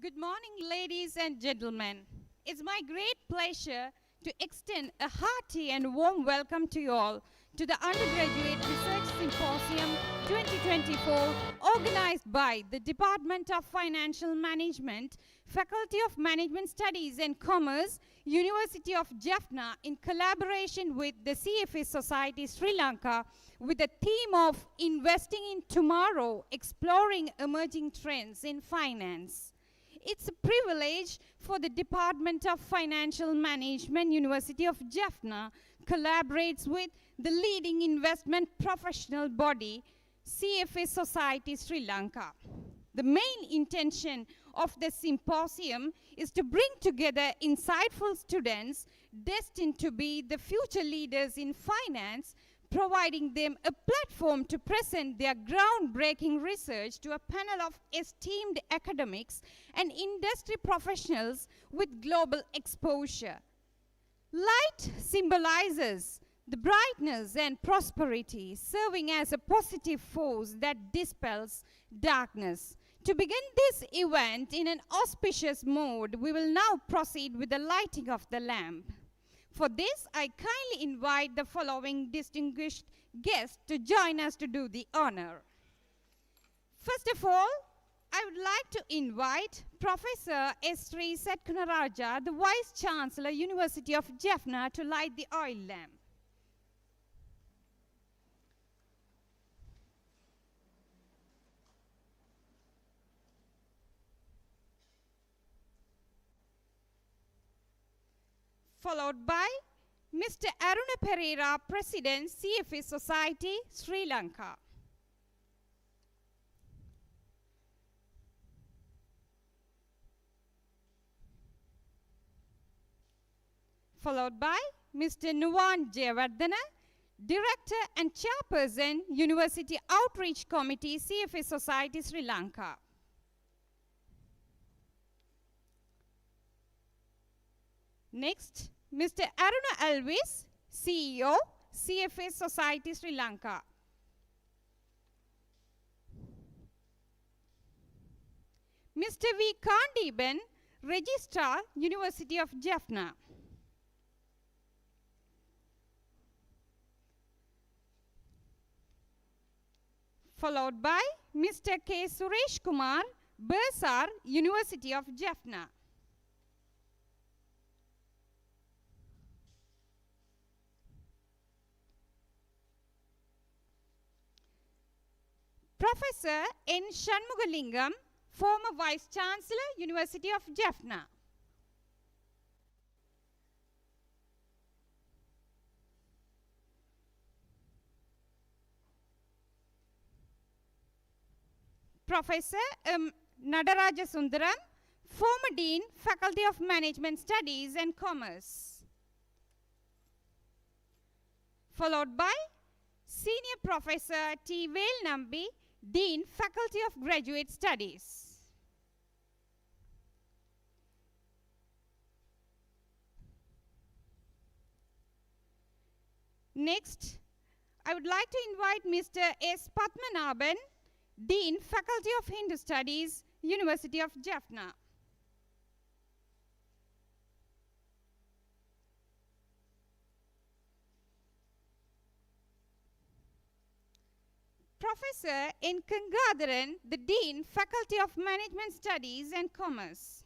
Good morning, ladies and gentlemen. It's my great pleasure to extend a hearty and warm welcome to you all to the Undergraduate Research Symposium 2024, organized by the Department of Financial Management, Faculty of Management Studies and Commerce, University of Jaffna, in collaboration with the CFA Society Sri Lanka, with the theme of Investing in Tomorrow, Exploring Emerging Trends in Finance. It's a privilege for the Department of Financial Management, University of Jaffna, collaborates with the leading investment professional body, CFA Society Sri Lanka. The main intention of the symposium is to bring together insightful students destined to be the future leaders in finance, providing them a platform to present their groundbreaking research to a panel of esteemed academics and industry professionals with global exposure. Light symbolizes the brightness and prosperity, serving as a positive force that dispels darkness. To begin this event in an auspicious mode, we will now proceed with the lighting of the lamp. For this, I kindly invite the following distinguished guests to join us to do the honor. First of all, I would like to invite Professor Sri Satkunaraja, the Vice Chancellor, University of Jaffna, to light the oil lamp. Followed by Mr. Aruna Pereira, President, CFA Society, Sri Lanka. Followed by Mr. Nuwan Jayawardena, Director and Chairperson, University Outreach Committee, CFA Society, Sri Lanka. Next, Mr. Aruna Alvis, CEO, CFA Society, Sri Lanka. Mr. V. Kandiben, Registrar, University of Jaffna. Followed by Mr. K. Suresh Kumar, Bursar, University of Jaffna. Professor N. Shanmugalingam, former Vice Chancellor, University of Jaffna. Professor Nadaraja Sundaram, former Dean, Faculty of Management Studies and Commerce. Followed by Senior Professor T. Vail Nambi, Dean, Faculty of Graduate Studies. Next, I would like to invite Mr. S. Padmanabhan, Dean, Faculty of Hindu Studies, University of Jaffna. Professor N. Gangadharan, the Dean, Faculty of Management Studies and Commerce.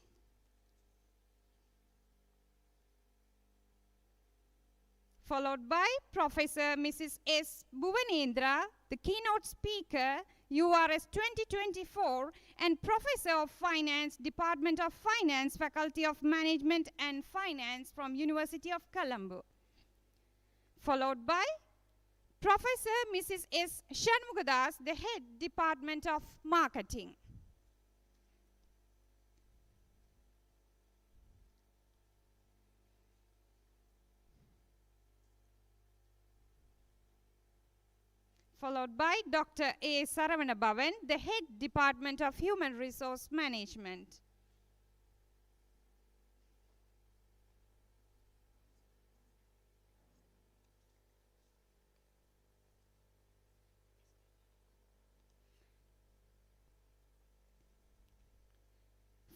Followed by Professor Mrs. S. Bhuvanendra, the keynote speaker, URS 2024, and Professor of Finance, Department of Finance, Faculty of Management and Finance from University of Colombo. Followed by Professor Mrs. S. Shanmugadas, the Head, Department of Marketing. Followed by Dr. A. Saravana Bhavan, the Head, Department of Human Resource Management.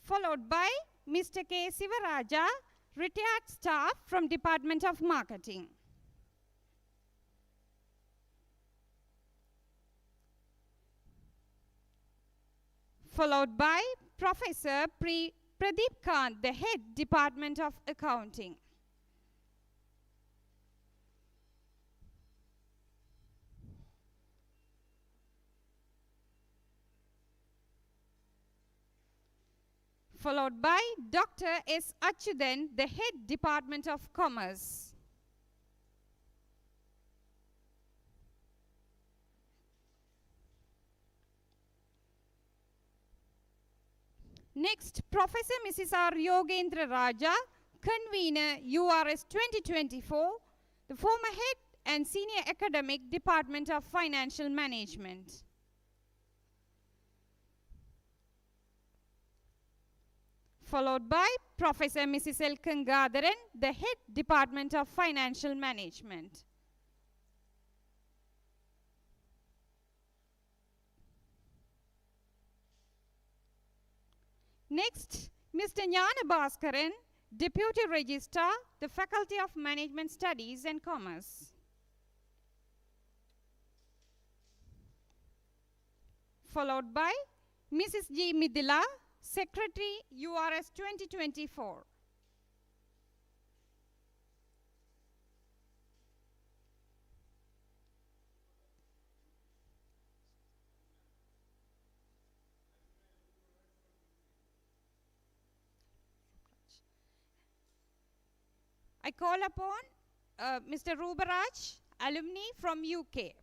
followed by Mr. K. Sivaraja, retired staff from Department of Marketing. Followed by Professor Pradeep Kant, the head Department of Accounting. Followed by Dr. S. Achudan, the head Department of Commerce. Next, Professor Mrs. R. Yogendra Raja, convener URS 2024, the former head and senior academic Department of Financial Management. Followed by Professor Mrs. L. Gangadharan, the head Department of Financial Management. Next, Mr. Jnana Bhaskaran, Deputy Registrar, the Faculty of Management Studies and Commerce. Followed by Mrs. G. Midila, Secretary, URS 2024. I call upon Mr. Rubaraj, alumni from UK.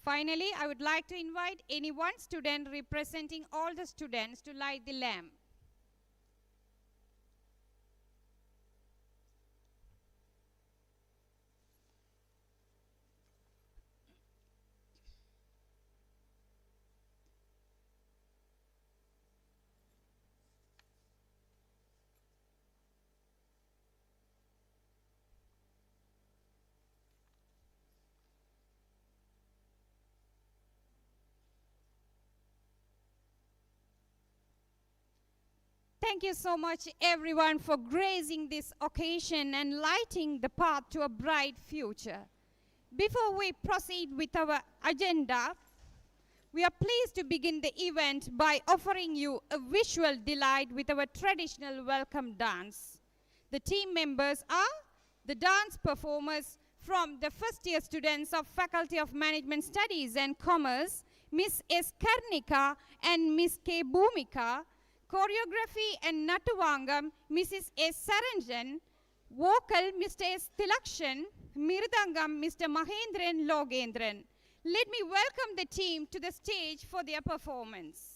Finally, I would like to invite any one student representing all the students to light the lamp. Thank you so much, everyone, for gracing this occasion and lighting the path to a bright future. Before we proceed with our agenda, we are pleased to begin the event by offering you a visual delight with our traditional welcome dance. The team members are the dance performers from the first-year students of Faculty of Management Studies and Commerce, Ms. S. Karnika and Ms. K. Bhumika, choreography and Natuvangam, Mrs. S. Saranjan, vocal, Mr. S. Tilakshan, Mirdangam, Mr. Mahendran Logendran. Let me welcome the team to the stage for their performance.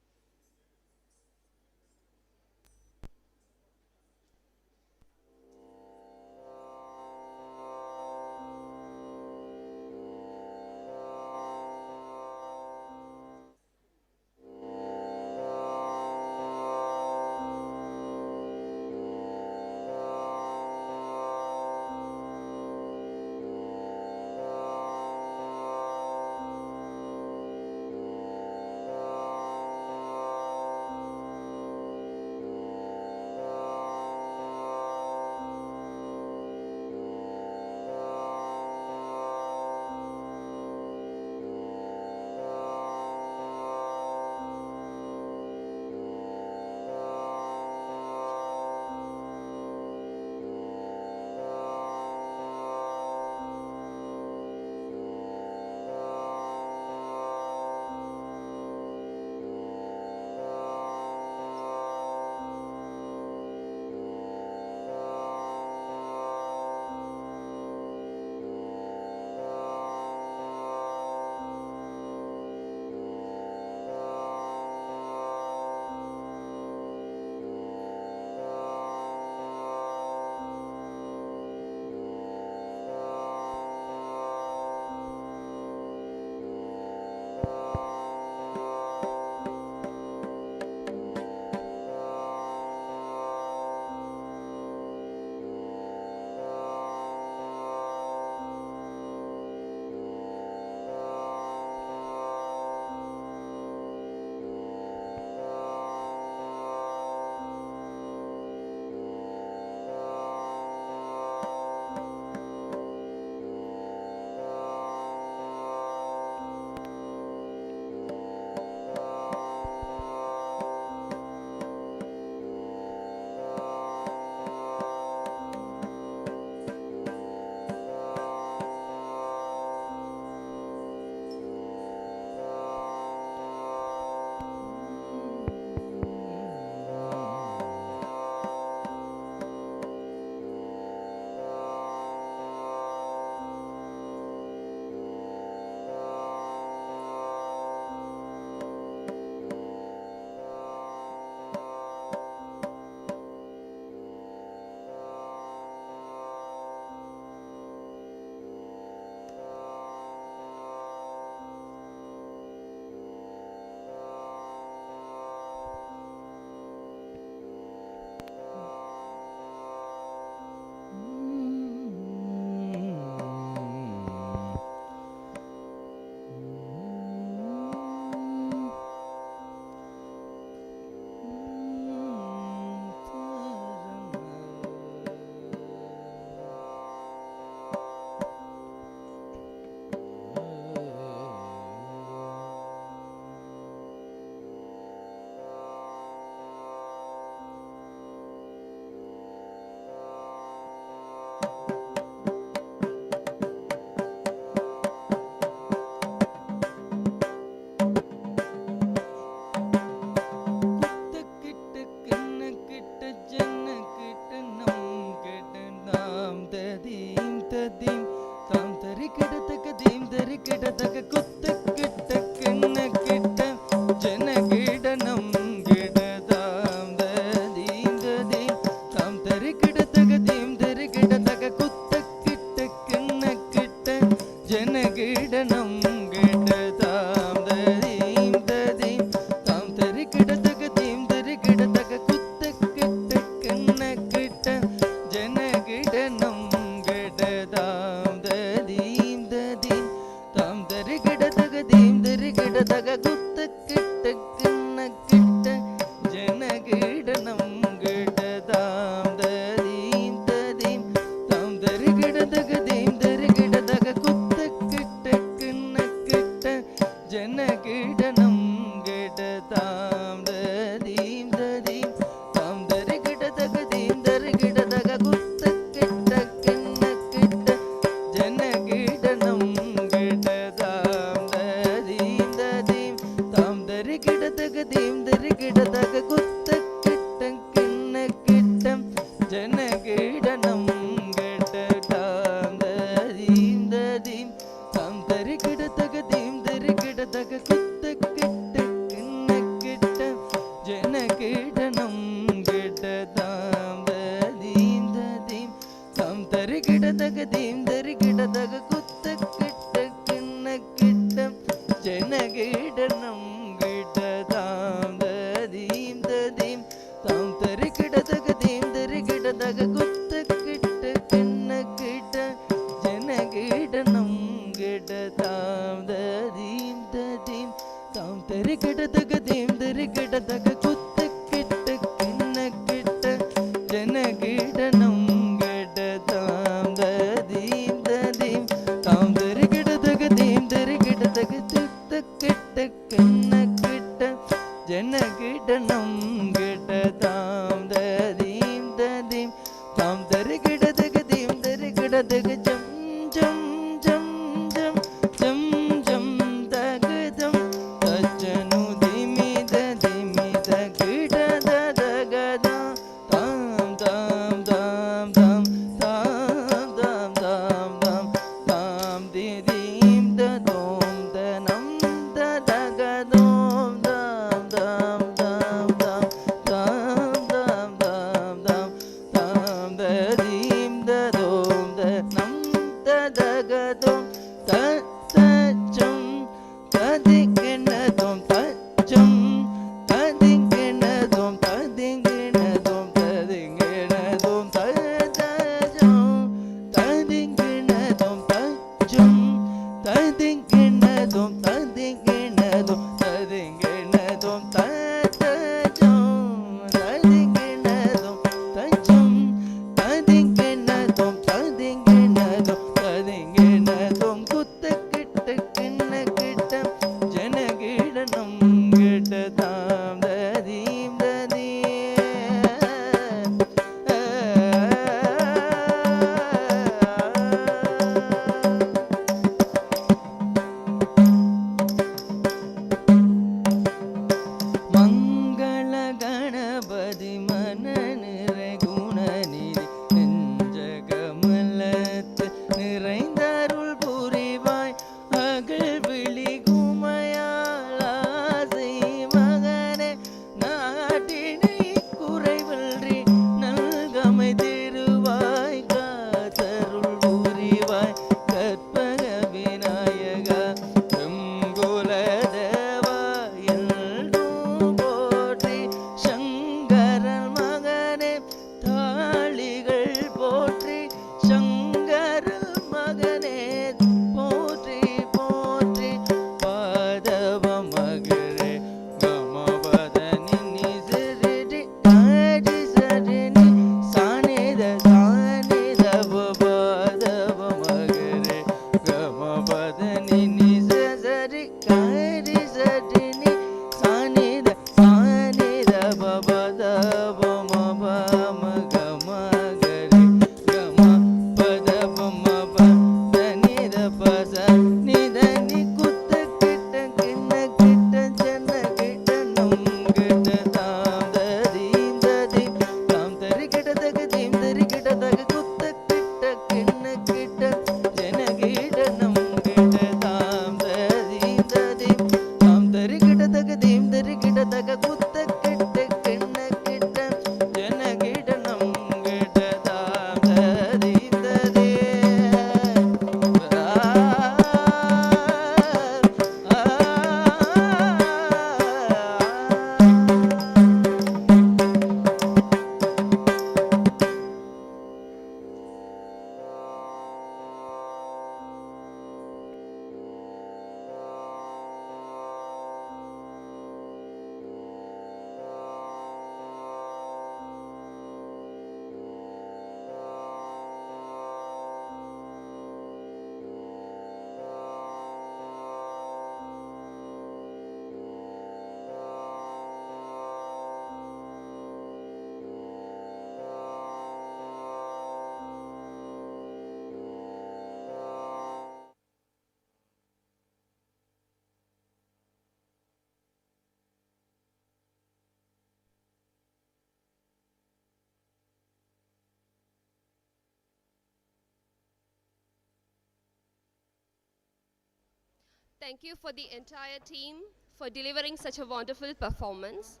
Thank you for the entire team for delivering such a wonderful performance.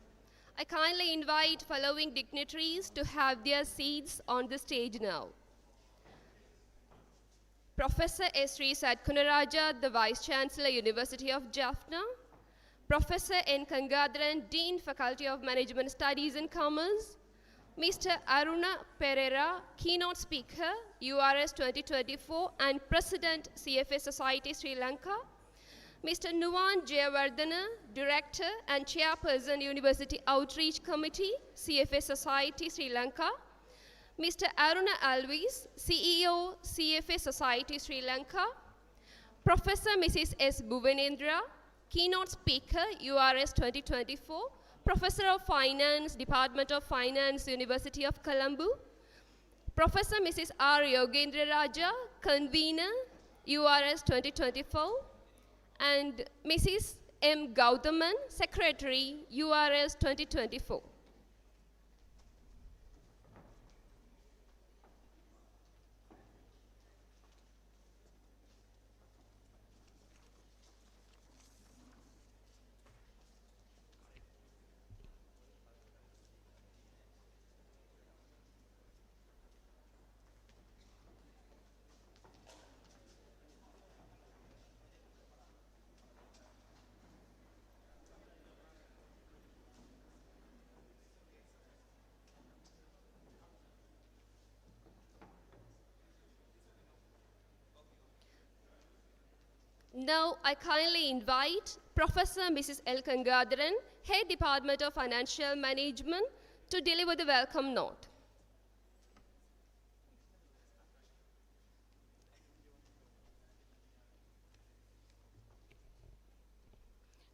I kindly invite following dignitaries to have their seats on the stage now. Professor Sri Sadkunaraja, the Vice Chancellor, University of Jaffna. Professor N. Kangadharan, Dean, Faculty of Management Studies and Commerce. Mr. Aruna Pereira, Keynote Speaker, URS 2024 and President, CFA Society Sri Lanka. Mr. Nuwan Jayawardena, Director and Chairperson, University Outreach Committee, CFA Society Sri Lanka. Mr. Aruna Alvis, CEO, CFA Society Sri Lanka. Professor Mrs. S. Bhuvanendra, Keynote Speaker, URS 2024, Professor of Finance, Department of Finance, University of Colombo. Professor Mrs. R. Yogendra Raja, Convener, URS 2024. And Mrs. M. Gauthaman, Secretary, URS 2024. Now, I kindly invite Professor Mrs. L. Kangadharan, Head Department of Financial Management, to deliver the welcome note.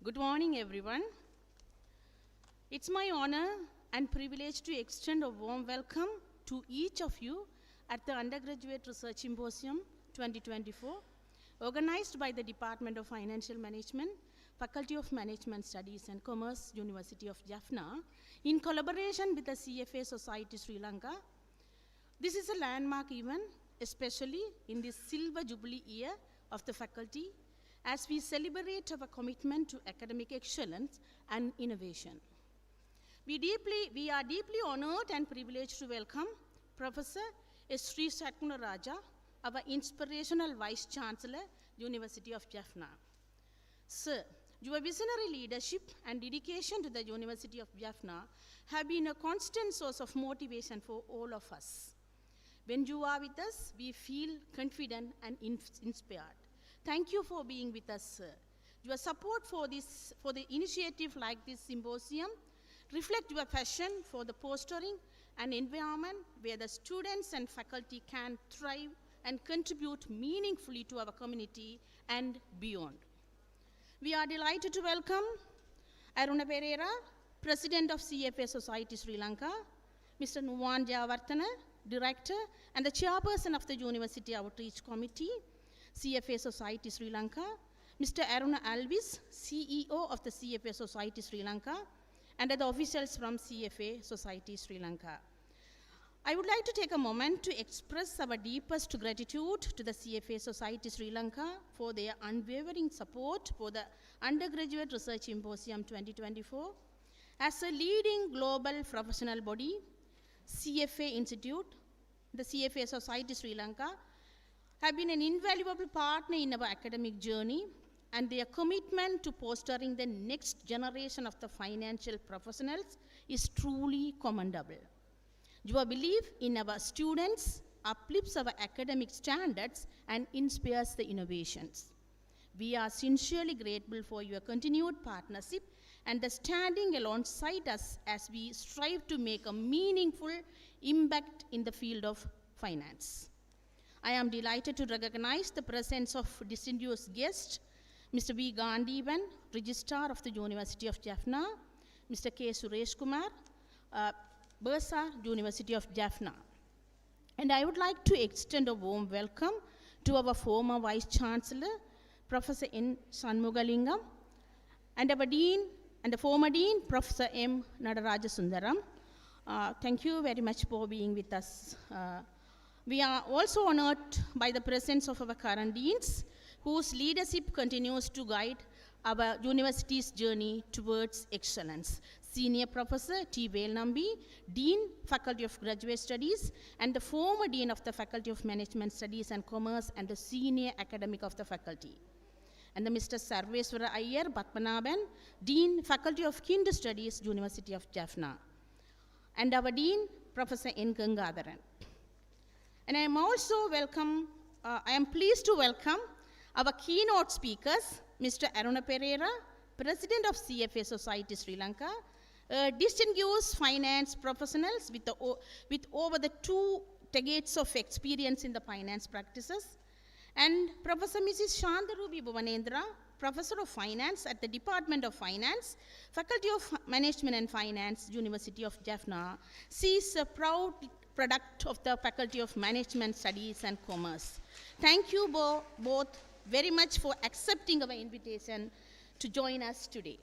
Good morning, everyone. It's my honor and privilege to extend a warm welcome to each of you at the Undergraduate Research Symposium 2024, organized by the Department of Financial Management, Faculty of Management Studies and Commerce, University of Jaffna, in collaboration with the CFA Society Sri Lanka. This is a landmark event, especially in this Silver Jubilee year of the faculty, as we celebrate our commitment to academic excellence and innovation. We are deeply honored and privileged to welcome Professor Sri Sadkunaraja, our inspirational Vice Chancellor, University of Jaffna. Sir, your visionary leadership and dedication to the University of Jaffna have been a constant source of motivation for all of us. When you are with us, we feel confident and inspired. Thank you for being with us, sir. Your support for the initiative like this symposium reflect your passion for the fostering an environment where the students and faculty can thrive and contribute meaningfully to our community and beyond. We are delighted to welcome Aruna Pereira, President of CFA Society Sri Lanka, Mr. Nuwan Jayawardena, Director and the Chairperson of the University Outreach Committee, CFA Society Sri Lanka, Mr. Aruna Alvis, CEO of the CFA Society Sri Lanka, and the officials from CFA Society Sri Lanka. I would like to take a moment to express our deepest gratitude to the CFA Society Sri Lanka for their unwavering support for the Undergraduate Research Symposium 2024. As a leading global professional body, CFA Institute, the CFA Society Sri Lanka, have been an invaluable partner in our academic journey, and their commitment to fostering the next generation of the financial professionals is truly commendable. Your belief in our students uplifts our academic standards and inspires the innovations. We are sincerely grateful for your continued partnership and the standing alongside us as we strive to make a meaningful impact in the field of finance. I am delighted to recognize the presence of distinguished guests, Mr. V. Gandhivan, Registrar of the University of Jaffna, Mr. K. Suresh Kumar, Bursa, University of Jaffna. And I would like to extend a warm welcome to our former Vice Chancellor, Professor N. Shanmugalingam, and our Dean and the former Dean, Professor M. Nadaraja Sundaram. Thank you very much for being with us. We are also honored by the presence of our current Deans, whose leadership continues to guide our university's journey towards excellence. Senior Professor T. Velnambi, Dean, Faculty of Graduate Studies, and the former Dean of the Faculty of Management Studies and Commerce and the Senior Academic of the Faculty. And the Mr. Sarveswara Iyer Patmanaban, Dean, Faculty of Kinder Studies, University of Jaffna. And our Dean, Professor N. Gangadharan. And I am pleased to welcome our keynote speakers, Mr. Aruna Pereira, President of CFA Society Sri Lanka, distinguished finance professionals with over the 2 decades of experience in the finance practices, and Professor Mrs. Shandarubi Bhuvanendra, Professor of Finance at the Department of Finance, Faculty of Management and Finance, University of Jaffna. She is a proud product of the Faculty of Management Studies and Commerce. Thank you both very much for accepting our invitation to join us today.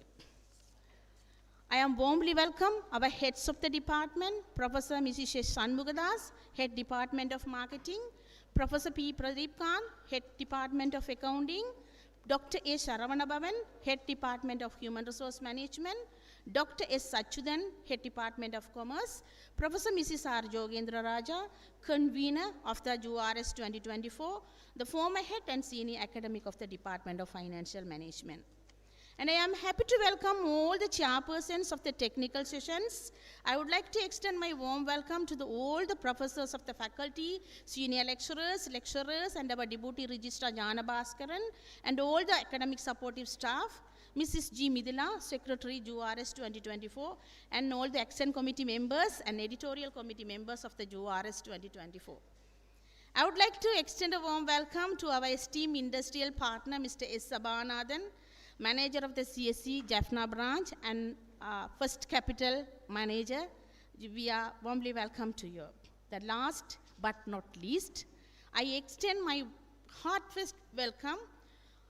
I am warmly welcome our heads of the department, Professor Mrs. Shanmugadas, Head Department of Marketing, Professor P. Pradeep Khan, Head Department of Accounting, Dr. A. Sharavanabavan, Head Department of Human Resource Management, Dr. S. Sachudan, Head Department of Commerce, Professor Mrs. R. Jogendra Raja, Convener of the URS 2024, the former Head and Senior Academic of the Department of Financial Management. And I am happy to welcome all the chairpersons of the technical sessions. I would like to extend my warm welcome to all the professors of the faculty, senior lecturers, and our deputy registrar Jana Bhaskaran, and all the academic supportive staff, Mrs. G. Midila, Secretary URS 2024, and all the action committee members and editorial committee members of the URS 2024. I would like to extend a warm welcome to our esteemed industrial partner, Mr. S. Sabhanathan, Manager of the CSC Jaffna branch and First Capital Manager. We are warmly welcome to you. The last but not least, I extend my heartfelt welcome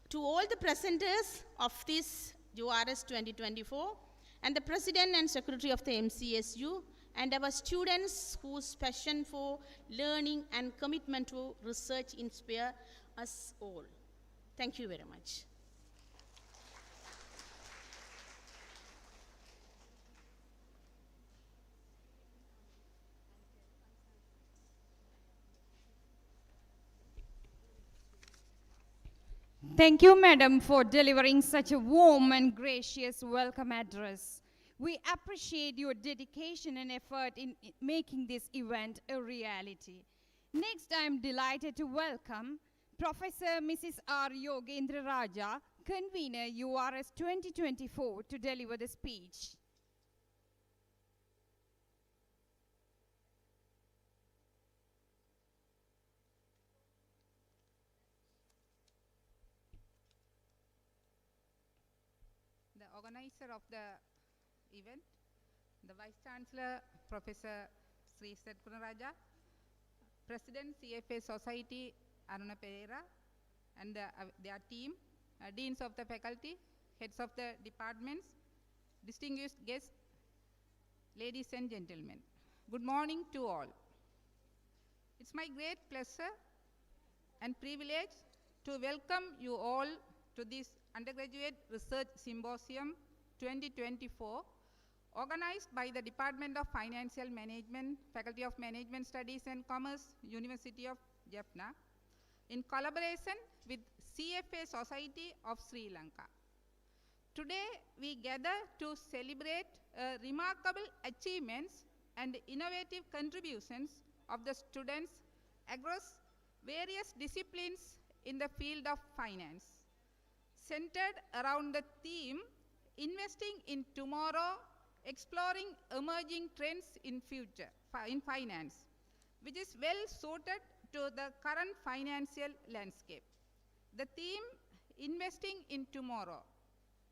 to all the presenters of this URS 2024 and the President and Secretary of the MCSU and our students whose passion for learning and commitment to research inspire us all. Thank you very much. Thank you, Madam, for delivering such a warm and gracious welcome address. We appreciate your dedication and effort in making this event a reality. Next, I am delighted to welcome Professor Mrs. R. Yogendra Raja, Convener URS 2024, to deliver the speech. The organizer of the event, the Vice Chancellor, Professor Sri Setkunaraja, President CFA Society, Aruna Pereira, and their team, Deans of the Faculty, Heads of the Departments, distinguished guests, ladies and gentlemen. Good morning to all. It's my great pleasure and privilege to welcome you all to this Undergraduate Research Symposium 2024, organized by the Department of Financial Management, Faculty of Management Studies and Commerce, University of Jaffna, in collaboration with CFA Society of Sri Lanka. Today, we gather to celebrate remarkable achievements and innovative contributions of the students across various disciplines in the field of finance, centered around the theme, Investing in Tomorrow, Exploring Emerging Trends in Finance, which is well suited to the current financial landscape. The theme, Investing in Tomorrow,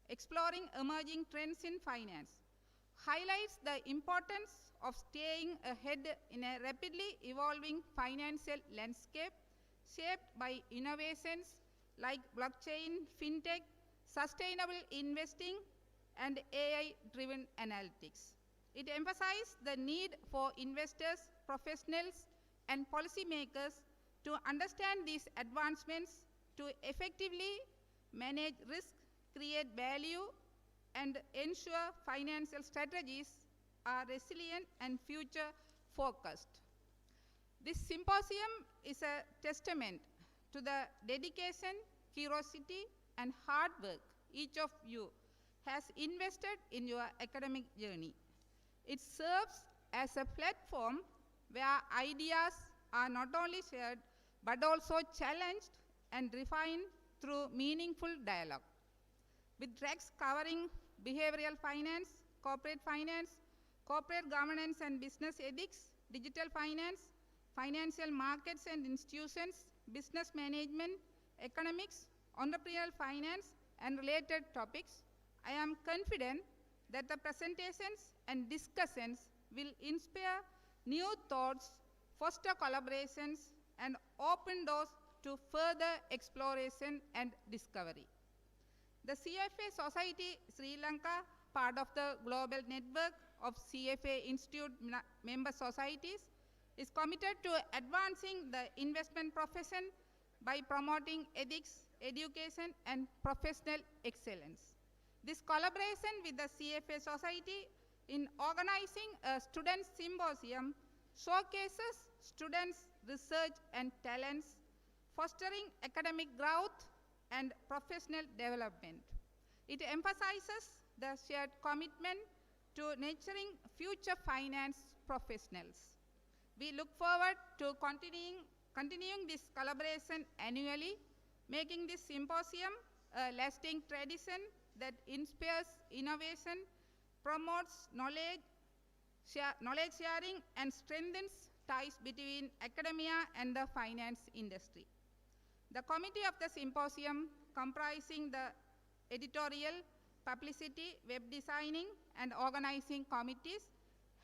Exploring Emerging Trends in Finance, highlights the importance of staying ahead in a rapidly evolving financial landscape shaped by innovations like blockchain, fintech, sustainable investing, and AI-driven analytics. It emphasizes the need for investors, professionals, and policymakers to understand these advancements to effectively manage risk, create value, and ensure financial strategies are resilient and future focused. This symposium is a testament to the dedication, curiosity, and hard work each of you has invested in your academic journey. It serves as a platform where ideas are not only shared but also challenged and refined through meaningful dialogue. With tracks covering behavioral finance, corporate governance and business ethics, digital finance, financial markets and institutions, business management, economics, entrepreneurial finance, and related topics, I am confident that the presentations and discussions will inspire new thoughts, foster collaborations, and open doors to further exploration and discovery. The CFA Society Sri Lanka, part of the global network of CFA Institute member societies, is committed to advancing the investment profession by promoting ethics, education, and professional excellence. This collaboration with the CFA Society in organizing a student symposium showcases students' research and talents, fostering academic growth and professional development. It emphasizes the shared commitment to nurturing future finance professionals. We look forward to continuing this collaboration annually, making this symposium a lasting tradition that inspires innovation, promotes knowledge sharing, and strengthens ties between academia and the finance industry. The committee of the symposium, comprising the editorial, publicity, web designing, and organizing committees,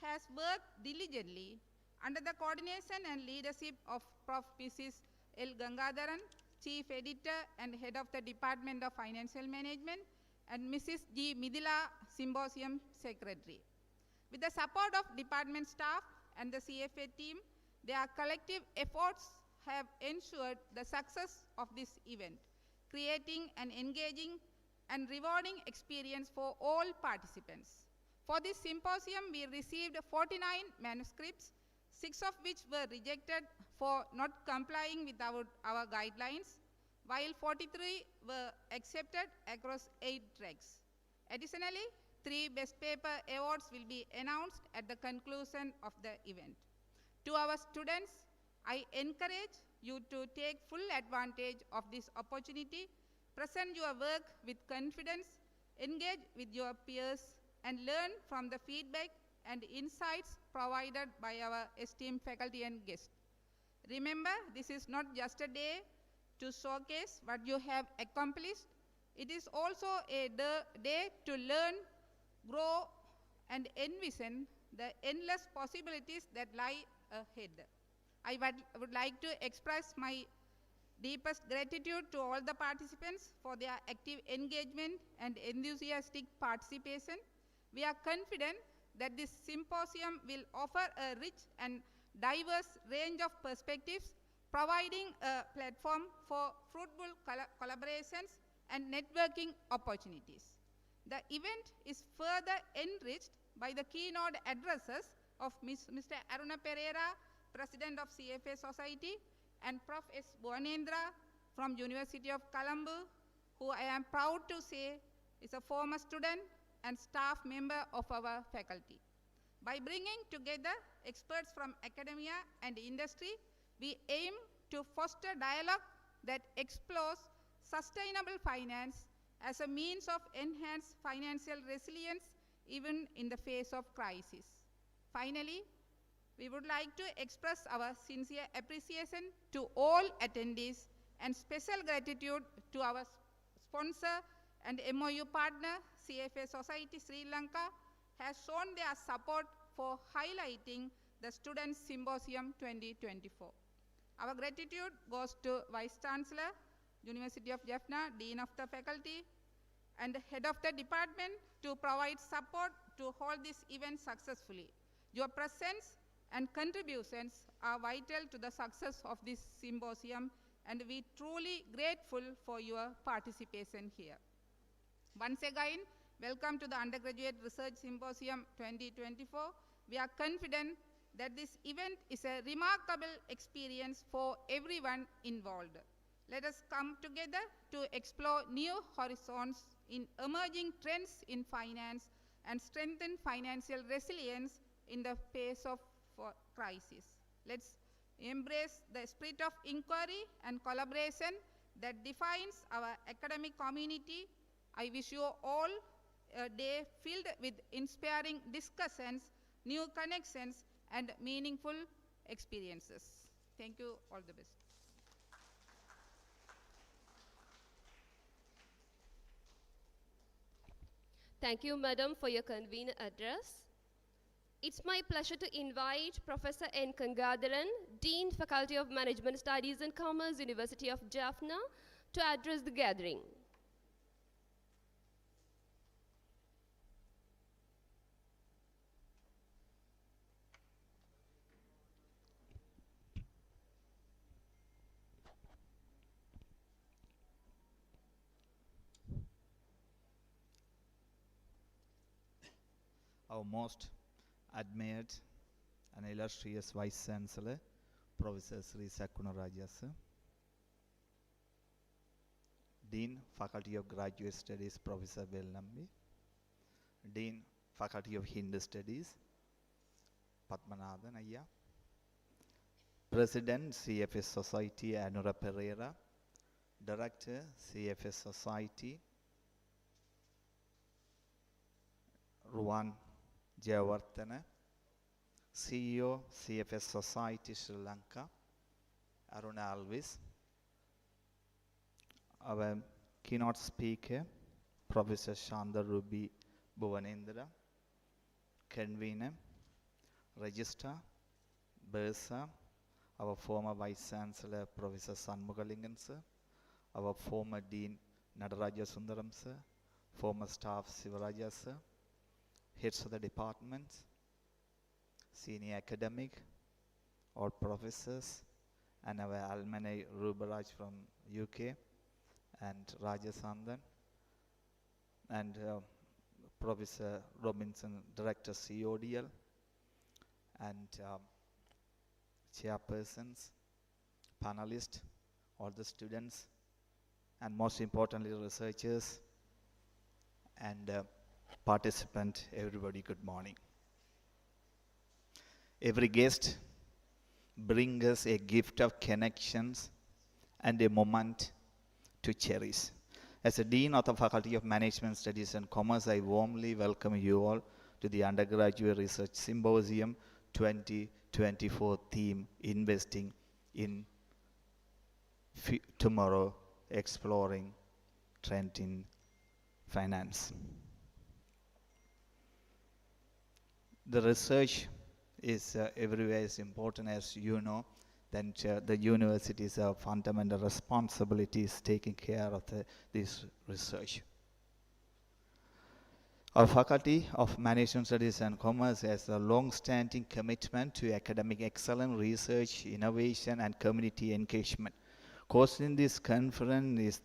has worked diligently under the coordination and leadership of Prof. Mrs. L. Gangadharan, Chief Editor and Head of the Department of Financial Management, and Mrs. G. Midila, Symposium Secretary. With the support of department staff and the CFA team, their collective efforts have ensured the success of this event, creating an engaging and rewarding experience for all participants. For this symposium, we received 49 manuscripts, 6 of which were rejected for not complying with our guidelines, while 43 were accepted across 8 tracks. Additionally, 3 Best Paper awards will be announced at the conclusion of the event. To our students, I encourage you to take full advantage of this opportunity, present your work with confidence, engage with your peers, and learn from the feedback and insights provided by our esteemed faculty and guests. Remember, this is not just a day to showcase what you have accomplished. It is also a day to learn, grow, and envision the endless possibilities that lie ahead. I would like to express my deepest gratitude to all the participants for their active engagement and enthusiastic participation. We are confident that this symposium will offer a rich and diverse range of perspectives, providing a platform for fruitful collaborations and networking opportunities. The event is further enriched by the keynote addresses of Mr. Aruna Pereira, President of CFA Society, and Prof. S. Bhuvanendra from University of Colombo, who I am proud to say is a former student and staff member of our faculty. By bringing together experts from academia and industry, we aim to foster dialogue that explores sustainable finance as a means of enhanced financial resilience even in the face of crisis. Finally, we would like to express our sincere appreciation to all attendees and special gratitude to our sponsor and MOU partner, CFA Society Sri Lanka, has shown their support for highlighting the Student Symposium 2024. Our gratitude goes to Vice Chancellor, University of Jaffna, Dean of the Faculty, and Head of the Department to provide support to hold this event successfully. Your presence and contributions are vital to the success of this symposium. and we truly grateful for your participation here. Once again, welcome to the Undergraduate Research Symposium 2024. We are confident that this event is a remarkable experience for everyone involved. Let us come together to explore new horizons in emerging trends in finance and strengthen financial resilience in the face of crisis. Let's embrace the spirit of inquiry and collaboration that defines our academic community. I wish you all a day filled with inspiring discussions, new connections, and meaningful experiences. Thank you. All the best. Thank you, Madam, for your convenient address. It's my pleasure to invite Professor N. Gangadharan, Dean, Faculty of Management Studies and Commerce, University of Jaffna, to address the gathering. Our most admired and illustrious Vice Chancellor, Professor Sri Sakkunaraja sir, Dean, Faculty of Graduate Studies, Professor Vellambi, Dean, Faculty of Hindu Studies, Padmanathan Ayya, President, CFS Society, Anura Pereira, Director, CFS Society, Ruwan Jayawardena, CEO, CFS Society, Sri Lanka, Aruna Alvis, our keynote speaker, Professor Shanda Ruby Bhuvanendra, convener, registrar, Bursa, our former Vice Chancellor, Professor Sanmugalingam sir, our former Dean, Nadaraja Sundaram sir, former staff, Sivaraja sir, heads of the departments, senior academic, all professors, and our alumni Rubaraj from UK, and Raja Sandan, and Professor Robinson, Director CODL, and chairpersons, panelists, all the students, and most importantly researchers, and participant, everybody, good morning. Every guest brings us a gift of connections and a moment to cherish. As a Dean of the Faculty of Management Studies and Commerce, I warmly welcome you all to the Undergraduate Research Symposium 2024 theme, Investing in Tomorrow, Exploring Trend in Finance. The research is everywhere is important, as you know. Then the universities have fundamental responsibilities taking care of this research. Our Faculty of Management Studies and Commerce has a long-standing commitment to academic excellence, research, innovation, and community engagement. Causing this conference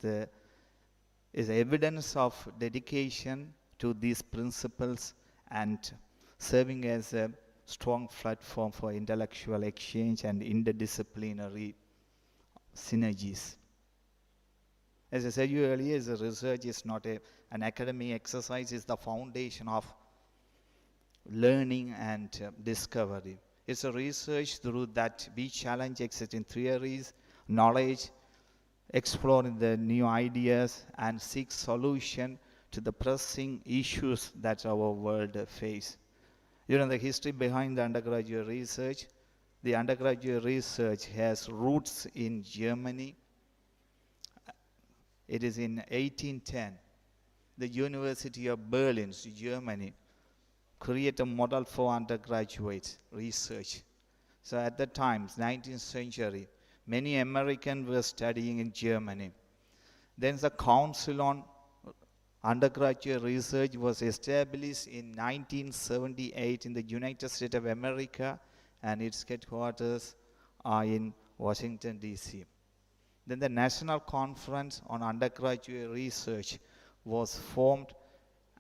is evidence of dedication to these principles and serving as a strong platform for intellectual exchange and interdisciplinary synergies. As I said you earlier, the research is not an academic exercise, it's the foundation of learning and discovery. It's a research through that we challenge existing theories, knowledge, exploring the new ideas, and seek solution to the pressing issues that our world faces. You know the history behind the undergraduate research. The undergraduate research has roots in Germany. It is in 1810. The University of Berlin, Germany, created a model for undergraduate research. So at the time, 19th century, many Americans were studying in Germany. Then the Council on Undergraduate Research was established in 1978 in the United States of America, and its headquarters are in Washington, D.C. Then the National Conference on Undergraduate Research was formed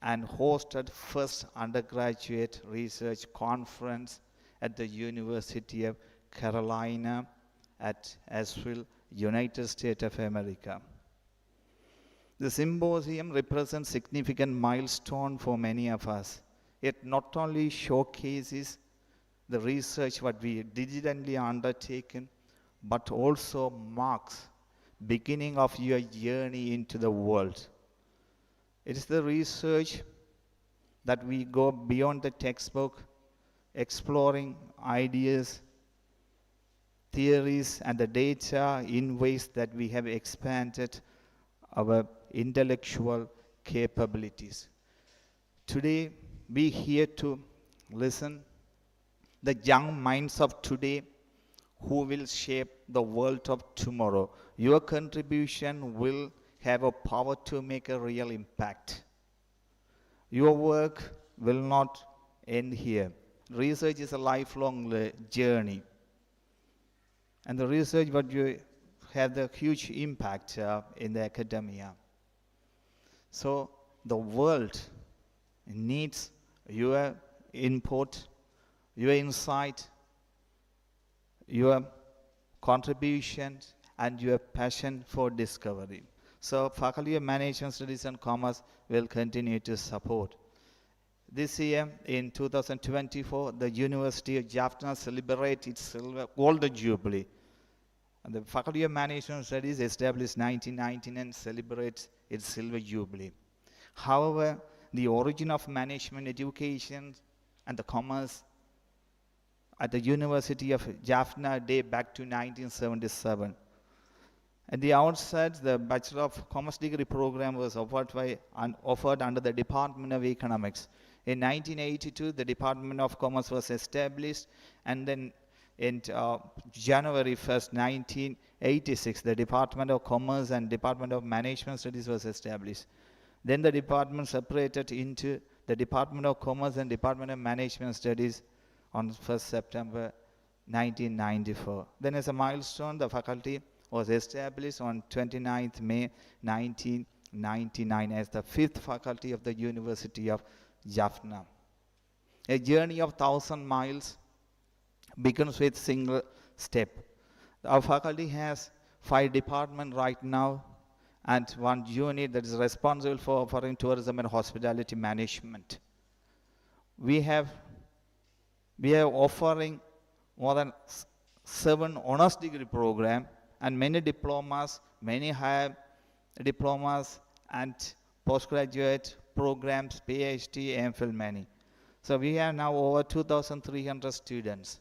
and hosted first undergraduate research conference at the University of Carolina at Asheville, United States of America. The symposium represents significant milestone for many of us. It not only showcases the research what we diligently undertaken, but also marks beginning of your journey into the world. It is the research that we go beyond the textbook, exploring ideas, theories, and the data in ways that we have expanded our intellectual capabilities. Today, we here to listen the young minds of today who will shape the world of tomorrow. Your contribution will have a power to make a real impact. Your work will not end here. Research is a lifelong journey. And the research what you have the huge impact in the academia. So the world needs your input, your insight, your contributions, and your passion for discovery. So Faculty of Management Studies and Commerce will continue to support. This year, in 2024, the University of Jaffna celebrates its Golden Jubilee. And the Faculty of Management Studies established 1919 and celebrates its Silver Jubilee. However, the origin of management education and the commerce at the University of Jaffna date back to 1977. At the outset, the Bachelor of Commerce degree program was offered under the Department of Economics. In 1982, the Department of Commerce was established, and then in January 1st, 1986, the Department of Commerce and Department of Management Studies was established. Then the department separated into the Department of Commerce and Department of Management Studies on 1st September 1994. Then as a milestone, the faculty was established on 29th May 1999 as the 5th faculty of the University of Jaffna. A journey of 1,000 miles begins with single step. Our faculty has 5 departments right now and 1 unit that is responsible for offering tourism and hospitality management. We are offering more than 7 honors degree program and many diplomas, many higher diplomas and postgraduate programs, PhD, MPhil, many. So we have now over 2,300 students.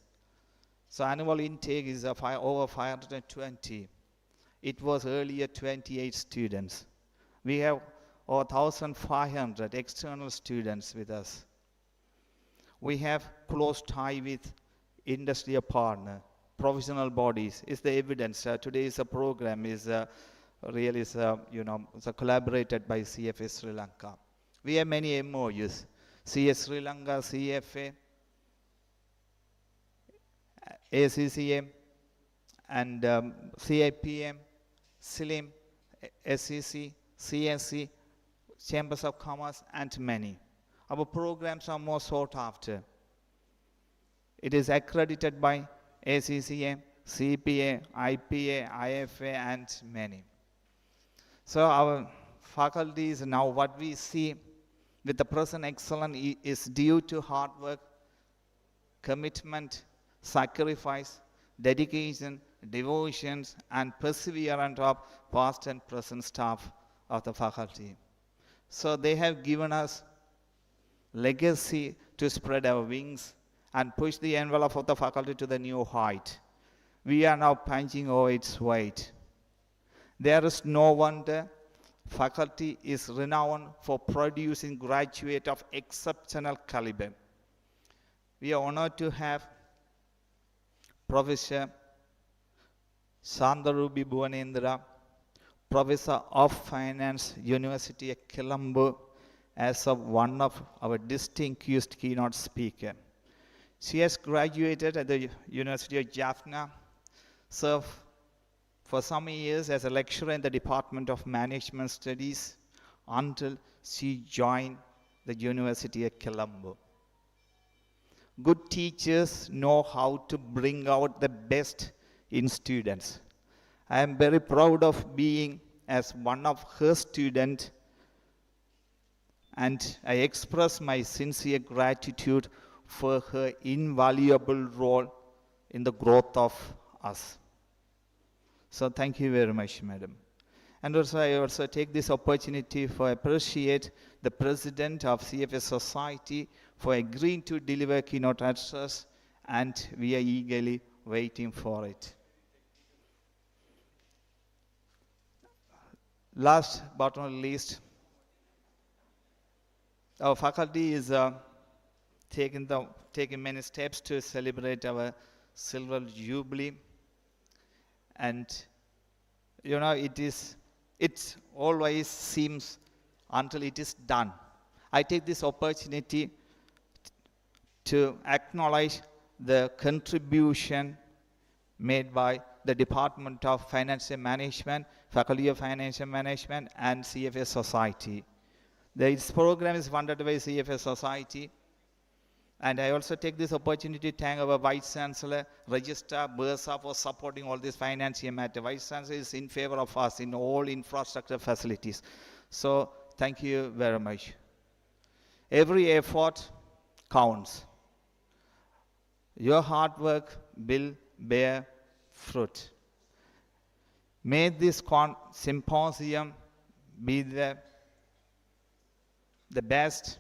So annual intake is over 520. It was earlier 28 students. We have over 1,500 external students with us. We have close tie with industry partner, professional bodies. It's the evidence. Today's program is really collaborated by CFASSL Lanka. We have many MOUs. CS Sri Lanka, CFA, ACCM, and CIPM, SLIM, SEC, CNC, Chambers of Commerce, and many. Our programs are more sought after. It is accredited by ACCM, CPA, IPA, IFA, and many. So our faculties now, what we see with the present excellence is due to hard work, commitment, sacrifice, dedication, devotions, and perseverance of past and present staff of the faculty. So they have given us legacy to spread our wings and push the envelope of the faculty to the new height. We are now punching over its weight. There is no wonder faculty is renowned for producing graduates of exceptional caliber. We are honored to have Professor Shandarubi Bhuvanendra, Professor of Finance, University of Colombo, as one of our distinguished keynote speakers. She has graduated at the University of Jaffna, served for some years as a lecturer in the Department of Management Studies until she joined the University of Colombo. Good teachers know how to bring out the best in students. I am very proud of being as one of her students, and I express my sincere gratitude for her invaluable role in the growth of us. So thank you very much, madam. And also I also take this opportunity for appreciate the president of CFS Society for agreeing to deliver keynote address, and we are eagerly waiting for it. Last but not least, our faculty is taking many steps to celebrate our silver jubilee, and you know it always seems until it is done. I take this opportunity to acknowledge the contribution made by the Department of Financial Management, Faculty of Financial Management, and CFS Society. This program is funded by CFS Society, and I also take this opportunity to thank our Vice Chancellor, Registrar, Bursa for supporting all this financial matter. Vice Chancellor is in favor of us in all infrastructure facilities. So thank you very much. Every effort counts. Your hard work will bear fruit. May this symposium be the best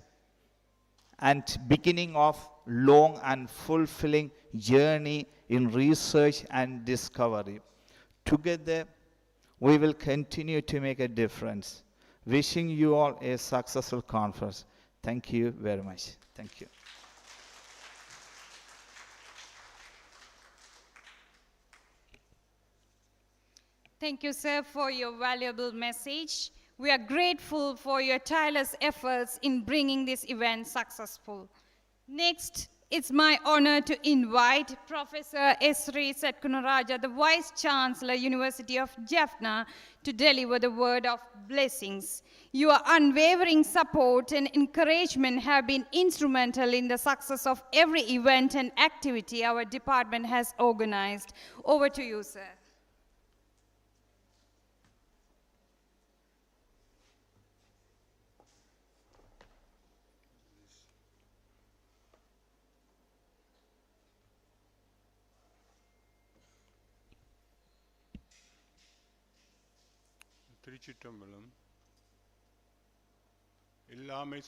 and beginning of long and fulfilling journey in research and discovery. Together, we will continue to make a difference. Wishing you all a successful conference. Thank you very much. Thank you. Thank you, sir, for your valuable message. We are grateful for your tireless efforts in bringing this event successful. Next, it's my honor to invite Professor Sri Satkunaraja, the Vice Chancellor, University of Jaffna, to deliver the word of blessings. Your unwavering support and encouragement have been instrumental in the success of every event and activity our department has organized. Over to you, sir. திருச்சிற்றம்பலம் இல்லாமை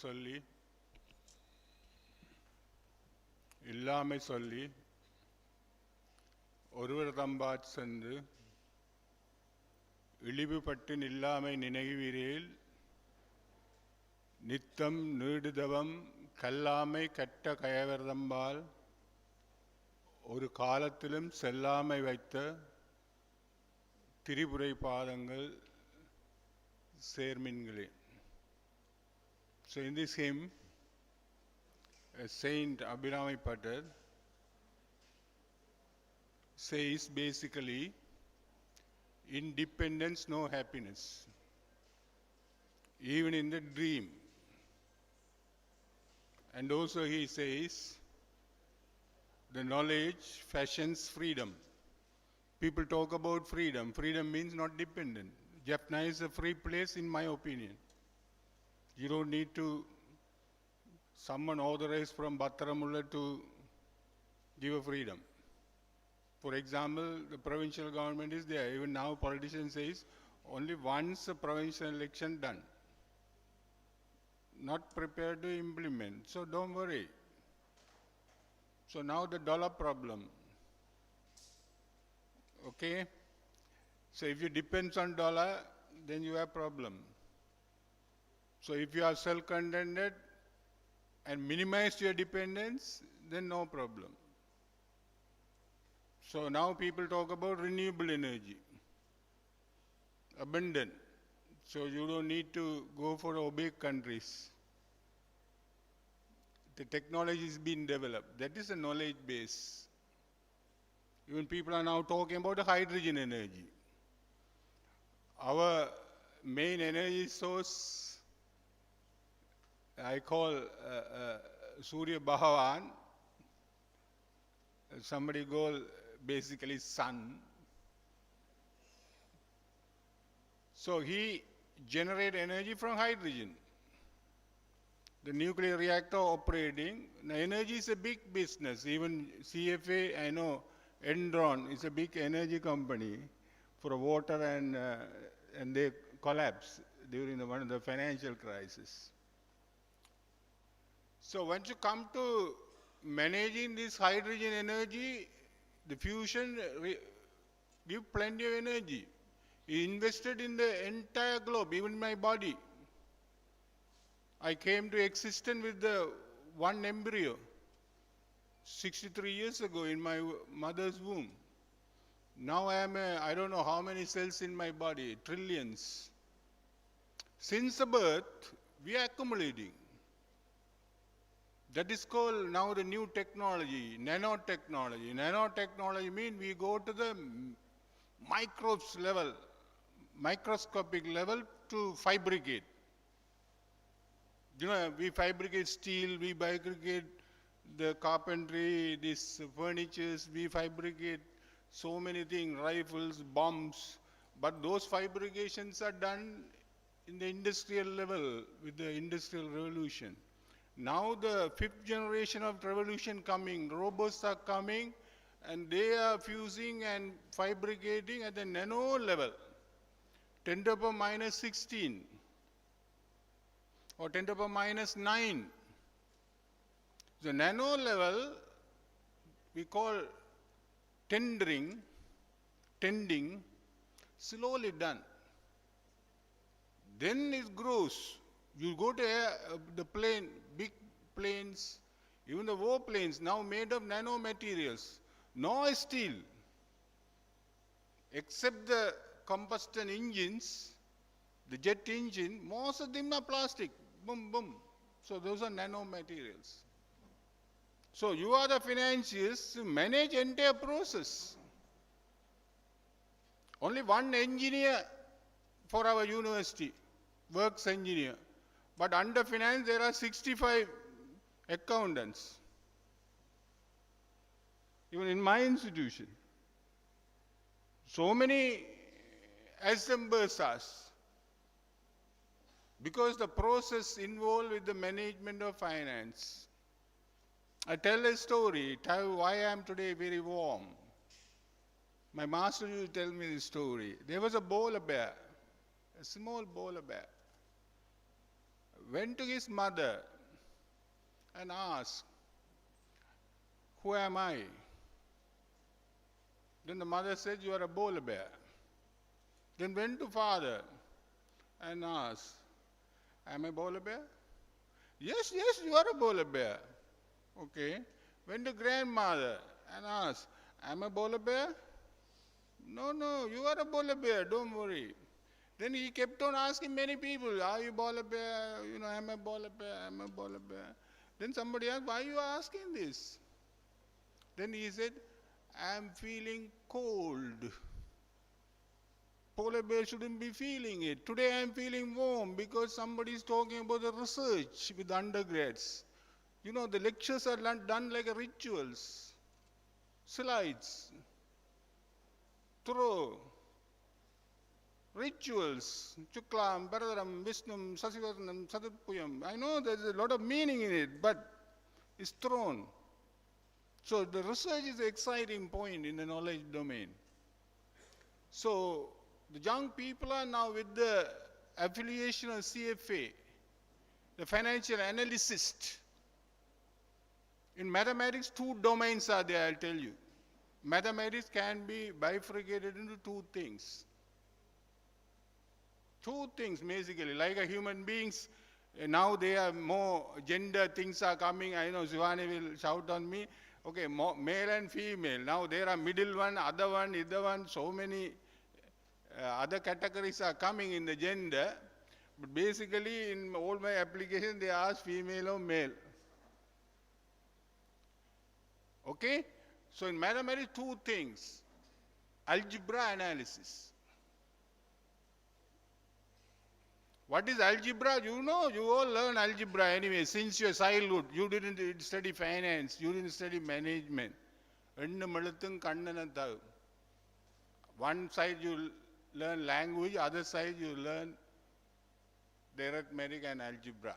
சொல்லி ஒருவர் தம்பாற் சென்று இழிவுபட்டு நில்லாமை நினைவீரேல் நித்தம் நீடுதவம் கல்லாமை கட்ட கயவர்தம்பால் ஒரு காலத்திலும் செல்லாமை வைத்த திரிபுரை பாதங்கள் சேர்மின்களே. So in this hymn, Saint Abhinavai Patel says basically, independence, no happiness, even in the dream. And also he says, the knowledge fashions freedom. People talk about freedom. Freedom means not dependent. Jaffna is a free place, in my opinion. You don't need to someone authorized from Battaramulla to give a freedom. For example, the provincial government is there. Even now, politicians says only once a provincial election done. Not prepared to implement. So don't worry. So now the dollar problem. Okay? So if you depend on dollar, then you have problem. So if you are self-contented and minimize your dependence, then no problem. So now people talk about renewable energy, abundant. So you don't need to go for obese countries. The technology is being developed. That is a knowledge base. Even people are now talking about the hydrogen energy. Our main energy source, I call Surya Bhagavan. Somebody call basically sun. So he generate energy from hydrogen. The nuclear reactor operating, the energy is a big business. Even CFA, I know, Enron is a big energy company for water and they collapsed during one of the financial crisis. So once you come to managing this hydrogen energy, the fusion give plenty of energy. He invested in the entire globe, even my body. I came to existence with the one embryo 63 years ago in my mother's womb. Now I don't know how many cells in my body, trillions. Since the birth, we are accumulating. That is called now the new technology, nanotechnology. Nanotechnology means we go to the microscopic level to fabricate. You know, we fabricate steel, we fabricate the carpentry, these furnitures, we fabricate so many things, rifles, bombs, but those fabrications are done in the industrial level with the industrial revolution. Now the fifth generation of revolution coming, robots are coming, and they are fusing and fabricating at the nano level, 10 to the power minus 16 or 10 to the power minus 9. The nano level we call tending, slowly done. Then it grows. You go to the plane, big planes, even the warplanes now made of nanomaterials, no steel, except the combustion engines, the jet engine, most of them are plastic, boom, boom. So those are nanomaterials. So you are the financiers to manage entire process. Only one engineer for our university, works engineer. But under finance, there are 65 accountants. Even in my institution. So many assemblers. Because the process involved with the management of finance. I tell a story, why I am today very warm. My master used to tell me this story. There was a polar bear, a small polar bear. Went to his mother and asked, "Who am I?" Then the mother said, "You are a polar bear." Then went to father and asked, "Am I a polar bear?" "Yes, yes, you are a polar bear." Okay. Went to grandmother and asked, "Am I a polar bear?" "No, no, you are a polar bear, don't worry." Then he kept on asking many people, "Are you polar bear? You know, am I a polar bear? Am I a polar bear?" Then somebody asked, "Why are you asking this?" Then he said, "I am feeling cold. Polar bear shouldn't be feeling it. Today I am feeling warm because somebody is talking about the research with undergrads. You know, the lectures are done like rituals, slides, throw, rituals, Chuklam, Bharadaram, Vishnum, Sasivarnam, Sadapuyam. I know there's a lot of meaning in it, but it's thrown. So the research is the exciting point in the knowledge domain. So the young people are now with the affiliation of CFA, the financial analyst. In mathematics, two domains are there, I'll tell you. Mathematics can be bifurcated into two things. Two things, basically, like a human beings. Now they are more gender things are coming. I know Zivani will shout on me. Okay, male and female. Now there are middle one, other one, either one. So many other categories are coming in the gender. But basically, in all my applications, they ask female or male. Okay? So in mathematics, two things. Algebra analysis. What is algebra? You know, you all learn algebra anyway. Since your childhood, you didn't study finance, you didn't study management. One side you learn language, other side you learn arithmetic and algebra.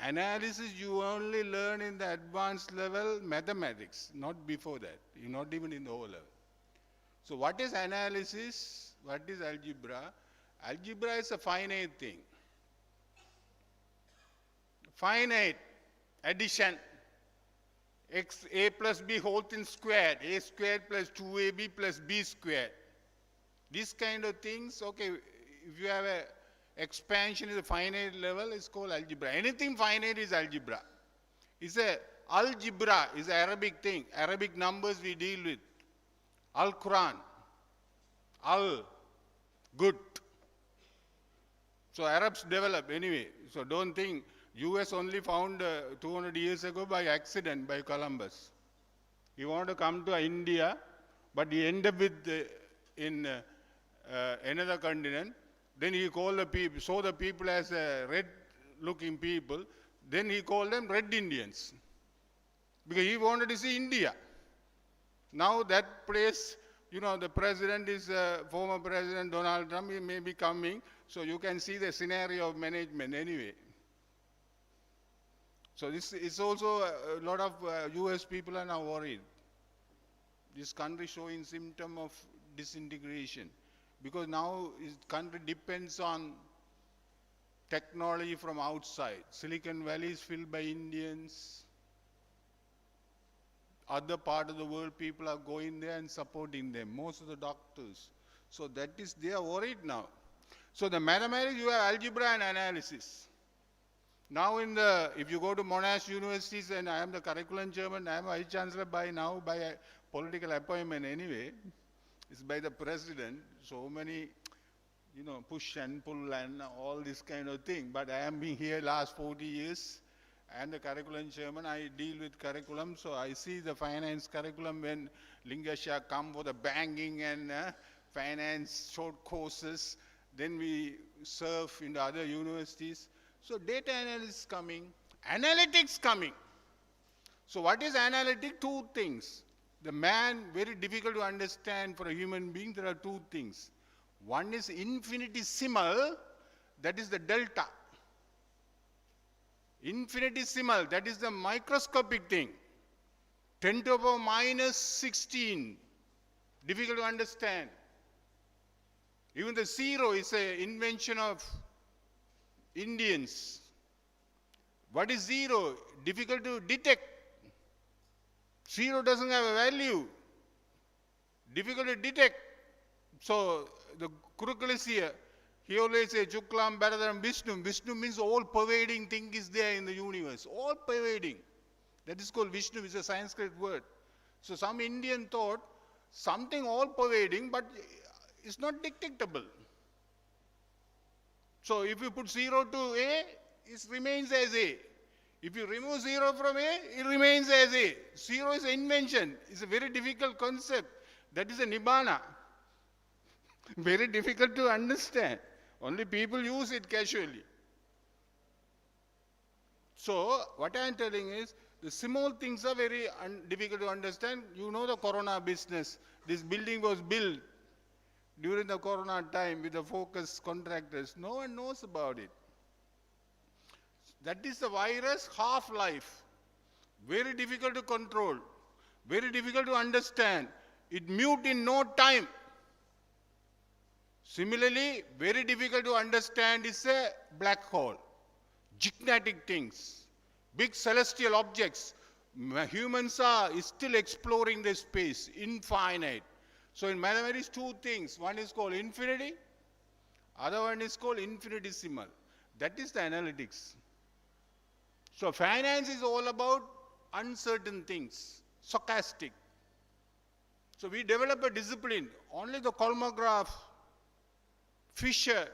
Analysis you only learn in the advanced level mathematics, not before that. You're not even in the O level. So what is analysis? What is algebra? Algebra is a finite thing. Finite addition. A plus B whole thing squared. A squared plus 2AB plus B squared. These kind of things, okay, if you have a expansion in the finite level, it's called algebra. Anything finite is algebra. It's a algebra is an Arabic thing. Arabic numbers we deal with. Al-Quran. Good. So Arabs develop anyway. So don't think US only found 200 years ago by accident by Columbus. He wanted to come to India, but he ended up with in another continent. Then he called the people, saw the people as red-looking people. Then he called them Red Indians because he wanted to see India. Now that place, you know, the president is former President Donald Trump. He may be coming, so you can see the scenario of management anyway. So this is also a lot of US people are now worried. This country showing symptom of disintegration because now this country depends on technology from outside. Silicon Valley is filled by Indians. Other part of the world people are going there and supporting them, most of the doctors. So that is, they are worried now. So the mathematics, you have algebra and analysis. Now if you go to Monash universities, and I am the curriculum chairman, I am vice chancellor by now by a political appointment anyway. It's by the president. So many, you know, push and pull and all this kind of thing. But I am being here last 40 years. And the curriculum chairman, I deal with curriculum, so I see the finance curriculum when Lingasha come for the banking and finance short courses. Then we serve in the other universities. So data analysis coming, analytics coming. So what is analytic? Two things. The man, very difficult to understand for a human being, there are two things. One is infinitesimal, that is the delta. Infinitesimal, that is the microscopic thing. 10 to the power minus 16, difficult to understand. Even the zero is an invention of Indians. What is zero? Difficult to detect. Zero doesn't have a value. Difficult to detect. So the Kurukul is here. He always says, Chuklam better than Vishnu. Vishnu means all-pervading thing is there in the universe. All-pervading. That is called Vishnu, it's a Sanskrit word. So some Indian thought something all-pervading, but it's not detectable. So if you put 0 to A, it remains as A. If you remove 0 from A, it remains as A. 0 is an invention. It's a very difficult concept. That is a Nibbana. Very difficult to understand. Only people use it casually. So what I am telling is, the small things are very difficult to understand. You know the corona business. This building was built during the corona time with the focus contractors. No one knows about it. That is the virus half-life. Very difficult to control. Very difficult to understand. It mute in no time. Similarly, very difficult to understand is a black hole. Gigantic things. Big celestial objects. Humans are still exploring the space. Infinite. So in mathematics, two things. One is called infinity. Other one is called infinitesimal. That is the analytics. So finance is all about uncertain things, stochastic. So we develop a discipline. Only the Kolmogorov, Fisher,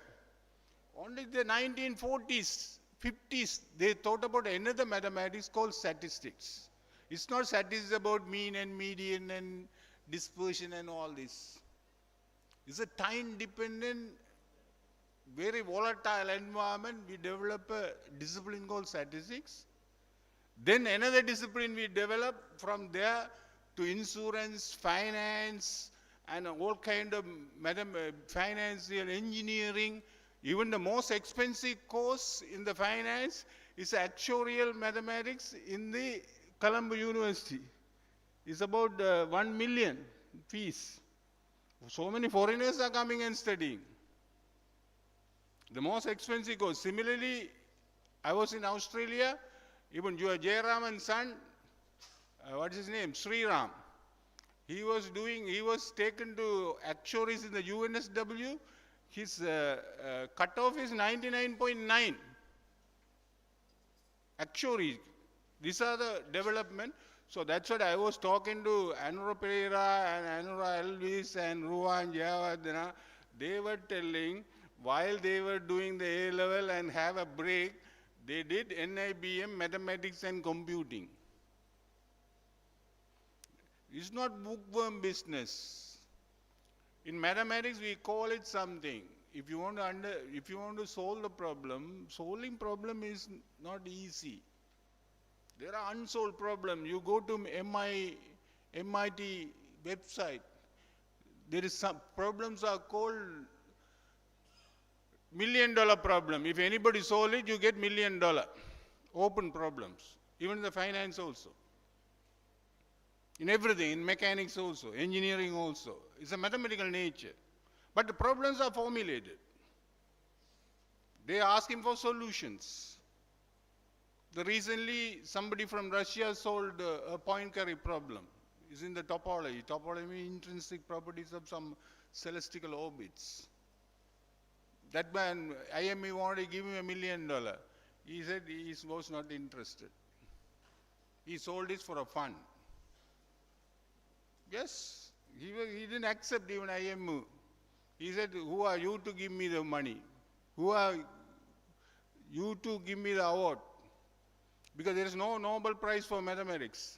only the 1940s, 50s, they thought about another mathematics called statistics. It's not statistics about mean and median and dispersion and all this. It's a time-dependent very volatile environment, we develop a discipline called statistics. Then another discipline we develop from there to insurance, finance, and all kind of financial engineering. Even the most expensive course in the finance is actuarial mathematics in the Colombo University. It's about 1 million fees. So many foreigners are coming and studying. The most expensive course. Similarly, I was in Australia, even your Jayaraman's son, what's his name? Sriram. He was taken to actuaries in the UNSW. His cutoff is 99.9. Actuary. These are the development. So that's what I was talking to Anura Pereira and Anura Elvis and Ruan Javadana. They were telling, while they were doing the A-level and have a break, they did NIBM, mathematics and computing. It's not bookworm business. In mathematics, we call it something. If you want to solve the problem, solving problem is not easy. There are unsolved problems. You go to MIT website. There is some problems are called $1 million problem. If anybody solve it, you get $1 million. Open problems. Even in the finance also. In everything, in mechanics also, engineering also. It's a mathematical nature. But the problems are formulated. They are asking for solutions. Recently, somebody from Russia solved a Poincaré problem. It's in the topology. Topology means intrinsic properties of some celestial orbits. That man, IME wanted to give him $1 million. He said he was not interested. He sold it for a fund. Yes, he didn't accept even IMU. He said, who are you to give me the money? Who are you to give me the award? Because there is no Nobel Prize for mathematics.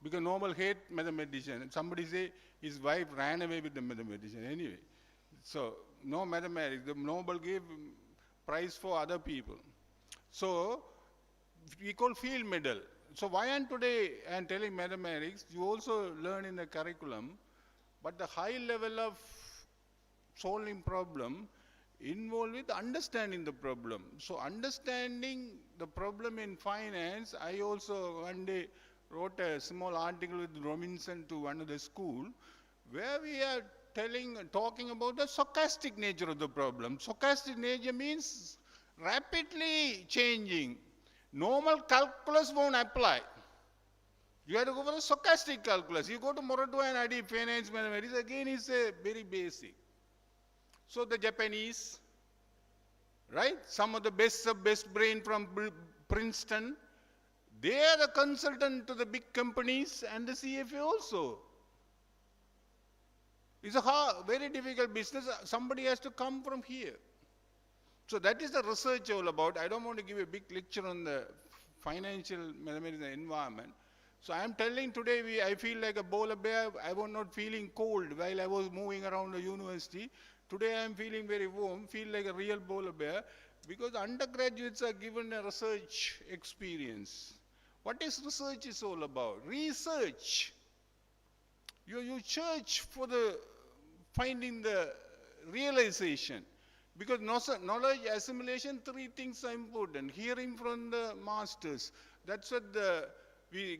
Because Nobel hate mathematician. Somebody say his wife ran away with the mathematician anyway. So no mathematics. The Nobel gave prize for other people. So we call field medal. So why am today I'm telling mathematics, you also learn in the curriculum, but the high level of solving problem involved with understanding the problem. So understanding the problem in finance, I also one day wrote a small article with Robinson to one of the school, where we are talking about the stochastic nature of the problem. Stochastic nature means rapidly changing. Normal calculus won't apply. You have to go for the stochastic calculus. You go to Morito and Adi, finance mathematics, again is a very basic. So the Japanese, right? Some of the best brain from Princeton, they are the consultant to the big companies and the CFA also. It's a very difficult business. Somebody has to come from here. So that is the research all about. I don't want to give a big lecture on the financial mathematics environment. So I am telling today, I feel like a polar bear. I was not feeling cold while I was moving around the university. Today I am feeling very warm, feel like a real polar bear, because undergraduates are given a research experience. What is research is all about? Research. You search for finding the realization. Because knowledge assimilation, three things are important. Hearing from the masters. That's what we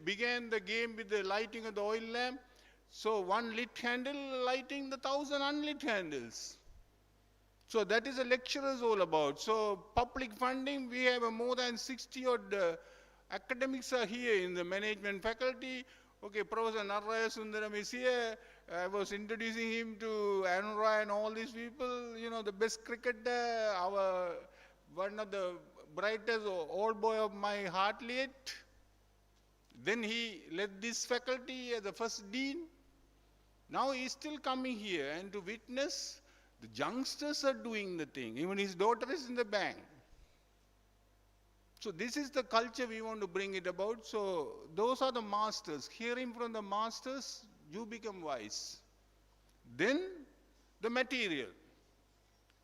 began the game with the lighting of the oil lamp. So one lit candle lighting the 1,000 unlit candles. So that is a lecture is all about. So public funding, we have more than 60 odd academics are here in the management faculty. Okay, Professor Naraya Sundaram is here. I was introducing him to Anura and all these people. You know, the best cricketer, one of the brightest old boy of my Hartleigh. Then he led this faculty as the first dean. Now he's still coming here and to witness the youngsters are doing the thing. Even his daughter is in the bank. So this is the culture we want to bring it about. So those are the masters. Hearing from the masters, you become wise. Then the material.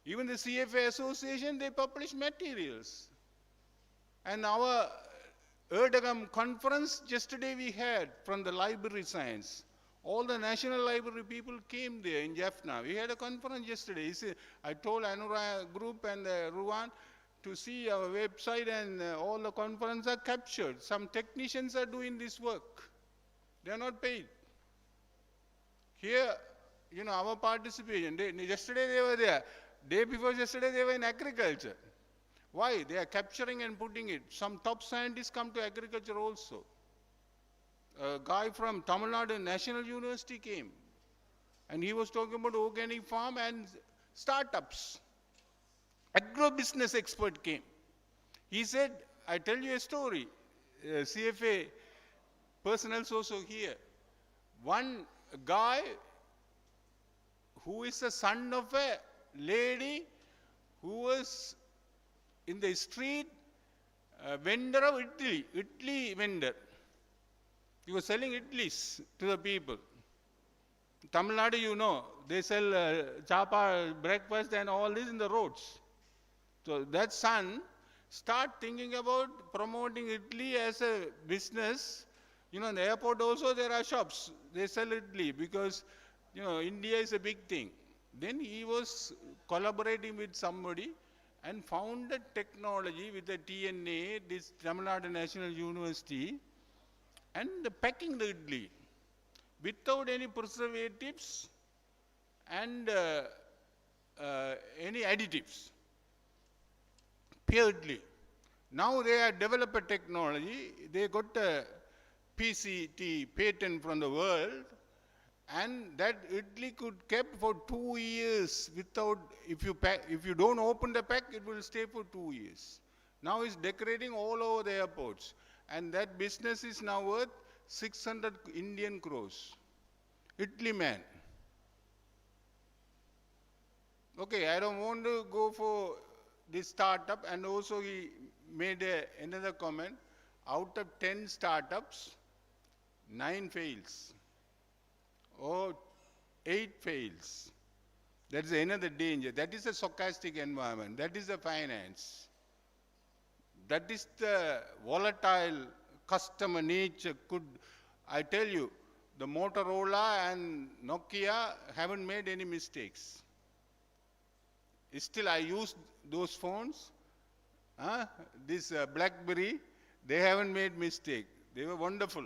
Even the CFA Association, they publish materials. And our Erdegam conference yesterday we had from the library science. All the National Library people came there in Jaffna. We had a conference yesterday. I told Anura group and Ruwan to see our website, and all the conferences are captured. Some technicians are doing this work. They are not paid. Here, you know, our participation. Yesterday they were there. Day before yesterday they were in agriculture. Why? They are capturing and putting it. Some top scientists come to agriculture also. A guy from Tamil Nadu National University came, and he was talking about organic farm and startups. Agro-business expert came. He said, I tell you a story. CFA personnel also here. One guy who is the son of a lady who was in the street, vendor of Italy vendor. He was selling idlis to the people. Tamil Nadu, you know, they sell chapa, breakfast and all this in the roads. So that son start thinking about promoting Italy as a business. You know, in the airport also there are shops. They sell Italy because, you know, India is a big thing. Then he was collaborating with somebody and found a technology with the TNA, this Tamil Nadu National University, and packing the idli without any preservatives and any additives. Pure idli. Now they have developed a technology. They got a PCT patent from the world, and that idli could kept for 2 years without, if you don't open the pack, it will stay for 2 years. Now it's decorating all over the airports. And that business is now worth 600 Indian crores. Italy man. Okay, I don't want to go for this startup, and also he made another comment. Out of 10 startups, 9 fails. Or 8 fails. That is another danger. That is a stochastic environment. That is the finance. That is the volatile customer nature. I tell you, the Motorola and Nokia haven't made any mistakes. Still, I use those phones. This BlackBerry, they haven't made mistake. They were wonderful.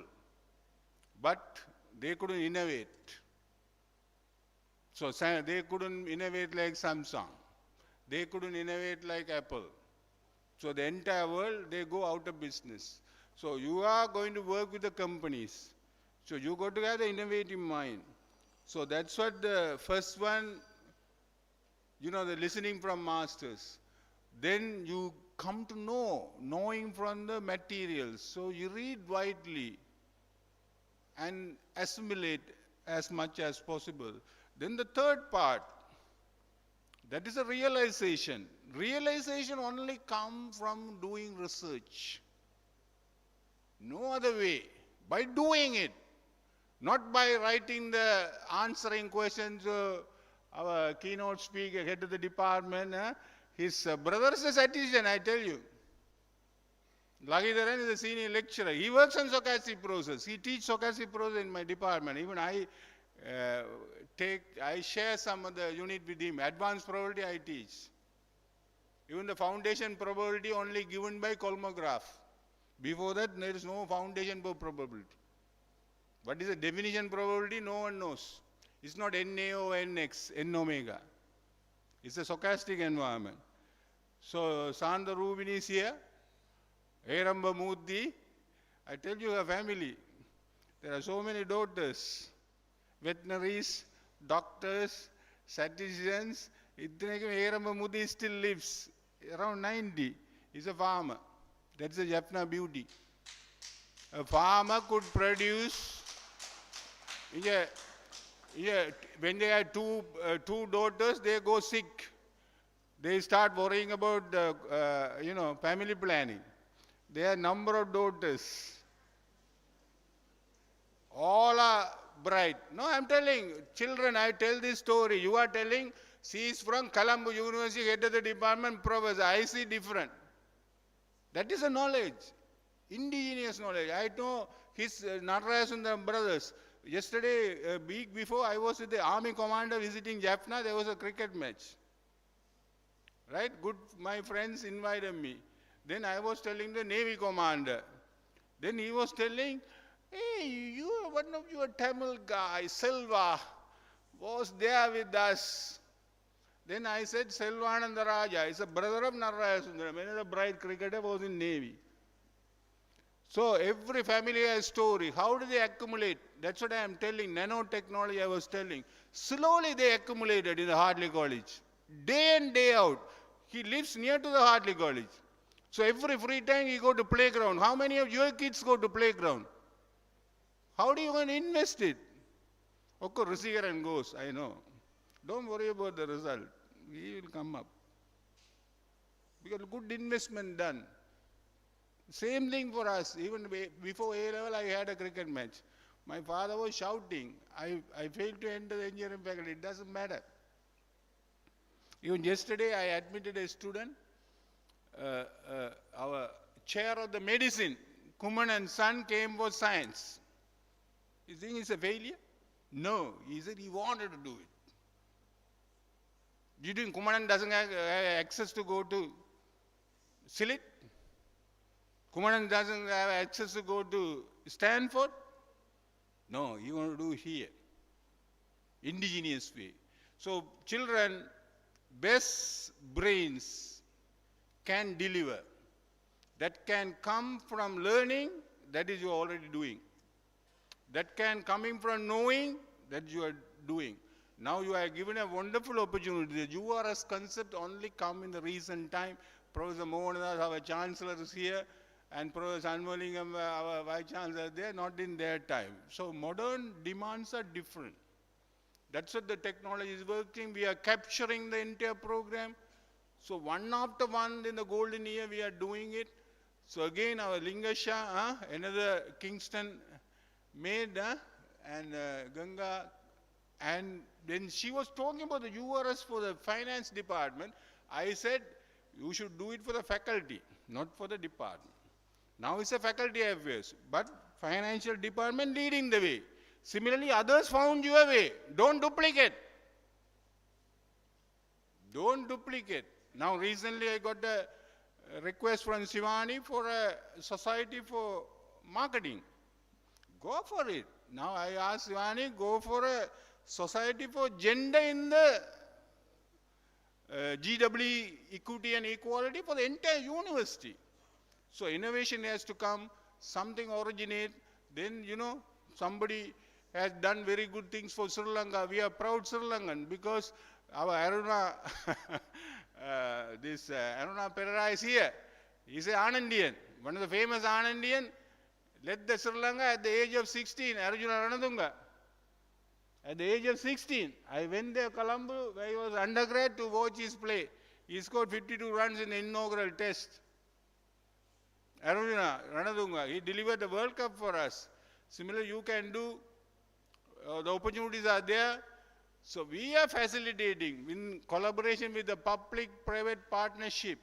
But they couldn't innovate. So they couldn't innovate like Samsung. They couldn't innovate like Apple. So the entire world, they go out of business. So you are going to work with the companies. So you got to have the innovative mind. So that's what the first one, you know, the listening from masters. Then you come to know, knowing from the materials. So you read widely and assimilate as much as possible. Then the third part, that is a realization. Realization only comes from doing research. No other way. By doing it. Not by writing the answering questions. Our keynote speaker, head of the department, his brother is a statistician, I tell you. Lagidharan is a senior lecturer. He works on stochastic process. He teaches stochastic process in my department. Even I share some of the unit with him. Advanced probability I teach. Even the foundation probability only given by Kolmograph. Before that, there is no foundation for probability. What is the definition probability? No one knows. It's not NA or NX, N omega. It's a stochastic environment. So, Sandha Rubin is here. Eramba Murthy. I tell you her family. There are so many daughters. Veterinaries, doctors, statisticians. Eramba Murthy still lives. Around 90. He's a farmer. That's a Jaffna beauty. A farmer could produce, when they have two daughters, they go sick. They start worrying about, family planning. There are number of daughters. All are bright. No, I'm telling children, I tell this story. You are telling she is from Colombo University, head of the department, professor. I see different. That is a knowledge, indigenous knowledge. I know his Narayasundram brothers. Yesterday, a week before, I was with the army commander visiting Jaffna. There was a cricket match. Right? Good, my friends invited me. Then I was telling the Navy commander. Then he was telling, hey, you are one of your Tamil guys, Selva, was there with us. Then I said, Selvananda Raja is a brother of Narayasundram. Another bright cricketer was in Navy. So every family has a story. How do they accumulate? That's what I am telling. Nanotechnology I was telling. Slowly they accumulated in the Hartley College. Day in, day out. He lives near to the Hartley College. So every free time he go to playground. How many of your kids go to playground? How do you going to invest it? Of course, receiver and goes, I know. Don't worry about the result. We will come up. Because good investment done. Same thing for us. Even before A-level, I had a cricket match. My father was shouting. I failed to enter the engineering faculty. It doesn't matter. Even yesterday, I admitted a student. Our chair of the medicine, Kuman and son, came for science. You think it's a failure? No. He said he wanted to do it. Do you think Kumaran doesn't have access to go to Silit? Kumaran doesn't have access to go to Stanford? No, you want to do here. Indigenous way. So children, best brains can deliver. That can come from learning, that is you are already doing. That can coming from knowing, that you are doing. Now you are given a wonderful opportunity. The URS concept only come in the recent time. Professor Mohandas, our chancellor, is here, and Professor Anvalingam, our vice chancellor, they are not in their time. So modern demands are different. That's what the technology is working. We are capturing the entire program. So one after one in the golden year we are doing it. So again our Lingasha, another Kingston maid, and Ganga, and then she was talking about the URS for the finance department. I said, you should do it for the faculty, not for the department. Now it's a faculty affairs, but financial department leading the way. Similarly, others found your way. Don't duplicate. Don't duplicate. Now recently I got a request from Shivani for a society for marketing. Go for it. Now I asked Shivani, go for a society for gender in the GW equity and equality for the entire university. So innovation has to come, something originate, then somebody has done very good things for Sri Lanka. We are proud Sri Lankan because our Aruna, Aruna Perera is here. He's an Anandian, one of the famous Anandian, led the Sri Lanka at the age of 16, Arjuna Ranadunga. At the age of 16, I went there, Colombo, where he was undergrad to watch his play. He scored 52 runs in the inaugural test. Arjuna Ranadunga, he delivered the World Cup for us. Similarly, you can do, the opportunities are there. So we are facilitating in collaboration with the public-private partnership.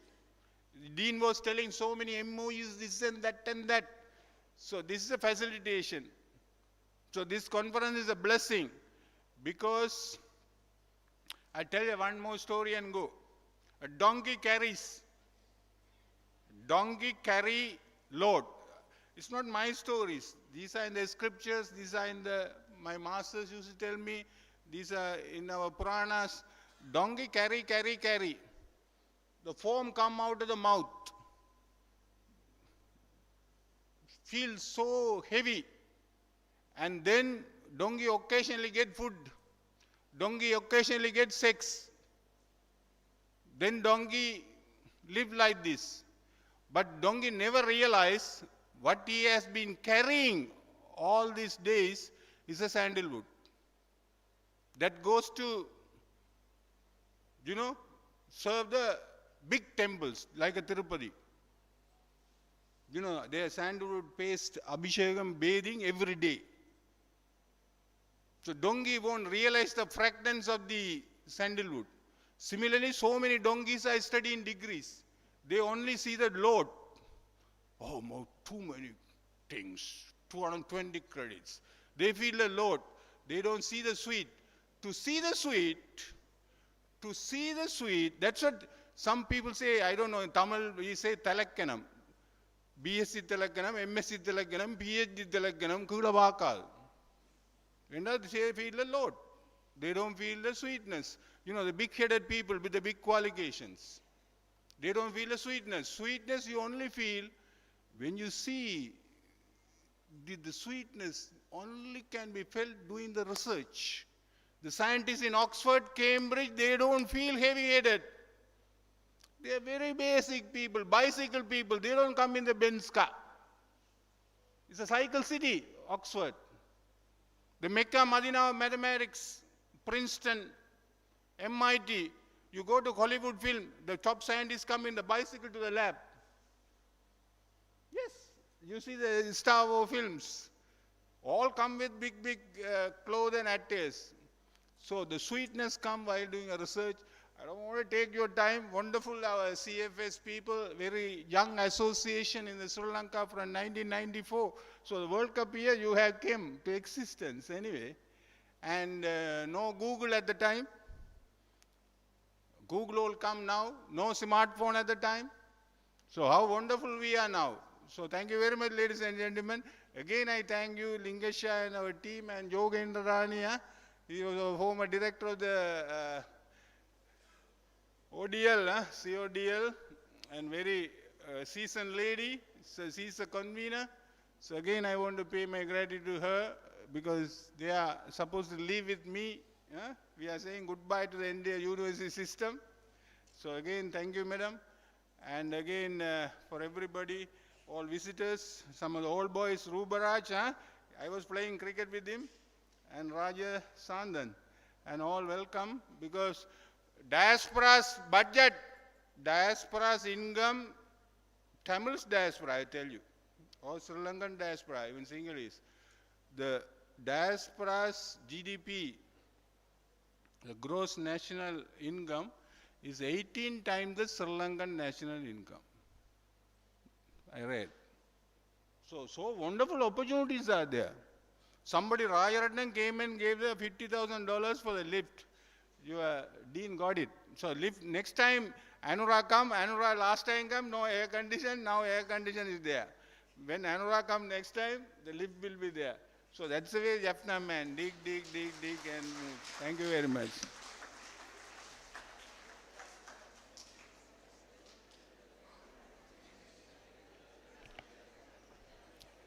The Dean was telling so many MOUs, this and that and that. So this is a facilitation. So this conference is a blessing because I tell you one more story and go. A donkey carry load. It's not my stories. These are in the scriptures. These are in my masters used to tell me. These are in our Puranas. Donkey carry. The foam come out of the mouth. Feels so heavy. And then donkey occasionally get food. Donkey occasionally get sex. Then donkey live like this. But donkey never realize what he has been carrying all these days is a sandalwood. That goes to, serve the big temples like a Tirupati. Their sandalwood paste, abhishekam, bathing every day. So donkey won't realize the fragrance of the sandalwood. Similarly, so many donkeys are studying degrees. They only see the load. Oh, too many things, 220 credits. They feel the load. They don't see the sweet. To see the sweet, that's what some people say. I don't know, in Tamil we say talakkanam. BSc talakkanam, MSc talakkanam, PhD talakkanam, kulavakal. When they feel the load, they don't feel the sweetness. You know, the big-headed people with the big qualifications, they don't feel the sweetness. Sweetness you only feel when you see. The sweetness only can be felt doing the research. The scientists in Oxford, Cambridge, they don't feel heavy-headed. They are very basic people, bicycle people. They don't come in the Benz car. It's a cycle city, Oxford. The Mecca, Medina of mathematics, Princeton, MIT. You go to Hollywood film, the top scientists come in the bicycle to the lab. Yes, you see the Star Wars films. All come with big clothes and attires. So the sweetness comes while doing a research. I don't want to take your time. Wonderful, our CFS people, very young association in the Sri Lanka from 1994. So the World Cup year, you have came to existence anyway. And no Google at the time. Google will come now. No smartphone at the time. So how wonderful we are now. So thank you very much, ladies and gentlemen. Again, I thank you, Lingasha and our team, and Yogendra Rania. He was a former director of the ODL, CODL, and very seasoned lady. So she's a convener. So again, I want to pay my gratitude to her because they are supposed to live with me. We are saying goodbye to the entire university system. So again, thank you, madam. And again, for everybody, all visitors, some of the old boys, Rubaraj, I was playing cricket with him, and Raja Sandan, and all welcome, because diaspora's budget, diaspora's income, Tamil's diaspora, I tell you, or Sri Lankan diaspora, even Sinhalese, the diaspora's GDP, the gross national income, is 18 times the Sri Lankan national income. I read. So wonderful opportunities are there. Somebody, Rajaratnam, came and gave the $50,000 for the lift. Your dean got it. So lift, next time Anura come, Anura last time come, no air condition, now air condition is there. When Anura come next time, the lift will be there. So that's the way Jaffna man, dig, and move. Thank you very much.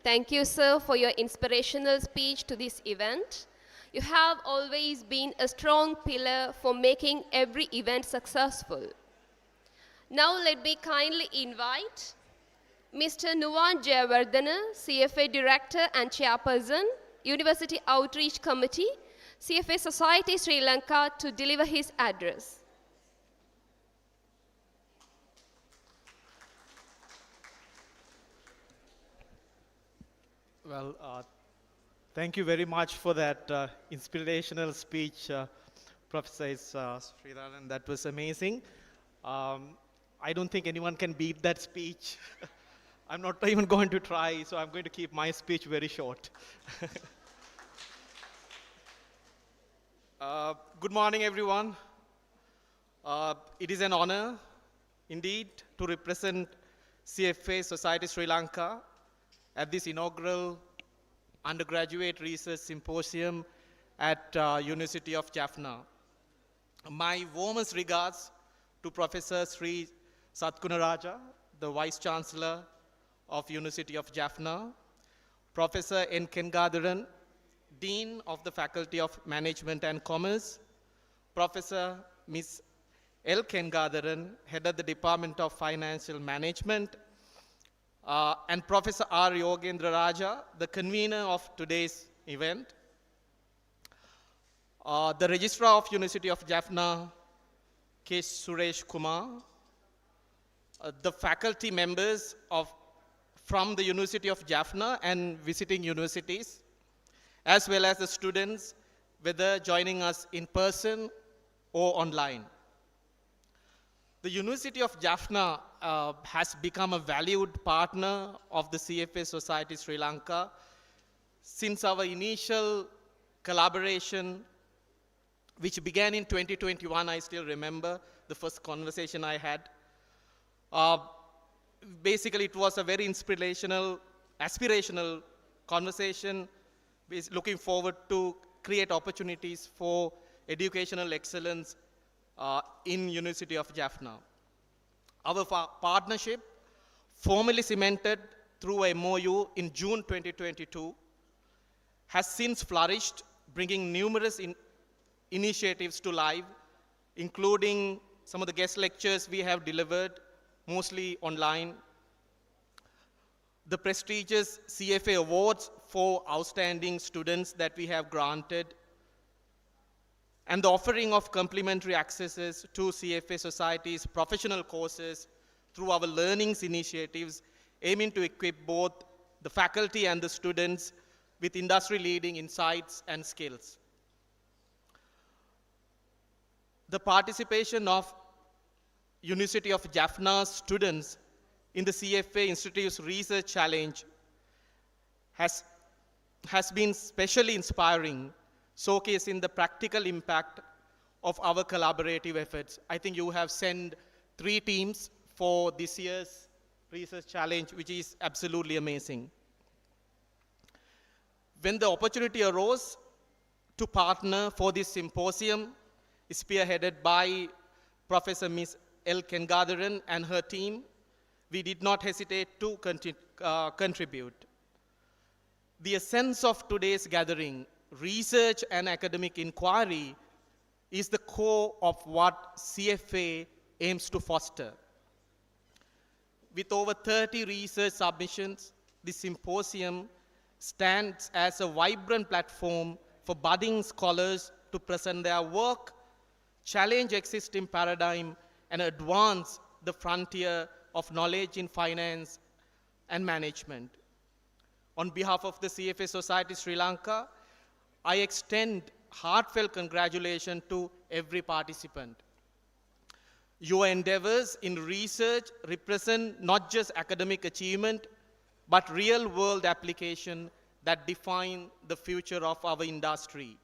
Thank you, sir, for your inspirational speech to this event. You have always been a strong pillar for making every event successful. Now let me kindly invite Mr. Nuwan Jayawardena, CFA Director and Chairperson, University Outreach Committee, CFA Society Sri Lanka, to deliver his address. Well, thank you very much for that inspirational speech, Professor Sridharan. That was amazing. I don't think anyone can beat that speech. I'm not even going to try, so I'm going to keep my speech very short. Good morning, everyone. It is an honor, indeed, to represent CFA Society Sri Lanka at this inaugural Undergraduate Research Symposium at University of Jaffna. My warmest regards to Professor Sri Satkunaraja, the Vice Chancellor of University of Jaffna, Professor N. Kengadaran, Dean of the Faculty of Management and Commerce, Professor Ms. L. Kengadaran, Head of the Department of Financial Management, and Professor R. Yogendra Raja, the convener of today's event, the Registrar of University of Jaffna, K. Suresh Kumar, the faculty members from the University of Jaffna and visiting universities, as well as the students, whether joining us in person or online. The University of Jaffna has become a valued partner of the CFA Society Sri Lanka since our initial collaboration, which began in 2021. I still remember the first conversation I had. Basically, it was a very inspirational, aspirational conversation, looking forward to create opportunities for educational excellence in University of Jaffna. Our partnership, formally cemented through a MOU in June 2022, has since flourished, bringing numerous initiatives to life, including some of the guest lectures we have delivered, mostly online, the prestigious CFA awards for outstanding students that we have granted, and the offering of complimentary accesses to CFA Society's professional courses through our learnings initiatives, aiming to equip both the faculty and the students with industry-leading insights and skills. The participation of University of Jaffna's students in the CFA Institute's Research Challenge has been especially inspiring, showcasing the practical impact of our collaborative efforts. I think you have sent 3 teams for this year's Research Challenge, which is absolutely amazing. When the opportunity arose to partner for this symposium, spearheaded by Professor Ms. L. Kengadharan and her team, we did not hesitate to contribute. The essence of today's gathering, research and academic inquiry, is the core of what CFA aims to foster. With over 30 research submissions, the symposium stands as a vibrant platform for budding scholars to present their work, challenge existing paradigm, and advance the frontier of knowledge in finance and management. On behalf of the CFA Society Sri Lanka, I extend heartfelt congratulations to every participant. Your endeavors in research represent not just academic achievement, but real-world application that define the future of our industry.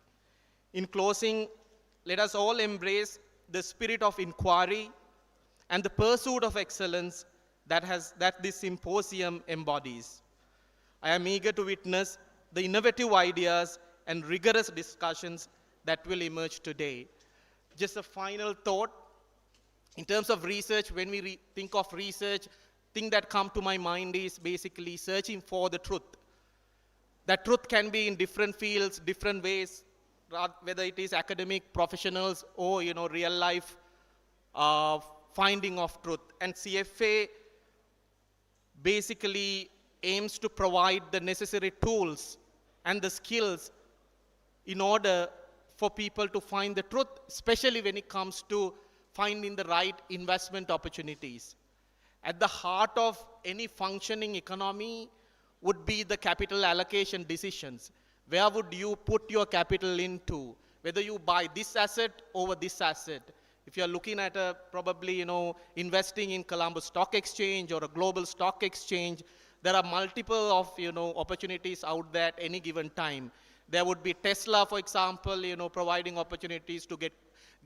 In closing, let us all embrace the spirit of inquiry and the pursuit of excellence that this symposium embodies. I am eager to witness the innovative ideas and rigorous discussions that will emerge today. Just a final thought, in terms of research, when we think of research, thing that come to my mind is basically searching for the truth. That truth can be in different fields, different ways, whether it is academic, professionals, or real life finding of truth. And CFA basically aims to provide the necessary tools and the skills in order for people to find the truth, especially when it comes to finding the right investment opportunities. At the heart of any functioning economy would be the capital allocation decisions. Where would you put your capital into? Whether you buy this asset over this asset. If you're looking at probably investing in Colombo Stock Exchange or a global stock exchange, there are multiple of opportunities out there at any given time. There would be Tesla, for example, providing opportunities to get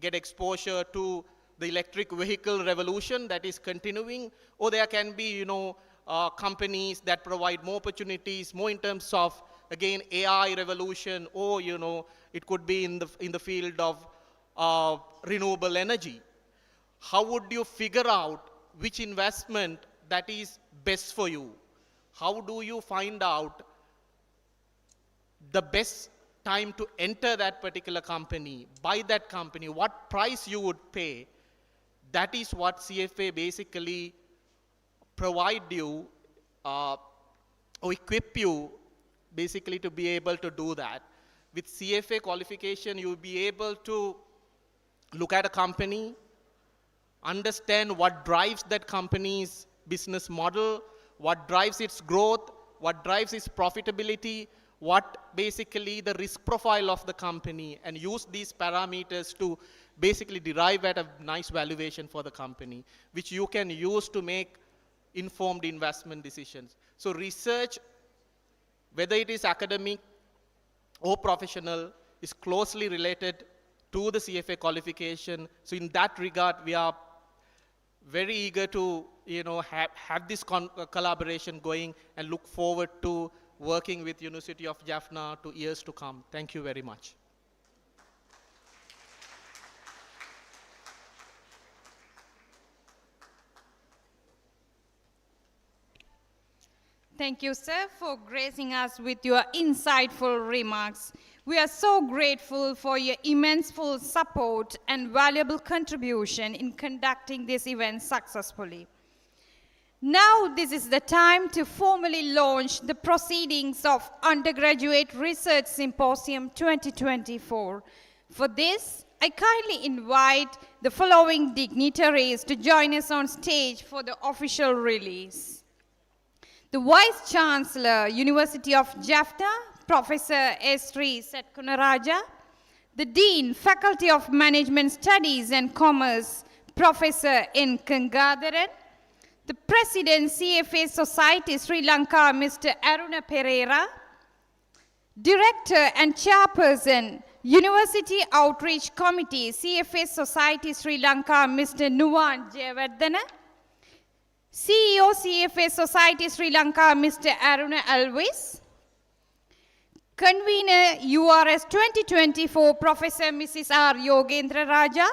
exposure to the electric vehicle revolution that is continuing, or there can be companies that provide more opportunities, more in terms of again AI revolution, or it could be in the field of renewable energy. How would you figure out which investment that is best for you? How do you find out the best time to enter that particular company, buy that company, what price you would pay? That is what CFA basically provide you or equip you basically to be able to do that. With CFA qualification, you'll be able to look at a company, understand what drives that company's business model, what drives its growth, what drives its profitability, what basically the risk profile of the company and use these parameters to basically derive at a nice valuation for the company, which you can use to make informed investment decisions. So research, whether it is academic or professional, is closely related to the CFA qualification. So in that regard, we are very eager to have this collaboration going and look forward to working with University of Jaffna to years to come. Thank you very much. Thank you, sir, for gracing us with your insightful remarks. We are so grateful for your immense full support and valuable contribution in conducting this event successfully. Now, this is the time to formally launch the proceedings of Undergraduate Research Symposium 2024. For this, I kindly invite the following dignitaries to join us on stage for the official release. The Vice Chancellor, University of Jaffna, Professor Sri Satkunaraja. The Dean, Faculty of Management Studies and Commerce, Professor N. Gangadharan. The President, CFA Society Sri Lanka, Mr. Aruna Pereira. Director and Chairperson, University Outreach Committee, CFA Society Sri Lanka, Mr. Nuwan Jayawardena. CEO, CFA Society Sri Lanka, Mr. Aruna Alvis. Convener, URS 2024, Professor Mrs. R. Yogendra Raja.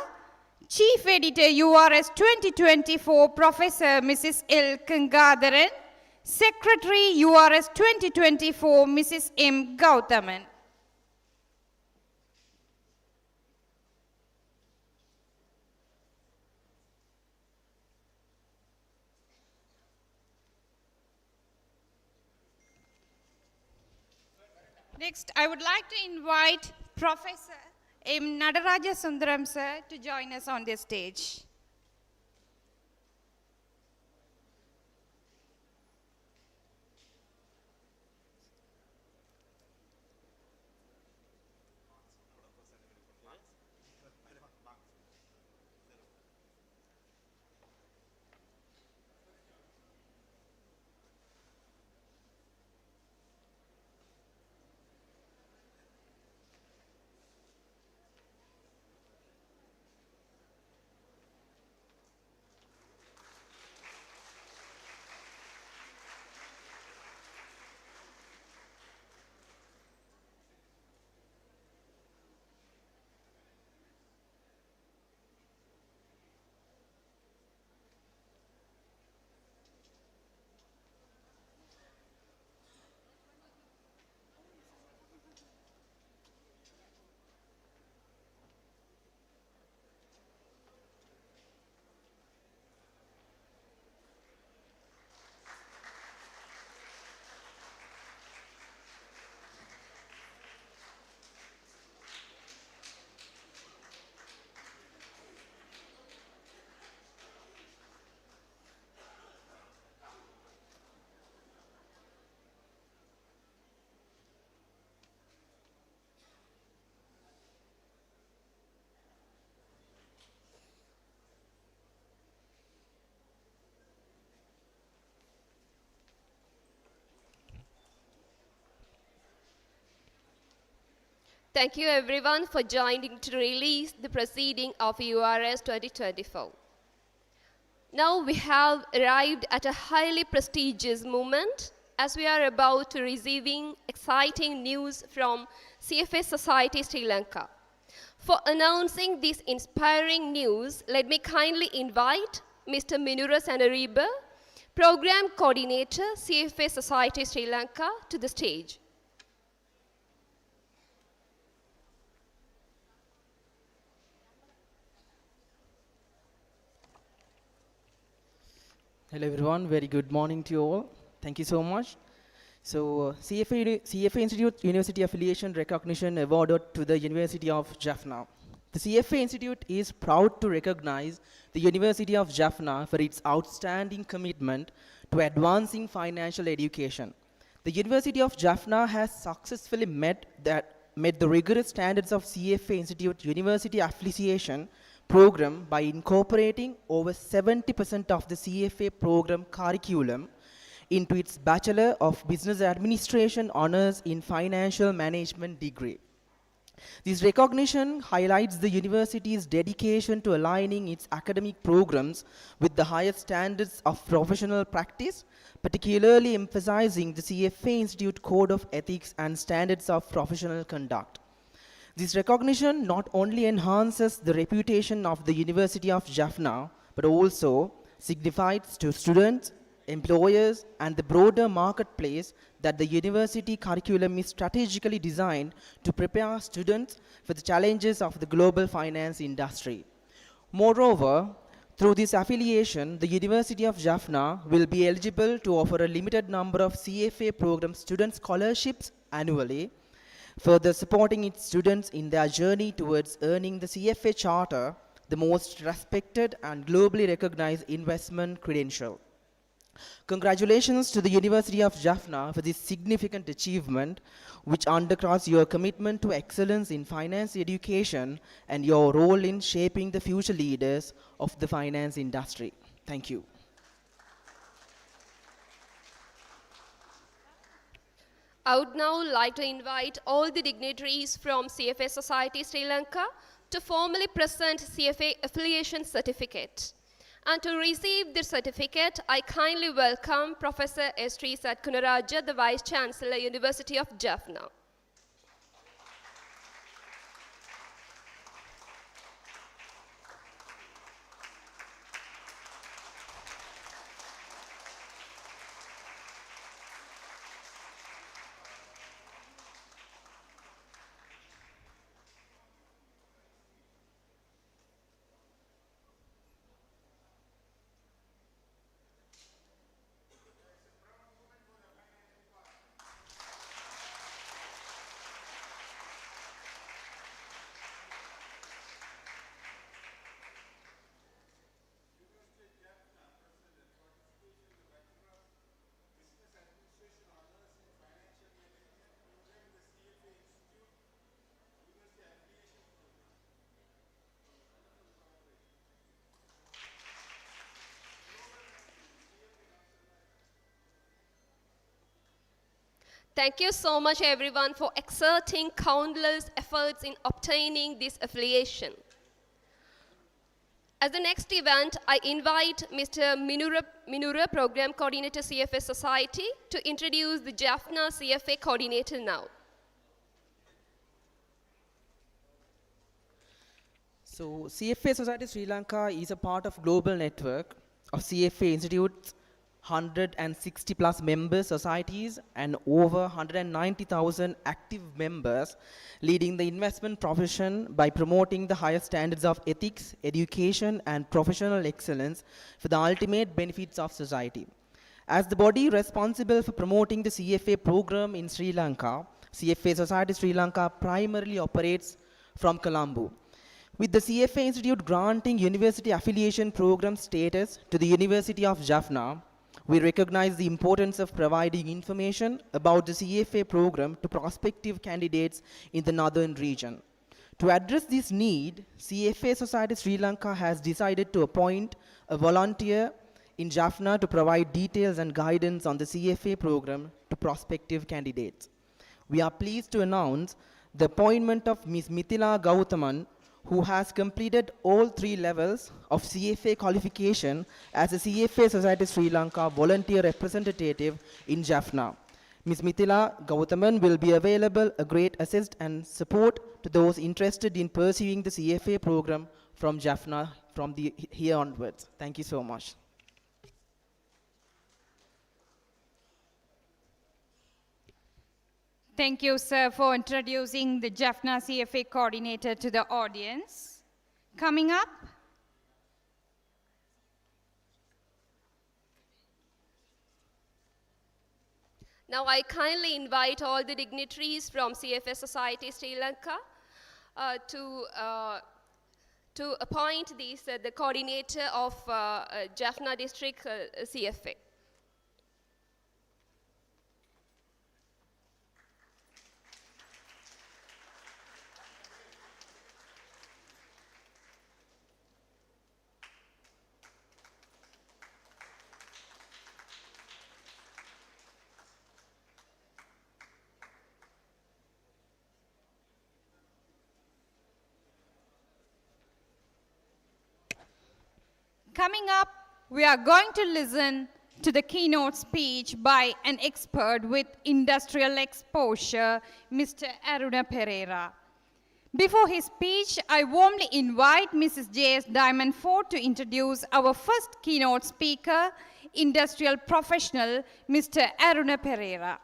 Chief Editor, URS 2024, Professor Mrs. L. Gangadharan. Secretary, URS 2024, Mrs. M. Gauthaman. Next, I would like to invite Professor M. Nadaraja Sundaram, sir, to join us on this stage. Thank you everyone for joining to release the proceeding of URS 2024. Now we have arrived at a highly prestigious moment as we are about to receiving exciting news from CFA Society Sri Lanka. For announcing this inspiring news, let me kindly invite Mr. Minura Sanariba, Program Coordinator, CFA Society Sri Lanka, to the stage. Hello everyone, very good morning to you all. Thank you so much. So CFA Institute University Affiliation Recognition awarded to the University of Jaffna. The CFA Institute is proud to recognize the University of Jaffna for its outstanding commitment to advancing financial education. The University of Jaffna has successfully met the rigorous standards of CFA Institute University Affiliation program by incorporating over 70% of the CFA program curriculum into its Bachelor of Business Administration honors in Financial Management degree. This recognition highlights the university's dedication to aligning its academic programs with the highest standards of professional practice, particularly emphasizing the CFA Institute Code of Ethics and Standards of Professional Conduct. This recognition not only enhances the reputation of the University of Jaffna, but also signifies to students, employers, and the broader marketplace that the university curriculum is strategically designed to prepare students for the challenges of the global finance industry. Moreover, through this affiliation, the University of Jaffna will be eligible to offer a limited number of CFA program student scholarships annually, further supporting its students in their journey towards earning the CFA Charter, the most respected and globally recognized investment credential. Congratulations to the University of Jaffna for this significant achievement, which underscores your commitment to excellence in finance education and your role in shaping the future leaders of the finance industry. Thank you. I would now like to invite all the dignitaries from CFA Society Sri Lanka to formally present CFA affiliation certificate. And to receive this certificate, I kindly welcome Professor Sri Satkunaraja, the Vice Chancellor, University of Jaffna. Thank you so much, everyone, for exerting countless efforts in obtaining this affiliation. As the next event, I invite Mr. Minura, Program Coordinator, CFA Society, to introduce the Jaffna CFA Coordinator now. So, CFA Society Sri Lanka is a part of global network of CFA institutes, 160 plus member societies and over 190,000 active members, leading the investment profession by promoting the highest standards of ethics, education and professional excellence for the ultimate benefits of society. As the body responsible for promoting the CFA program in Sri Lanka, CFA Society Sri Lanka primarily operates from Colombo, with the CFA Institute granting university affiliation program status to the University of Jaffna. We recognize the importance of providing information about the CFA program to prospective candidates in the northern region. To address this need, CFA Society Sri Lanka has decided to appoint a volunteer in Jaffna to provide details and guidance on the CFA program to prospective candidates. We are pleased to announce the appointment of Ms. Mithila Gautaman, who has completed all 3 levels of CFA qualification as a CFA Society Sri Lanka volunteer representative in Jaffna. Ms. Mithila Gautaman will be available a great assist and support to those interested in pursuing the CFA program from Jaffna from here onwards. Thank you so much. Thank you, sir, for introducing the Jaffna CFA coordinator to the audience. Coming up, now I kindly invite all the dignitaries from CFA Society Sri Lanka to appoint the coordinator of Jaffna District CFA. Coming up, we are going to listen to the keynote speech by an expert with industrial exposure, Mr. Aruna Pereira. Before his speech, I warmly invite Mrs. J.S. Diamond Ford to introduce our first keynote speaker, industrial professional, Mr. Aruna Pereira.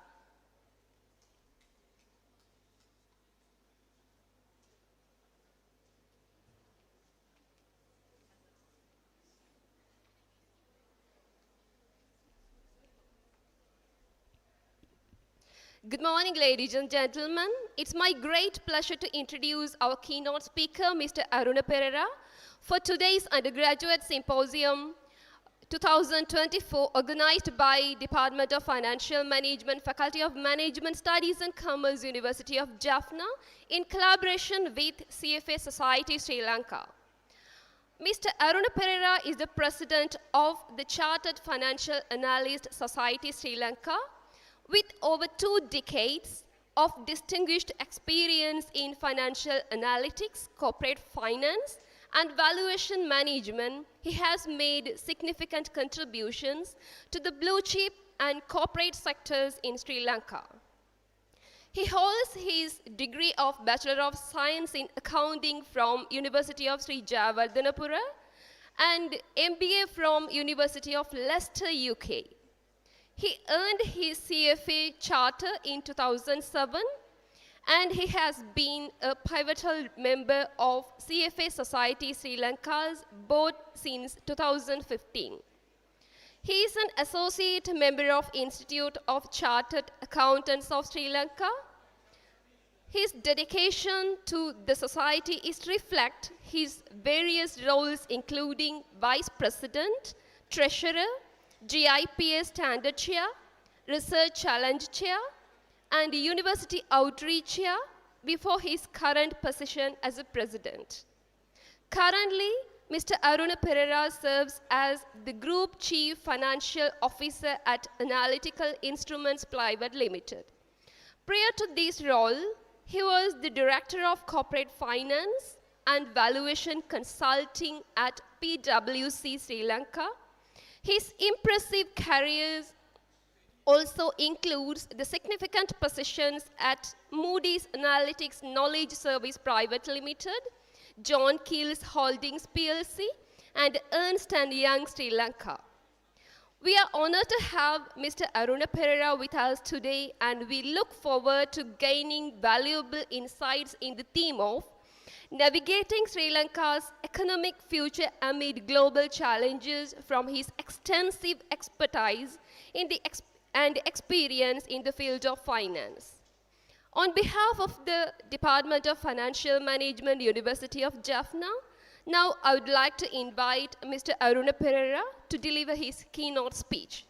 Good morning, ladies and gentlemen. It's my great pleasure to introduce our keynote speaker, Mr. Aruna Pereira, for today's Undergraduate Symposium 2024, organized by Department of Financial Management, Faculty of Management Studies and Commerce, University of Jaffna, in collaboration with CFA Society Sri Lanka. Mr. Aruna Pereira is the president of the Chartered Financial Analyst Society Sri Lanka, with over 2 decades of distinguished experience in financial analytics, corporate finance, and valuation management. He has made significant contributions to the blue chip and corporate sectors in Sri Lanka. He holds his degree of Bachelor of Science in Accounting from University of Sri Jayawardhanapura and MBA from University of Leicester, UK. He earned his CFA charter in 2007, and he has been a pivotal member of CFA Society Sri Lanka's board since 2015. He is an associate member of Institute of Chartered Accountants of Sri Lanka. His dedication to the society is reflect his various roles, including Vice President, Treasurer, GIPS Standard Chair, Research Challenge Chair, and University Outreach Chair before his current position as a President. Currently, Mr. Aruna Pereira serves as the Group Chief Financial Officer at Analytical Instruments Private Limited. Prior to this role, he was the Director of Corporate Finance and Valuation Consulting at PwC Sri Lanka. His impressive career also includes the significant positions at Moody's Analytics Knowledge Service Private Limited, John Keells Holdings PLC, and Ernst & Young Sri Lanka. We are honored to have Mr. Aruna Pereira with us today, and we look forward to gaining valuable insights in the theme of navigating Sri Lanka's economic future amid global challenges from his extensive expertise and experience in the field of finance. On behalf of the Department of Financial Management, University of Jaffna, now I would like to invite Mr. Aruna Pereira to deliver his keynote speech.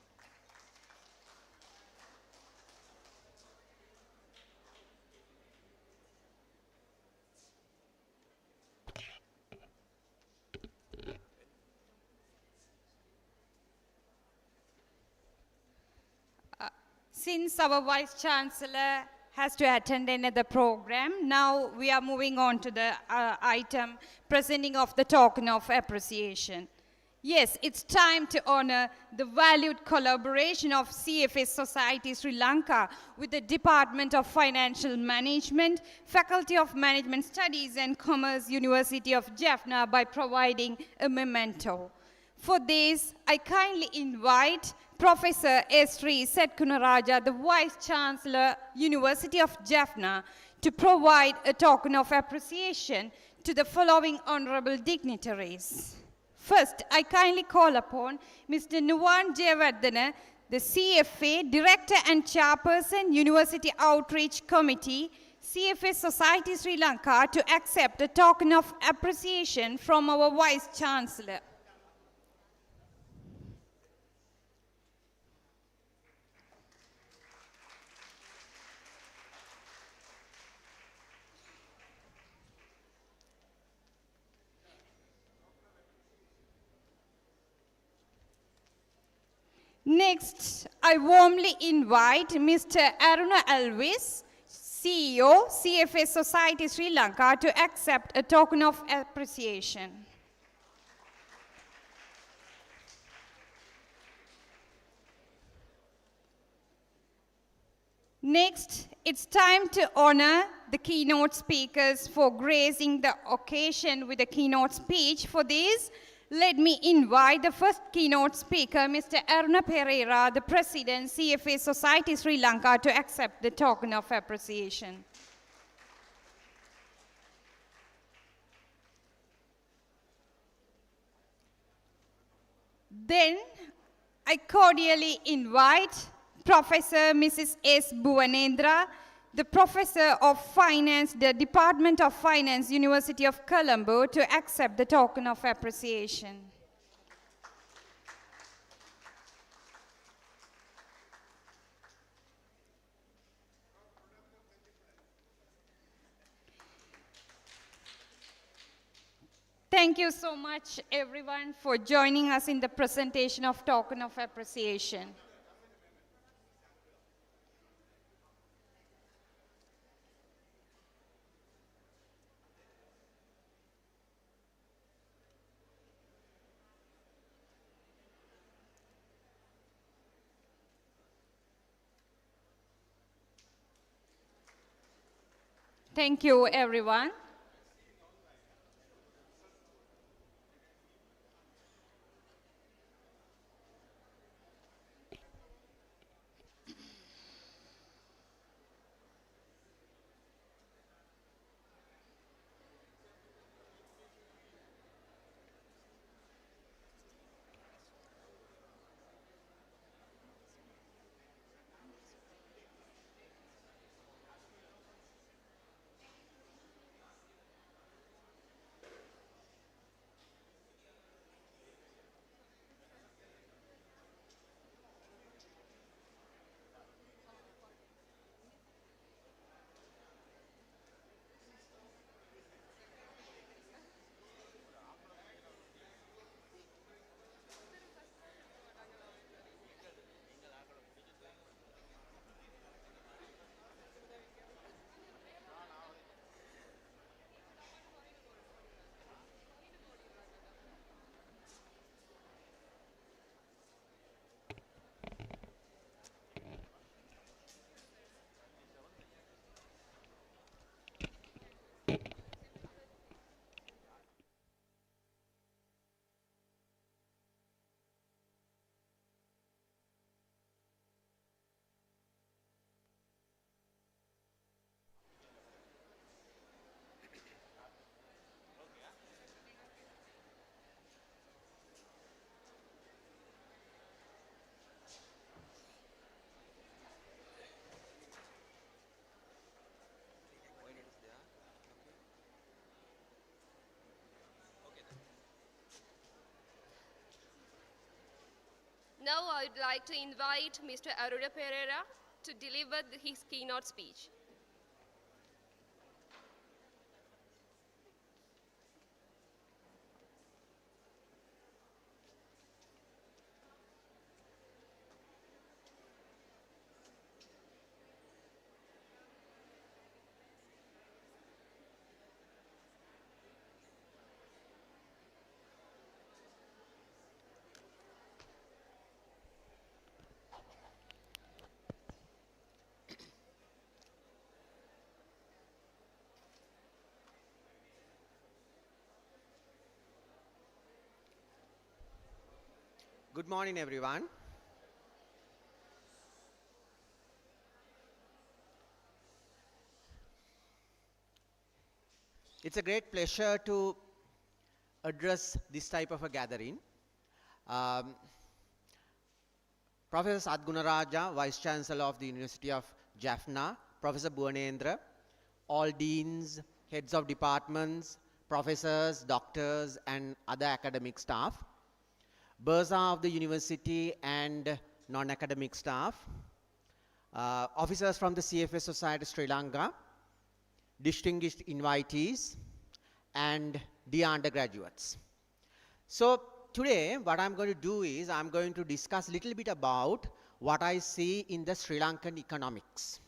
Since our Vice Chancellor has to attend another program, now we are moving on to the item presenting of the token of appreciation. Yes, it's time to honor the valued collaboration of CFA Society Sri Lanka with the Department of Financial Management, Faculty of Management Studies and Commerce, University of Jaffna by providing a memento. For this, I kindly invite Professor Sri Setkunaraja, the Vice Chancellor, University of Jaffna, to provide a token of appreciation to the following honorable dignitaries. First, I kindly call upon Mr. Nuwan Jayawardena, the CFA Director and Chairperson, University Outreach Committee, CFA Society Sri Lanka, to accept a token of appreciation from our Vice Chancellor. Next, I warmly invite Mr. Aruna Alvis, CEO, CFA Society Sri Lanka, to accept a token of appreciation. Next, it's time to honor the keynote speakers for gracing the occasion with a keynote speech. For this, let me invite the first keynote speaker, Mr. Aruna Pereira, the President, CFA Society Sri Lanka, to accept the token of appreciation. Then, I cordially invite Professor Mrs. S. Bhuvanendra, the Professor of Finance, the Department of Finance, University of Colombo, to accept the token of appreciation. Thank you so much, everyone, for joining us in the presentation of token of appreciation. Thank you, everyone. Now I would like to invite Mr. Aruna Pereira to deliver his keynote speech. Good morning, everyone. It's a great pleasure to address this type of a gathering. Professor Sadgunaraja, Vice Chancellor of the University of Jaffna, Professor Bhuvanendra, all deans, heads of departments, professors, doctors, and other academic staff, Bursa of the university and non-academic staff, officers from the CFA Society Sri Lanka, distinguished invitees, and dear undergraduates. So today what I'm going to do is I'm going to discuss a little bit about what I see in the Sri Lankan economics.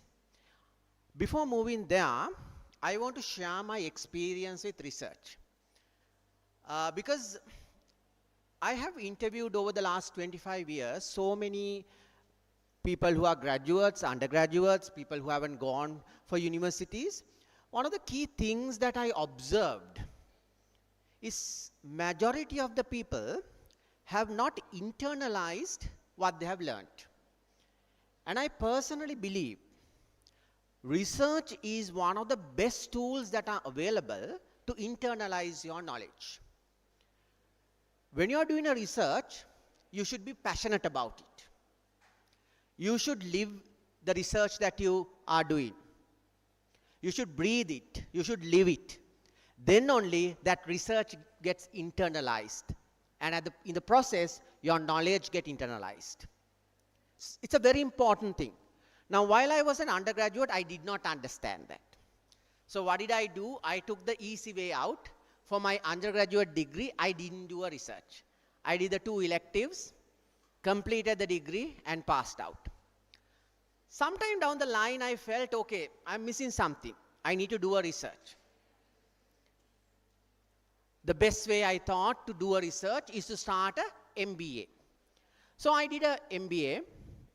Before moving there, I want to share my experience with research. Because I have interviewed over the last 25 years so many people who are graduates, undergraduates, people who haven't gone for universities, one of the key things that I observed is majority of the people have not internalized what they have learned. And I personally believe research is one of the best tools that are available to internalize your knowledge. When you are doing a research, you should be passionate about it. You should live the research that you are doing. You should breathe it. You should live it. Then only that research gets internalized. And in the process, your knowledge gets internalized. It's a very important thing. Now, while I was an undergraduate, I did not understand that. So what did I do? I took the easy way out. For my undergraduate degree, I didn't do a research. I did the 2 electives, completed the degree, and passed out. Sometime down the line, I felt, okay, I'm missing something. I need to do a research. The best way I thought to do a research is to start an MBA. So I did an MBA.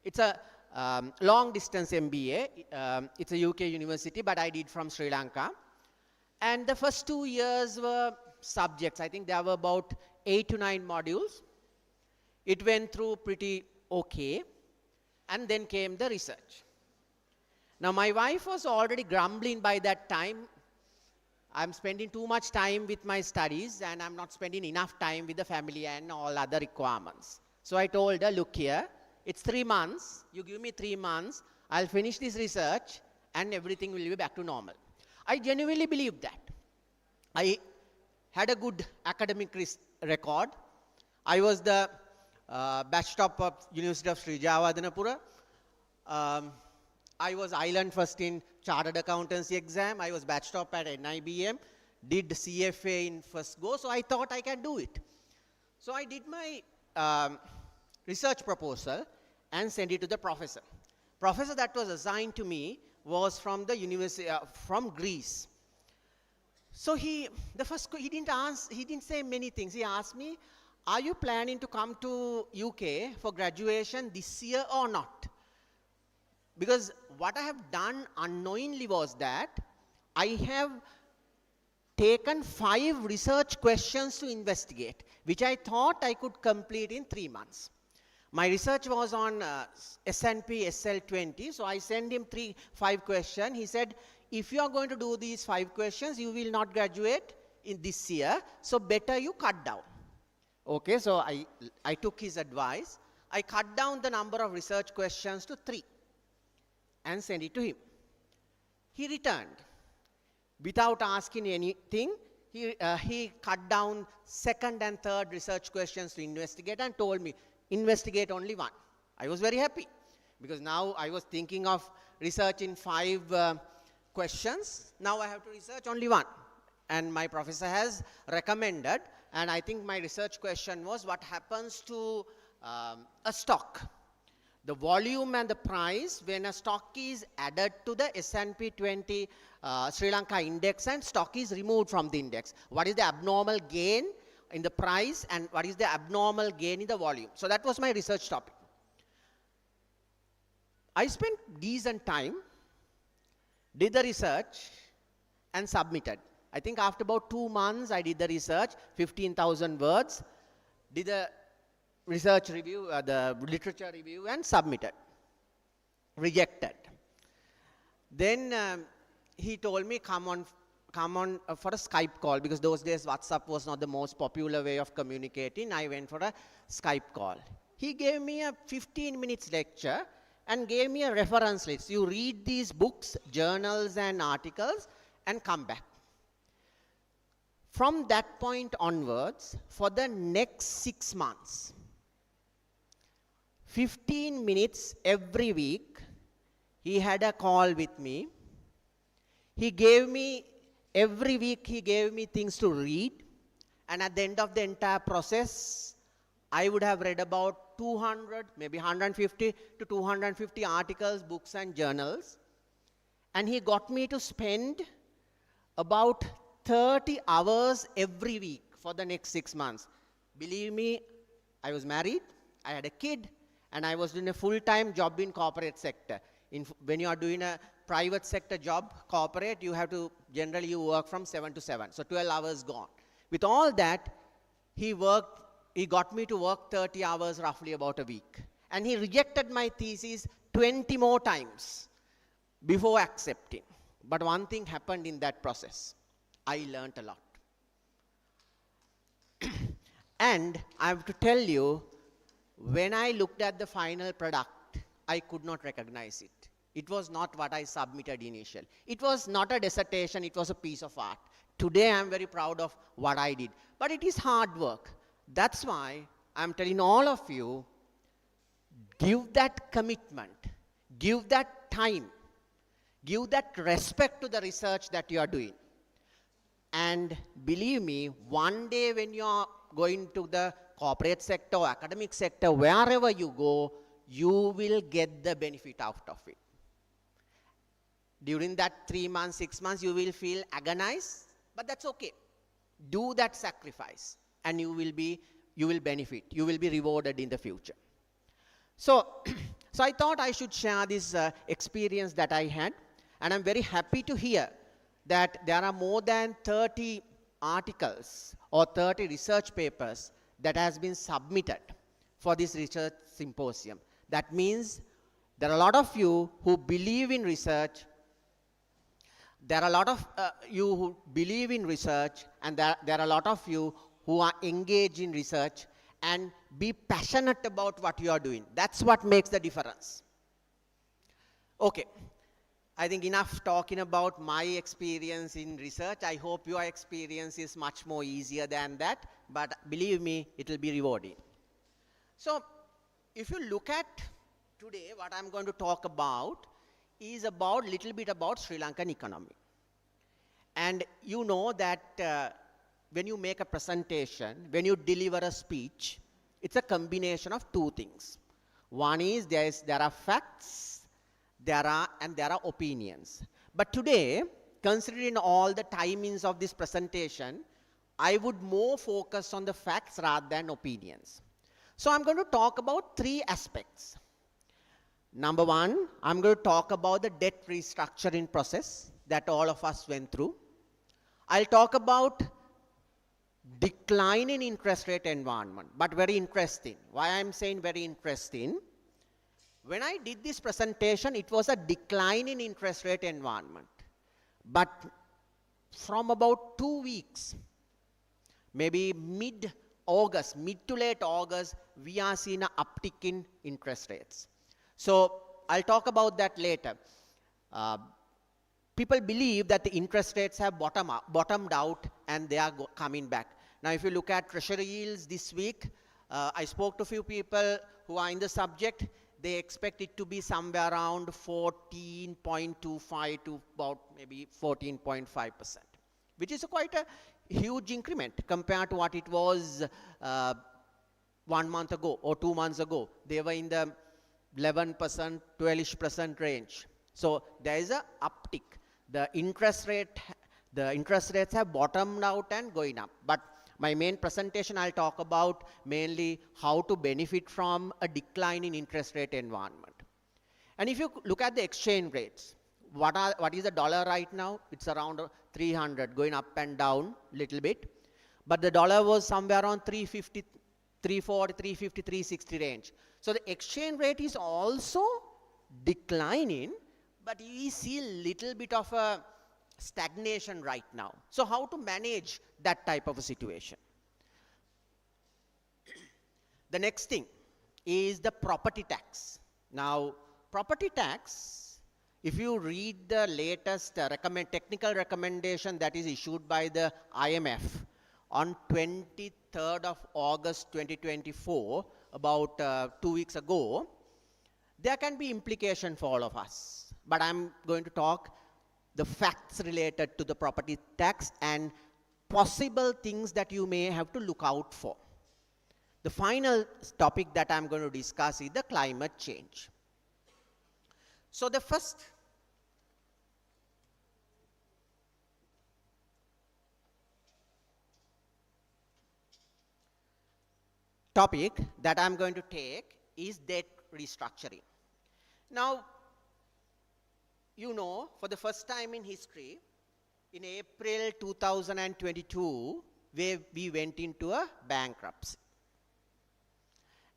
It's a long distance MBA. It's a UK university, but I did from Sri Lanka. And the first 2 years were subjects. I think there were about 8 to 9 modules. It went through pretty okay. And then came the research. Now, my wife was already grumbling by that time. I'm spending too much time with my studies, and I'm not spending enough time with the family and all other requirements. So I told her, look here, it's 3 months. You give me 3 months. I'll finish this research, and everything will be back to normal. I genuinely believe that. I had a good academic record. I was the batch top of University of Sri Jawadanapura. I was island first in Chartered Accountancy exam. I was batch top at NIBM. Did CFA in first go, so I thought I can do it. So I did my research proposal and sent it to the professor. Professor that was assigned to me was from the university, from Greece. So he didn't say many things. He asked me, are you planning to come to UK for graduation this year or not? Because what I have done unknowingly was that I have taken 5 research questions to investigate, which I thought I could complete in 3 months. My research was on S&P SL20, so I sent him 5 questions. He said, if you are going to do these 5 questions, you will not graduate in this year, so better you cut down. Okay, so I took his advice. I cut down the number of research questions to 3 and sent it to him. He returned. Without asking anything, he cut down 2nd and 3rd research questions to investigate and told me, investigate only 1. I was very happy because now I was thinking of researching 5 questions. Now I have to research only 1. And my professor has recommended, and I think my research question was, what happens to a stock? The volume and the price when a stock is added to the S&P 20 Sri Lanka index and stock is removed from the index. What is the abnormal gain in the price and what is the abnormal gain in the volume? So that was my research topic. I spent decent time, did the research and submitted. I think after about 2 months I did the research, 15,000 words, did the research review, the literature review and submitted. Rejected. Then he told me come on for a Skype call, because those days WhatsApp was not the most popular way of communicating. I went for a Skype call. He gave me a 15 minutes lecture and gave me a reference list. You read these books, journals and articles and come back. From that point onwards, for the next 6 months, 15 minutes every week, he had a call with me. He gave me, every week he gave me things to read. And at the end of the entire process, I would have read about 200, maybe 150 to 250 articles, books and journals. And he got me to spend about 30 hours every week for the next 6 months. Believe me, I was married, I had a kid, and I was doing a full-time job in corporate sector. When you are doing a private sector job, corporate, you have to, generally you work from 7 to 7, so 12 hours gone. With all that, he got me to work 30 hours roughly about a week. And he rejected my thesis 20 more times before accepting. But one thing happened in that process. I learned a lot. And I have to tell you, when I looked at the final product, I could not recognize it. It was not what I submitted initially. It was not a dissertation, it was a piece of art. Today I'm very proud of what I did. But it is hard work. That's why I'm telling all of you, give that commitment, give that time, give that respect to the research that you are doing. And believe me, one day when you are going to the corporate sector or academic sector, wherever you go, you will get the benefit out of it. During that 3 months, 6 months, you will feel agonized, but that's okay. Do that sacrifice, and you will benefit. You will be rewarded in the future. So, so I thought I should share this experience that I had, and I'm very happy to hear that there are more than 30 articles or 30 research papers that has been submitted for this research symposium. That means there are a lot of you who believe in research. There are a lot of you who believe in research, and there are a lot of you who are engaged in research and be passionate about what you are doing. That's what makes the difference. Okay. I think enough talking about my experience in research. I hope your experience is much more easier than that, but believe me, it will be rewarding. So, if you look at today, what I'm going to talk about is about little bit about Sri Lankan economy. And you know that when you make a presentation, when you deliver a speech, it's a combination of two things. One is there are facts, there are opinions. But today, considering all the timings of this presentation, I would more focus on the facts rather than opinions. So I'm going to talk about 3 aspects. Number 1, I'm going to talk about the debt restructuring process that all of us went through. I'll talk about decline in interest rate environment, but very interesting. Why I'm saying very interesting? When I did this presentation, it was a decline in interest rate environment. But from about 2 weeks, maybe mid-August, mid to late August, we are seeing an uptick in interest rates. So I'll talk about that later. People believe that the interest rates have bottomed out and they are coming back. Now, if you look at treasury yields this week, I spoke to a few people who are in the subject. They expect it to be somewhere around 14.25 to about maybe 14.5%, which is quite a huge increment compared to what it was 1 month ago or 2 months ago. They were in the 11%, 12% range. So there is a uptick. The interest rates have bottomed out and going up. But my main presentation, I'll talk about mainly how to benefit from a decline in interest rate environment. And if you look at the exchange rates, what is the dollar right now? It's around 300, going up and down a little bit. But the dollar was somewhere around 350, 340, 350, 360 range. So the exchange rate is also declining, but we see a little bit of a stagnation right now. So how to manage that type of a situation? The next thing is the property tax. Now, property tax, if you read the latest technical recommendation that is issued by the IMF on 23rd of August 2024, about 2 weeks ago, there can be implication for all of us. But I'm going to talk the facts related to the property tax and possible things that you may have to look out for. The final topic that I'm going to discuss is the climate change. So the first topic that I'm going to take is debt restructuring. Now, you know, for the first time in history, in April 2022, we went into a bankruptcy.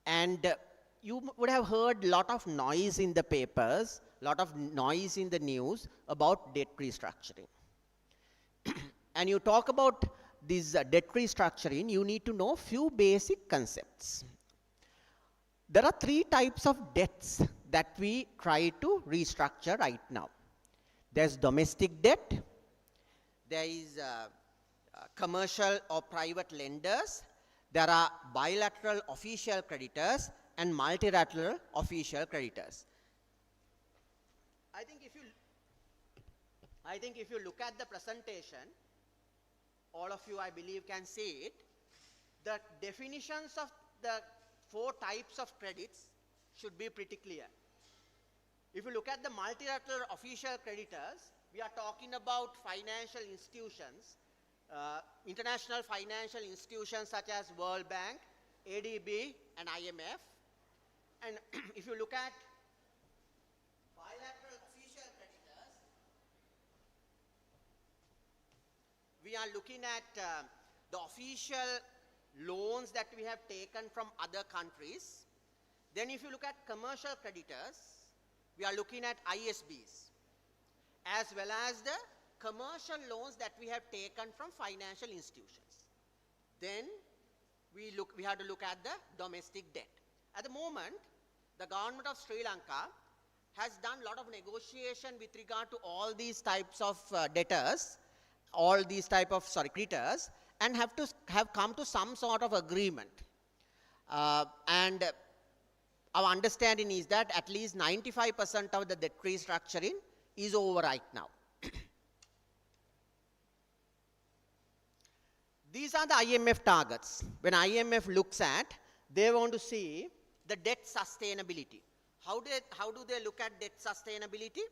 And you would have heard a lot of noise in the papers, lot of noise in the news about debt restructuring. And you talk about this debt restructuring, you need to know few basic concepts. There are three types of debts that we try to restructure right now. There's domestic debt, there is commercial or private lenders, there are bilateral official creditors, and multilateral official creditors. I think if you look at the presentation, all of you, I believe, can see it. The definitions of the four types of credits should be pretty clear. If you look at the multilateral official creditors, we are talking about financial institutions, international financial institutions such as World Bank, ADB, and IMF. And if you look at bilateral official creditors, we are looking at the official loans that we have taken from other countries. Then if you look at commercial creditors, we are looking at ISBs, as well as the commercial loans that we have taken from financial institutions. Then we have to look at the domestic debt. At the moment, the government of Sri Lanka has done a lot of negotiation with regard to all these types of debtors, all these type of, creditors, and have come to some sort of agreement. And our understanding is that at least 95% of the debt restructuring is over right now. These are the IMF targets. When IMF looks at, they want to see the debt sustainability. How do they look at debt sustainability?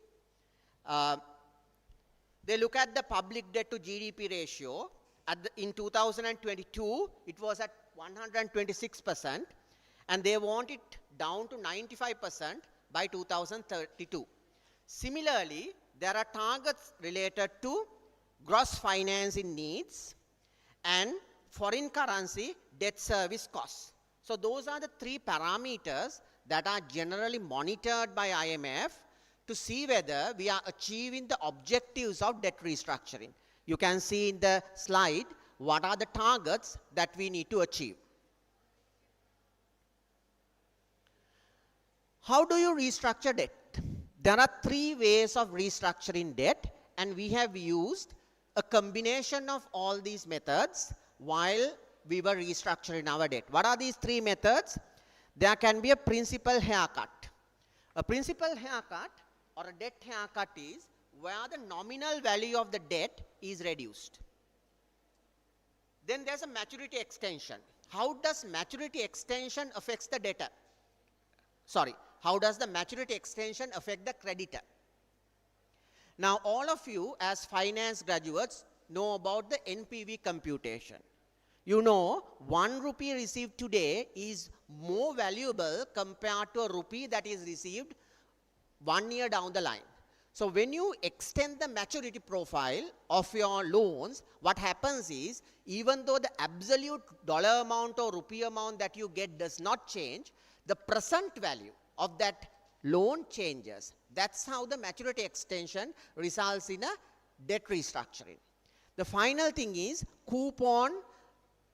They look at the public debt to GDP ratio. In 2022, it was at 126%, and they want it down to 95% by 2032. Similarly, there are targets related to gross financing needs and foreign currency debt service costs. So those are the three parameters that are generally monitored by IMF to see whether we are achieving the objectives of debt restructuring. You can see in the slide what are the targets that we need to achieve. How do you restructure debt? There are three ways of restructuring debt, and we have used a combination of all these methods while we were restructuring our debt. What are these three methods? There can be a principal haircut. A principal haircut or a debt haircut is where the nominal value of the debt is reduced. Then there's a maturity extension. How does maturity extension affect the debtor? How does the maturity extension affect the creditor? Now, all of you as finance graduates know about the NPV computation. You know, 1 rupee received today is more valuable compared to a rupee that is received 1 year down the line. So when you extend the maturity profile of your loans, what happens is, even though the absolute dollar amount or rupee amount that you get does not change, the present value of that loan changes. That's how the maturity extension results in a debt restructuring. The final thing is coupon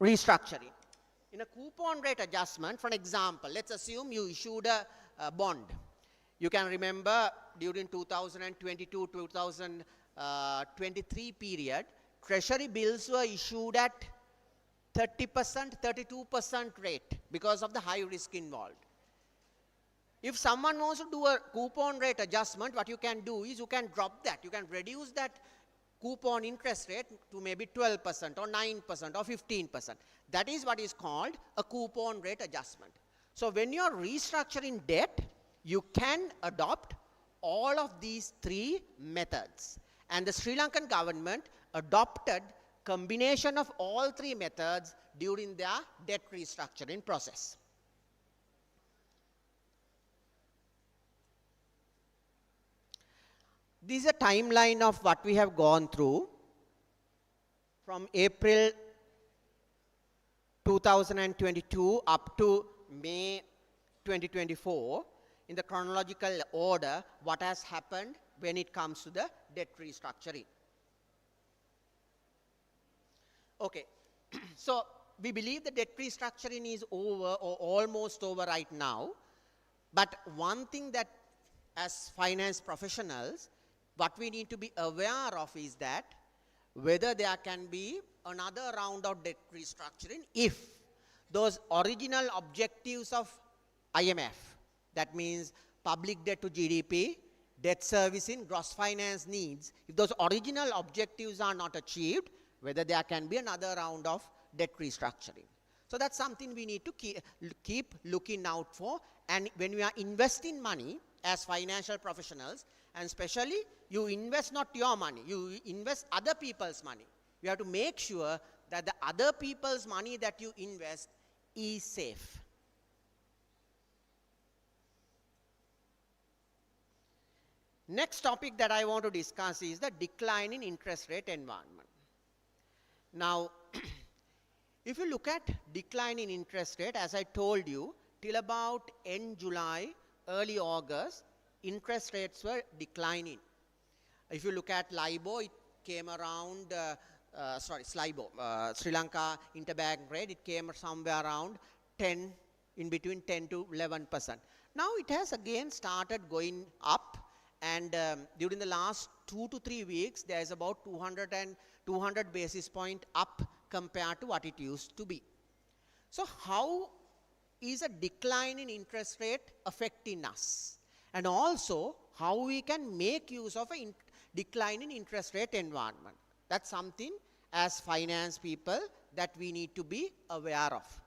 restructuring. In a coupon rate adjustment, for example, let's assume you issued a bond. You can remember during 2022-2023 period, treasury bills were issued at 30%, 32% rate because of the high risk involved. If someone wants to do a coupon rate adjustment, what you can do is you can drop that. You can reduce that coupon interest rate to maybe 12% or 9% or 15%. That is what is called a coupon rate adjustment. So when you are restructuring debt, you can adopt all of these three methods. And the Sri Lankan government adopted combination of all three methods during their debt restructuring process. This is a timeline of what we have gone through from April 2022 up to May 2024 in the chronological order what has happened when it comes to the debt restructuring. Okay, so we believe the debt restructuring is over or almost over right now, but one thing that as finance professionals, what we need to be aware of is that whether there can be another round of debt restructuring if those original objectives of IMF, that means public debt to GDP, debt servicing, gross finance needs, if those original objectives are not achieved, whether there can be another round of debt restructuring. So that's something we need to keep looking out for. And when we are investing money as financial professionals, and especially you invest not your money, you invest other people's money. You have to make sure that the other people's money that you invest is safe. Next topic that I want to discuss is the decline in interest rate environment. Now, if you look at decline in interest rate, as I told you, till about end July, early August, interest rates were declining. If you look at LIBOR, it came around, SLIBOR, Sri Lanka interbank rate, it came somewhere around 10, in between 10 to 11%. Now it has again started going up, and during the last 2 to 3 weeks, there is about 200 basis point up compared to what it used to be. So how is a decline in interest rate affecting us? And also, how we can make use of a decline in interest rate environment. That's something as finance people that we need to be aware of.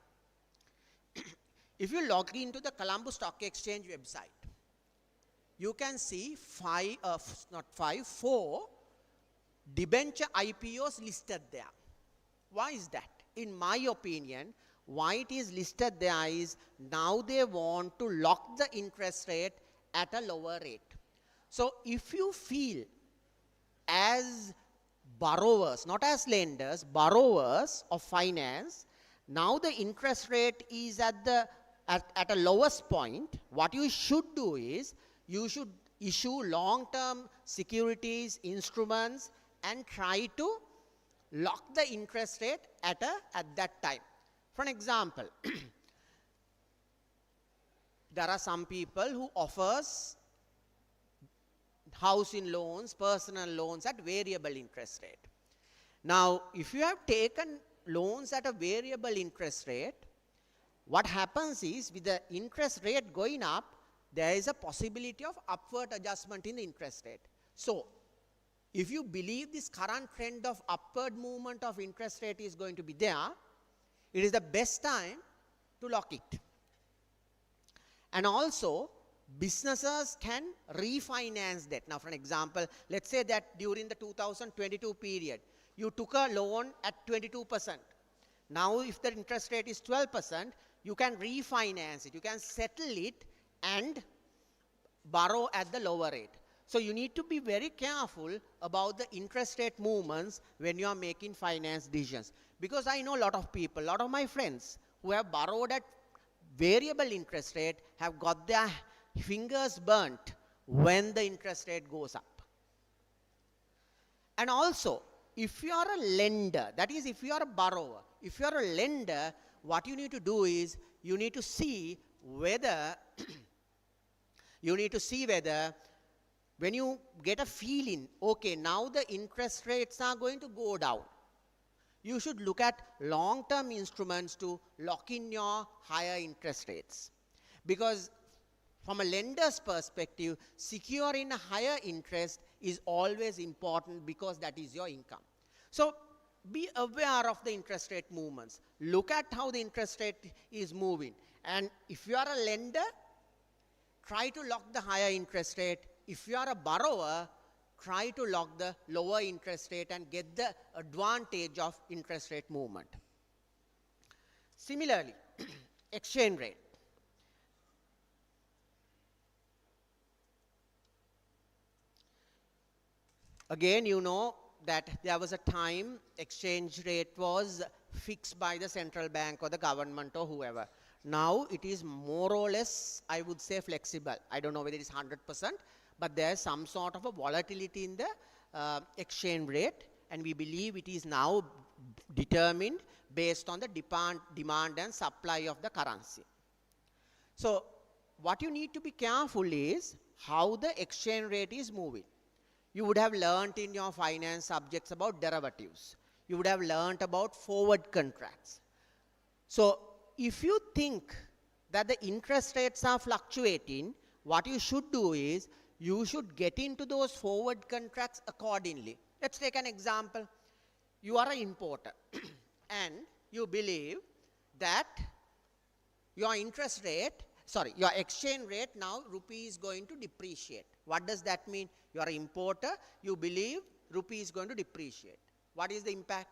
If you log into the Colombo Stock Exchange website, you can see 4 debenture IPOs listed there. Why is that? In my opinion, why it is listed there is now they want to lock the interest rate at a lower rate. So if you feel as borrowers, not as lenders, borrowers of finance, now the interest rate is at a lowest point, what you should do is you should issue long-term securities, instruments, and try to lock the interest rate at that time. For an example, there are some people who offers housing loans, personal loans at variable interest rate. Now, if you have taken loans at a variable interest rate, what happens is with the interest rate going up, there is a possibility of upward adjustment in the interest rate. So, if you believe this current trend of upward movement of interest rate is going to be there, it is the best time to lock it. And also, businesses can refinance debt. Now, for an example, let's say that during the 2022 period, you took a loan at 22%. Now, if the interest rate is 12%, you can refinance it. You can settle it and borrow at the lower rate. So you need to be very careful about the interest rate movements when you are making finance decisions. Because I know a lot of people, a lot of my friends who have borrowed at variable interest rate have got their fingers burnt when the interest rate goes up. And also, if you are a lender, that is if you are a borrower, if you are a lender, what you need to do is you need to see whether when you get a feeling, okay, now the interest rates are going to go down, you should look at long-term instruments to lock in your higher interest rates. Because from a lender's perspective, securing a higher interest is always important because that is your income. So be aware of the interest rate movements. Look at how the interest rate is moving. And if you are a lender, try to lock the higher interest rate. If you are a borrower, try to lock the lower interest rate and get the advantage of interest rate movement. Similarly, exchange rate. Again, you know that there was a time exchange rate was fixed by the central bank or the government or whoever. Now it is more or less, I would say, flexible. I don't know whether it is 100%, but there is some sort of a volatility in the exchange rate, and we believe it is now determined based on the demand and supply of the currency. So what you need to be careful is how the exchange rate is moving. You would have learnt in your finance subjects about derivatives. You would have learnt about forward contracts. So if you think that the interest rates are fluctuating, what you should do is you should get into those forward contracts accordingly. Let's take an example. You are an importer and you believe that your your exchange rate now, rupee is going to depreciate. What does that mean? You are an importer, you believe rupee is going to depreciate. What is the impact?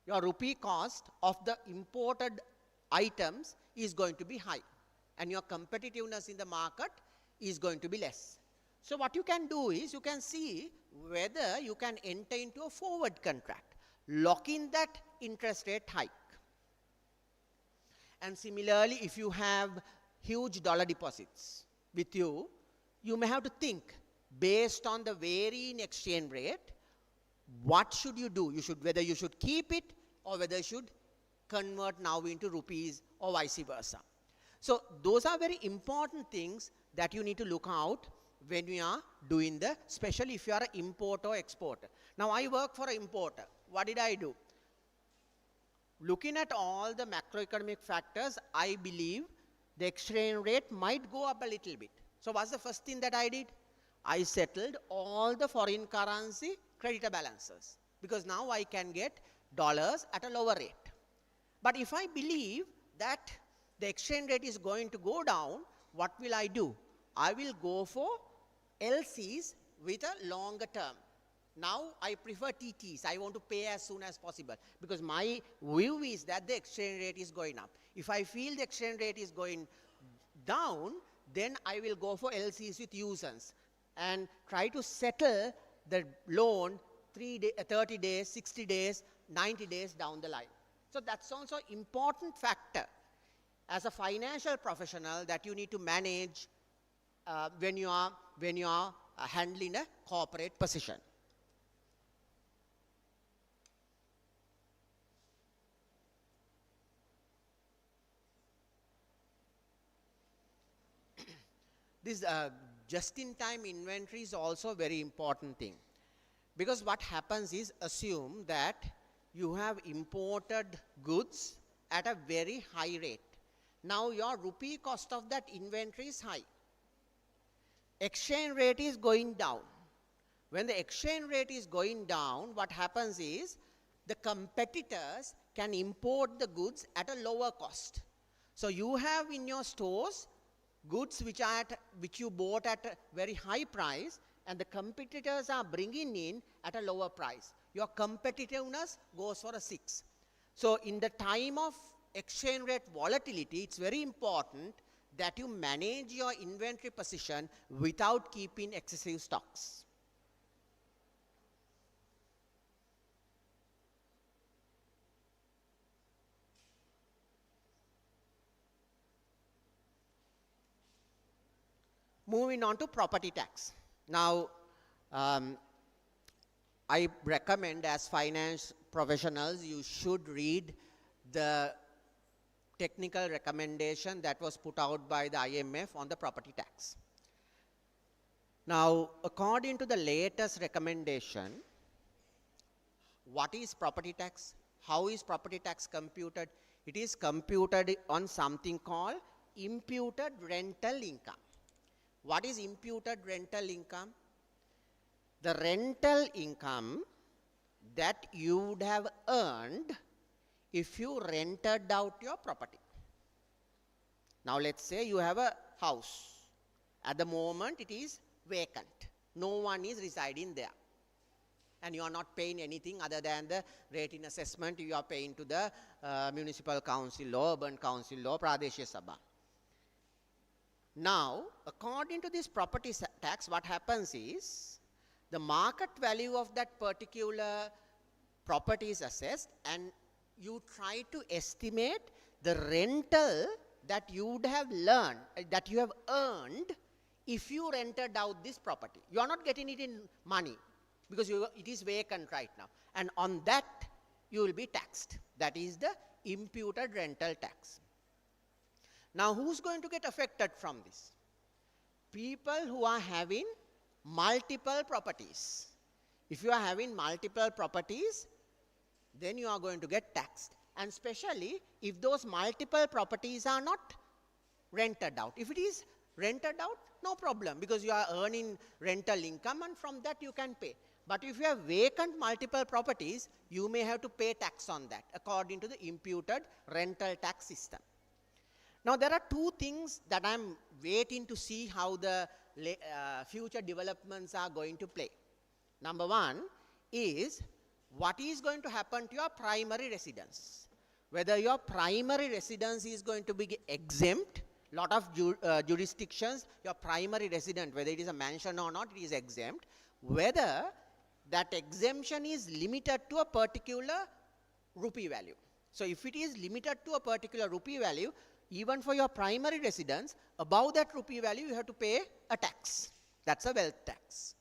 Your rupee cost of the imported items is going to be high, and your competitiveness in the market is going to be less. So what you can do is you can see whether you can enter into a forward contract, lock in that interest rate hike. And similarly, if you have huge dollar deposits with you, you may have to think based on the varying exchange rate, what should you do? Whether you should keep it or whether you should convert now into rupees or vice versa. So those are very important things that you need to look out when we are doing especially if you are an importer or exporter. Now I work for an importer. What did I do? Looking at all the macroeconomic factors, I believe the exchange rate might go up a little bit. So what's the first thing that I did? I settled all the foreign currency creditor balances, because now I can get dollars at a lower rate. But if I believe that the exchange rate is going to go down, what will I do? I will go for LCs with a longer term. Now I prefer TTs. I want to pay as soon as possible, because my view is that the exchange rate is going up. If I feel the exchange rate is going down, then I will go for LCs with usance and try to settle the loan 30 days, 60 days, 90 days down the line. So that's also an important factor as a financial professional that you need to manage when you are handling a corporate position. This just-in-time inventory is also a very important thing, because what happens is, assume that you have imported goods at a very high rate. Now your rupee cost of that inventory is high. Exchange rate is going down. When the exchange rate is going down, what happens is the competitors can import the goods at a lower cost. So you have in your stores goods which you bought at a very high price, and the competitors are bringing in at a lower price. Your competitiveness goes for a 6. So in the time of exchange rate volatility, it's very important that you manage your inventory position without keeping excessive stocks. Moving on to property tax. Now, I recommend, as finance professionals, you should read the technical recommendation that was put out by the IMF on the property tax. Now, according to the latest recommendation, what is property tax? How is property tax computed? It is computed on something called imputed rental income. What is imputed rental income? The rental income that you would have earned if you rented out your property. Now let's say you have a house. At the moment it is vacant. No one is residing there. And you are not paying anything other than the rating assessment you are paying to the municipal council or urban council or Pradeshya Sabha. Now, according to this property tax, what happens is, the market value of that particular property is assessed, and you try to estimate the rental that you would have learned, that you have earned if you rented out this property. You are not getting it in money because it is vacant right now. And on that, you will be taxed. That is the imputed rental tax. Now, who's going to get affected from this? People who are having multiple properties. If you are having multiple properties, then you are going to get taxed. And especially if those multiple properties are not rented out. If it is rented out, no problem, because you are earning rental income and from that you can pay. But if you have vacant multiple properties, you may have to pay tax on that according to the imputed rental tax system. Now, there are two things that I'm waiting to see how the future developments are going to play. Number one is what is going to happen to your primary residence. Whether your primary residence is going to be exempt. Lot of jurisdictions, your primary resident, whether it is a mansion or not, it is exempt. Whether that exemption is limited to a particular rupee value. So if it is limited to a particular rupee value, even for your primary residence, above that rupee value, you have to pay a tax. That's a wealth tax.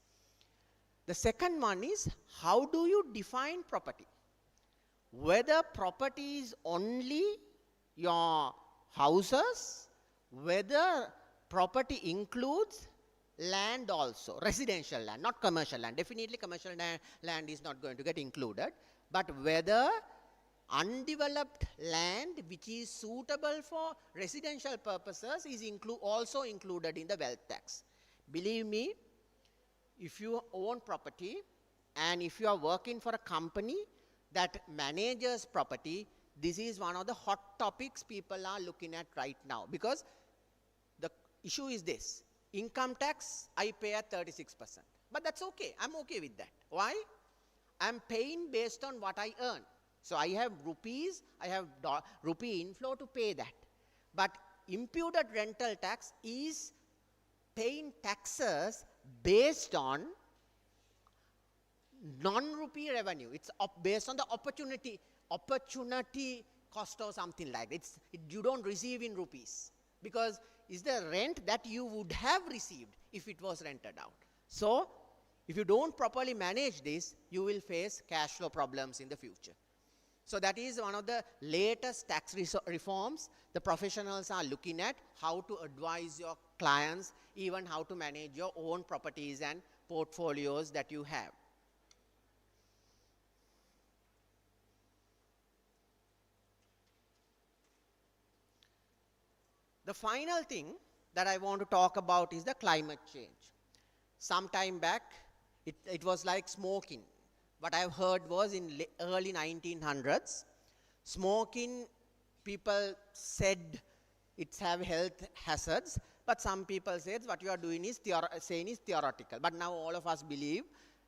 The second one is, how do you define property? Whether property is only your houses, whether property includes land also, residential land, not commercial land. Definitely commercial land is not going to get included. But whether undeveloped land which is suitable for residential purposes is also included in the wealth tax. Believe me, if you own property and if you are working for a company that manages property, this is one of the hot topics people are looking at right now, because the issue is this: income tax I pay at 36%, but that's okay. I'm okay with that. Why? I'm paying based on what I earn. So I have rupees, I have rupee inflow to pay that. But imputed rental tax is paying taxes based on non-rupee revenue. It's based on the opportunity cost or something like that. You don't receive in rupees, because it's the rent that you would have received if it was rented out. So if you don't properly manage this, you will face cash flow problems in the future. So that is one of the latest tax reforms the professionals are looking at, how to advise your clients, even how to manage your own properties and portfolios that you have. The final thing that I want to talk about is the climate change. Some time back, it was like smoking. What I've heard was in early 1900s, smoking, people said it's have health hazards, but some people said what you are doing is theoretical. But now all of us believe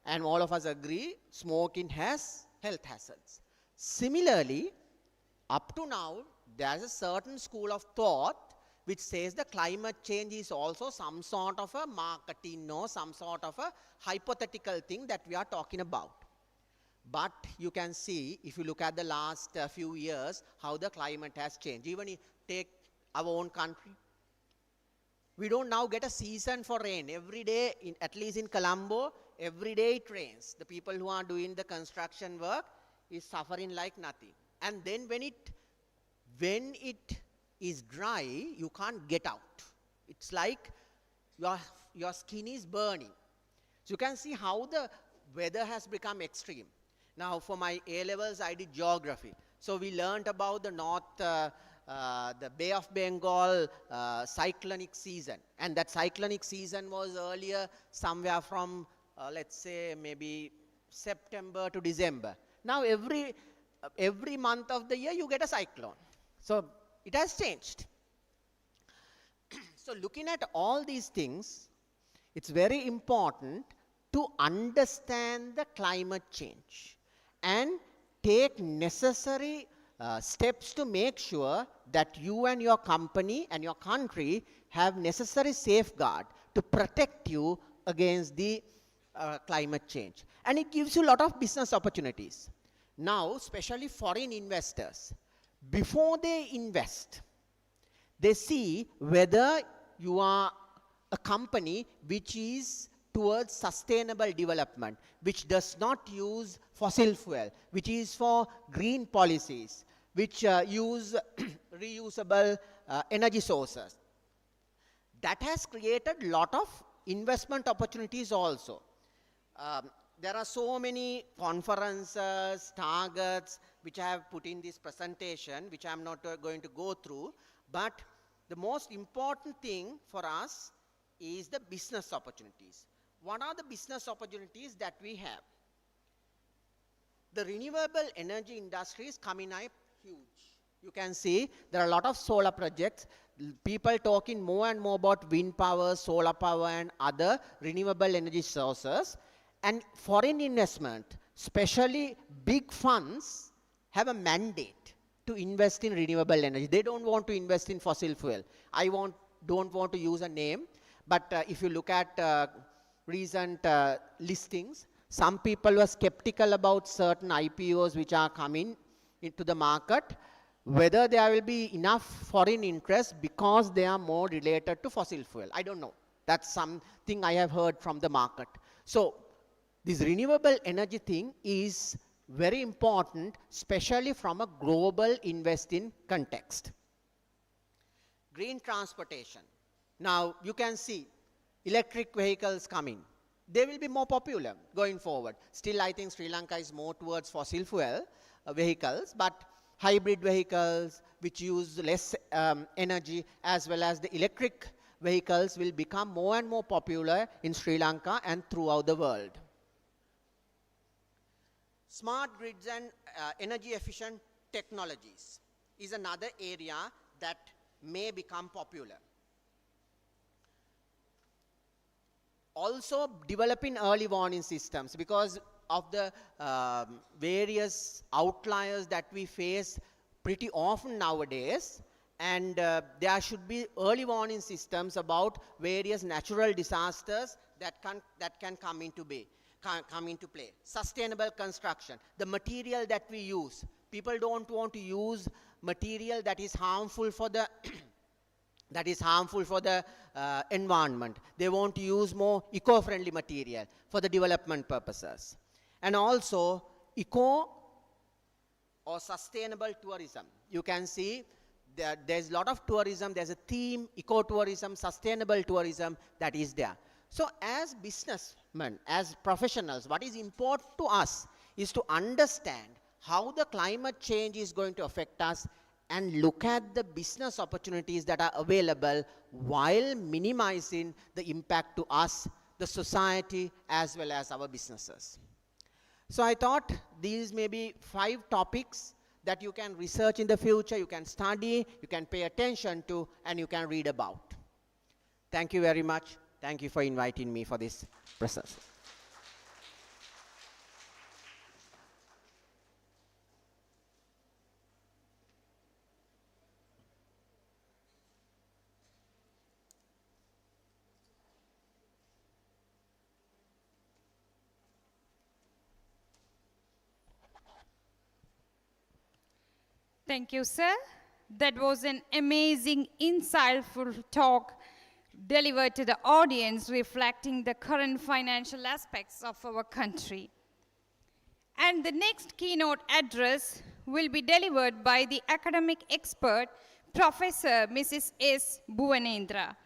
and all of us agree smoking has health hazards. Similarly, up to now, there's a certain school of thought which says the climate change is also some sort of a marketing or some sort of a hypothetical thing that we are talking about. But you can see, if you look at the last few years, how the climate has changed. Even if take our own country, we don't now get a season for rain. Every day, at least in Colombo, every day it rains. The people who are doing the construction work is suffering like nothing. And then when it is dry, you can't get out. It's like your skin is burning. So you can see how the weather has become extreme. Now, for my A-levels, I did geography. So we learned about the Bay of Bengal cyclonic season. And that cyclonic season was earlier somewhere from, let's say, maybe September to December. Now, every month of the year, you get a cyclone. So it has changed. So looking at all these things, it's very important to understand the climate change and take necessary steps to make sure that you and your company and your country have necessary safeguard to protect you against the climate change. And it gives you a lot of business opportunities. Now, especially foreign investors, before they invest, they see whether you are a company which is towards sustainable development, which does not use fossil fuel, which is for green policies, which use reusable energy sources. That has created a lot of investment opportunities also. There are so many conferences, targets, which I have put in this presentation, which I'm not going to go through, but the most important thing for us is the business opportunities. What are the business opportunities that we have? The renewable energy industry is coming up huge. You can see there are a lot of solar projects. People talking more and more about wind power, solar power, and other renewable energy sources. And foreign investment, especially big funds, have a mandate to invest in renewable energy. They don't want to invest in fossil fuel. Don't want to use a name, but if you look at recent listings, some people were skeptical about certain IPOs which are coming into the market, whether there will be enough foreign interest because they are more related to fossil fuel. I don't know. That's something I have heard from the market. So this renewable energy thing is very important, especially from a global investing context. Green transportation. Now you can see electric vehicles coming. They will be more popular going forward. Still, I think Sri Lanka is more towards fossil fuel vehicles, but hybrid vehicles which use less energy, as well as the electric vehicles, will become more and more popular in Sri Lanka and throughout the world. Smart grids and energy efficient technologies is another area that may become popular. Also developing early warning systems, because of the various outliers that we face pretty often nowadays, and there should be early warning systems about various natural disasters that can come into play. Sustainable construction, the material that we use. People don't want to use material that is harmful for the environment. They want to use more eco-friendly material for the development purposes. And also eco or sustainable tourism. You can see there's a lot of tourism. There's a theme, eco-tourism, sustainable tourism, that is there. So as businessmen, as professionals, what is important to us is to understand how the climate change is going to affect us and look at the business opportunities that are available while minimizing the impact to us, the society, as well as our businesses. So I thought these may be 5 topics that you can research in the future, you can study, you can pay attention to, and you can read about. Thank you very much. Thank you for inviting me for this process. Thank you, sir. That was an amazing, insightful talk delivered to the audience, reflecting the current financial aspects of our country. And the next keynote address will be delivered by the academic expert, Professor Mrs. S. Bhuvanendra.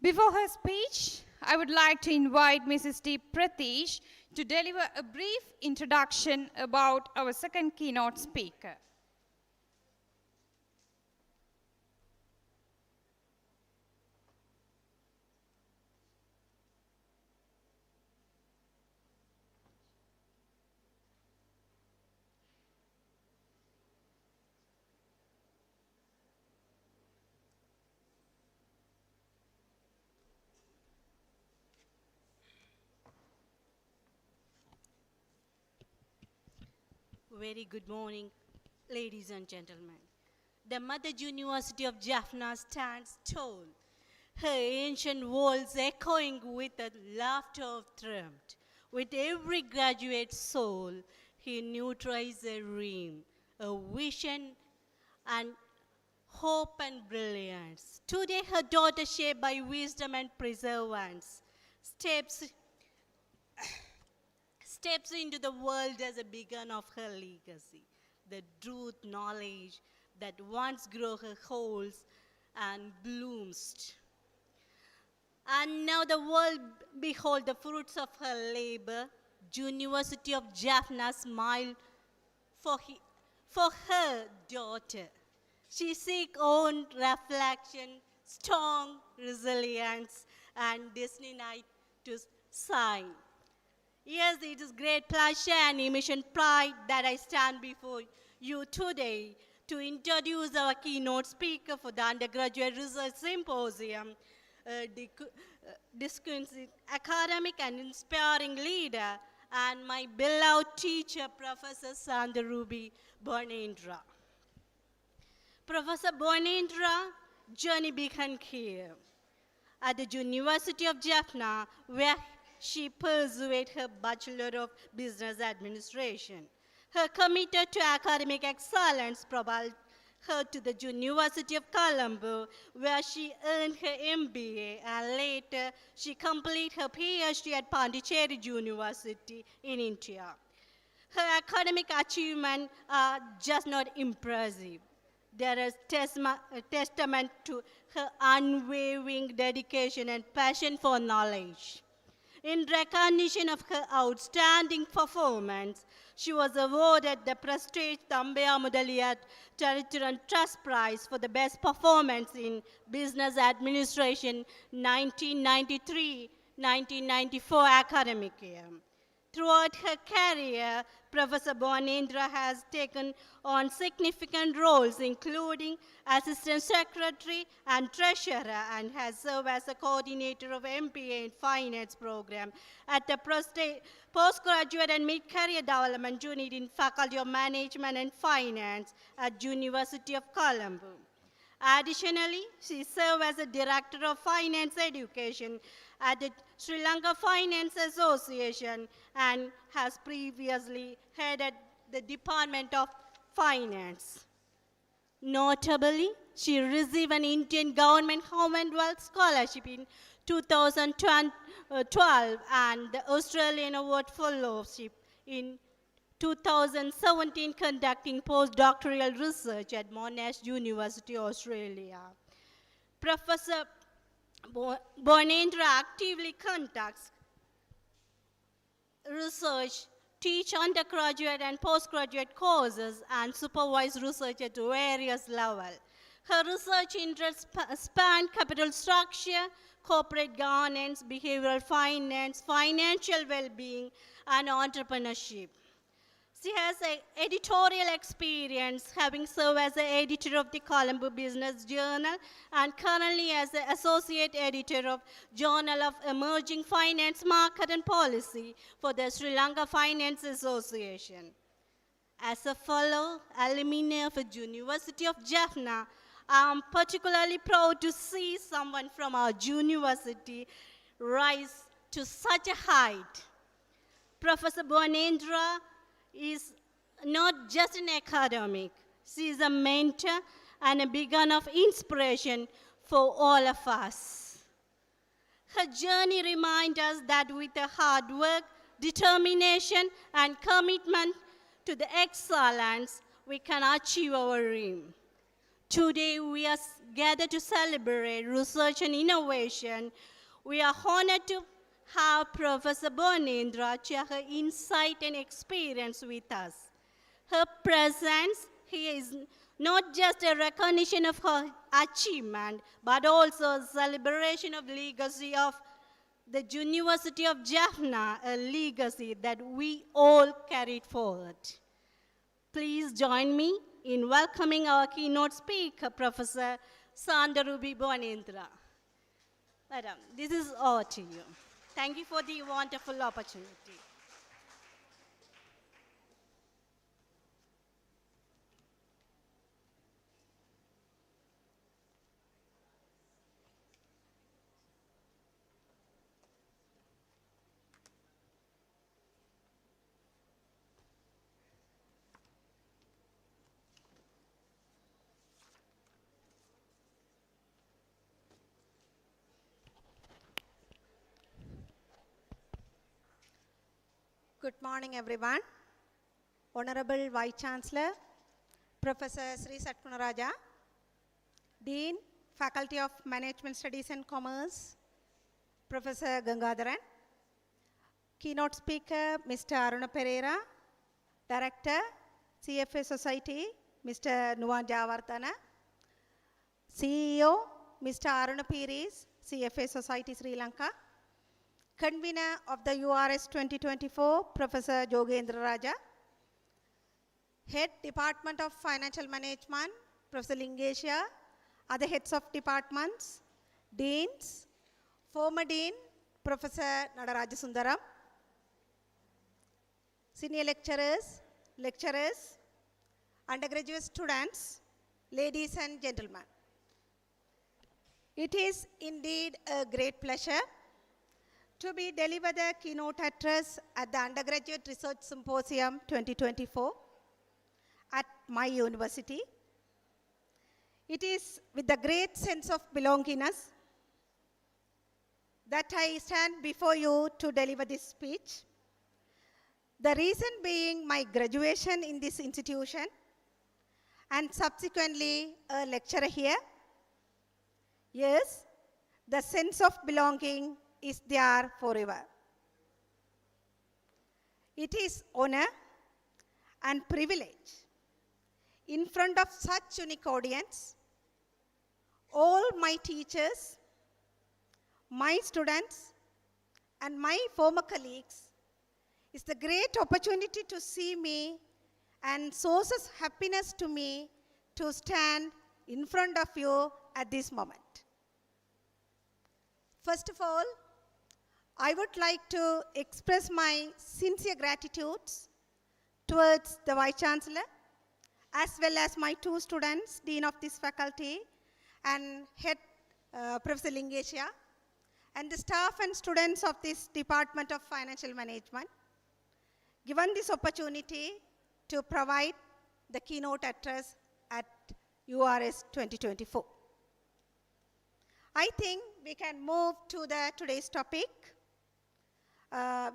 Before her speech, I would like to invite Mrs. T. Pratish to deliver a brief introduction about our second keynote speaker. Very good morning, ladies and gentlemen. The Mother University of Jaffna stands tall, her ancient walls echoing with the laughter of triumph. With every graduate soul, he nurtures a dream, a vision, and hope and brilliance. Today, her daughter, shaped by wisdom and perseverance, steps into the world as a beacon of her legacy. The truth, knowledge that once grew her holds and blooms. And now the world behold the fruits of her labor. University of Jaffna smiled for her daughter. She seek own reflection, strong resilience, and destiny to shine. Yes, it is great pleasure and immense pride that I stand before you today to introduce our keynote speaker for the Undergraduate Research Symposium, discussing academic and inspiring leader, and my beloved teacher, Professor Sandarubi Bonendra. Professor Bonendra journey began here at the University of Jaffna, where she pursued her Bachelor of Business Administration. Her commitment to academic excellence propelled her to the University of Colombo, where she earned her MBA, and later she completed her PhD at Pondicherry University in India. Her academic achievements are just not impressive. There is a testament to her unwavering dedication and passion for knowledge. In recognition of her outstanding performance, she was awarded the prestigious Tambeya Mudaliar Charitran Trust Prize for the Best Performance in Business Administration 1993-1994 academic year. Throughout her career, Professor Bonendra has taken on significant roles, including Assistant Secretary and Treasurer, and has served as a coordinator of MPA in Finance program at the Postgraduate and Mid-Career Development Unit in Faculty of Management and Finance at University of Colombo. Additionally, she served as a Director of Finance Education at the Sri Lanka Finance Association and has previously headed the Department of Finance. Notably, she received an Indian Government Commonwealth Scholarship in 2012 and the Australian Award Fellowship in 2017, conducting postdoctoral research at Monash University, Australia. Professor Bonendra actively conducts research, teach undergraduate and postgraduate courses, and supervise research at various levels. Her research interests span capital structure, corporate governance, behavioral finance, financial well-being, and entrepreneurship. She has an editorial experience, having served as the editor of the Colombo Business Journal and currently as the associate editor of Journal of Emerging Finance, Market and Policy for the Sri Lanka Finance Association. As a fellow alumni of the University of Jaffna, I am particularly proud to see someone from our university rise to such a height. Professor Bonendra is not just an academic. She is a mentor and a beacon of inspiration for all of us. Her journey reminds us that with the hard work, determination, and commitment to the excellence, we can achieve our dream. Today, we are gathered to celebrate research and innovation. We are honored to have Professor Bonendra share her insight and experience with us. Her presence here is not just a recognition of her achievement, but also a celebration of the legacy of the University of Jaffna, a legacy that we all carried forward. Please join me in welcoming our keynote speaker, Professor Sandarubi Bonendra. Madam, this is all to you. Thank you for the wonderful opportunity. Good morning, everyone. Honorable Vice Chancellor, Professor Sri Satkunaraja, Dean, Faculty of Management Studies and Commerce, Professor Gangadharan, Keynote Speaker, Mr. Aruna Pereira, Director, CFA Society, Mr. Nuwan Javarthana, CEO, Mr. Aruna Piris, CFA Society Sri Lanka, Convener of the URS 2024, Professor Jogendra Raja, Head Department of Financial Management, Professor Lingesia, other heads of departments, deans, former dean, Professor Nadaraja Sundaram, senior lecturers, undergraduate students, ladies and gentlemen. It is indeed a great pleasure to be deliver the keynote address at the Undergraduate Research Symposium 2024 at my university. It is with a great sense of belongingness that I stand before you to deliver this speech. The reason being my graduation in this institution and subsequently a lecturer here. Yes, the sense of belonging is there forever. It is honor and privilege in front of such unique audience, all my teachers, my students, and my former colleagues. It's the great opportunity to see me and sources happiness to me to stand in front of you at this moment. First of all, I would like to express my sincere gratitudes towards the Vice Chancellor, as well as my two students, Dean of this faculty, and Head Professor Lingesia, and the staff and students of this Department of Financial Management, given this opportunity to provide the keynote address at URS 2024. I think we can move to the today's topic.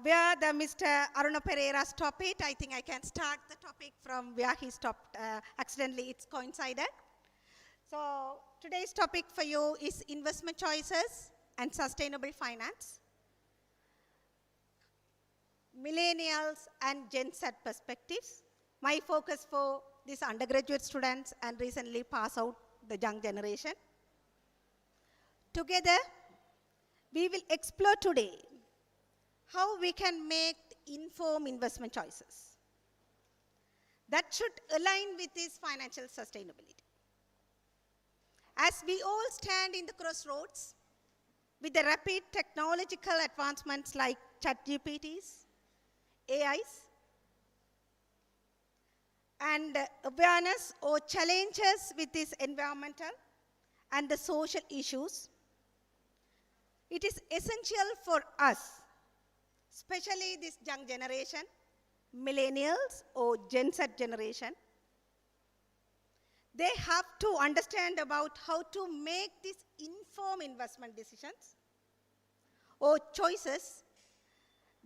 Where the Mr. Aruna Pereira stopped it, I think I can start the topic from where he stopped. Accidentally, it's coincided. So today's topic for you is investment choices and sustainable finance, millennials and Gen Z perspectives. My focus for these undergraduate students and recently pass out the young generation. Together, we will explore today how we can make informed investment choices that should align with this financial sustainability. As we all stand in the crossroads with the rapid technological advancements like ChatGPTs, AIs, and awareness or challenges with this environmental and the social issues, it is essential for us, especially this young generation, millennials or Gen Z generation, they have to understand about how to make these informed investment decisions or choices.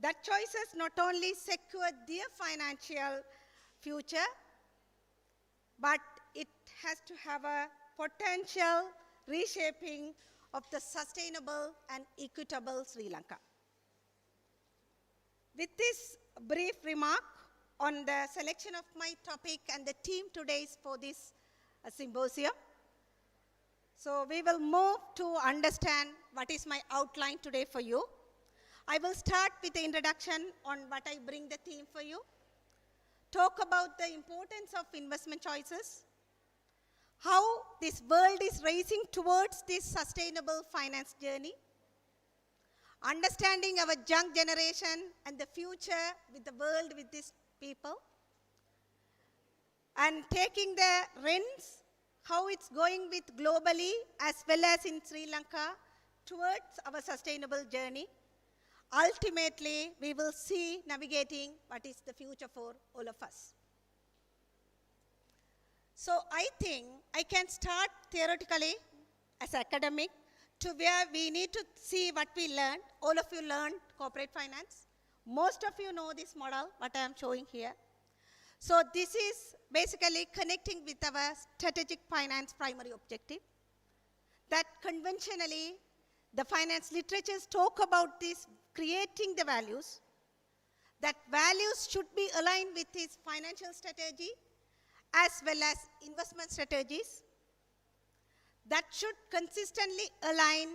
That choices not only secure their financial future, but it has to have a potential reshaping of the sustainable and equitable Sri Lanka. With this brief remark on the selection of my topic and the theme today is for this symposium. So we will move to understand what is my outline today for you. I will start with the introduction on what I bring the theme for you, talk about the importance of investment choices, how this world is racing towards this sustainable finance journey, understanding our young generation and the future with the world with these people, and taking the reins, how it's going with globally as well as in Sri Lanka towards our sustainable journey. Ultimately, we will see navigating what is the future for all of us. So I think I can start theoretically as academic to where we need to see what we learned. All of you learned corporate finance. Most of you know this model, what I am showing here. So this is basically connecting with our strategic finance primary objective. That conventionally, the finance literatures talk about this creating the values. That values should be aligned with his financial strategy as well as investment strategies. That should consistently align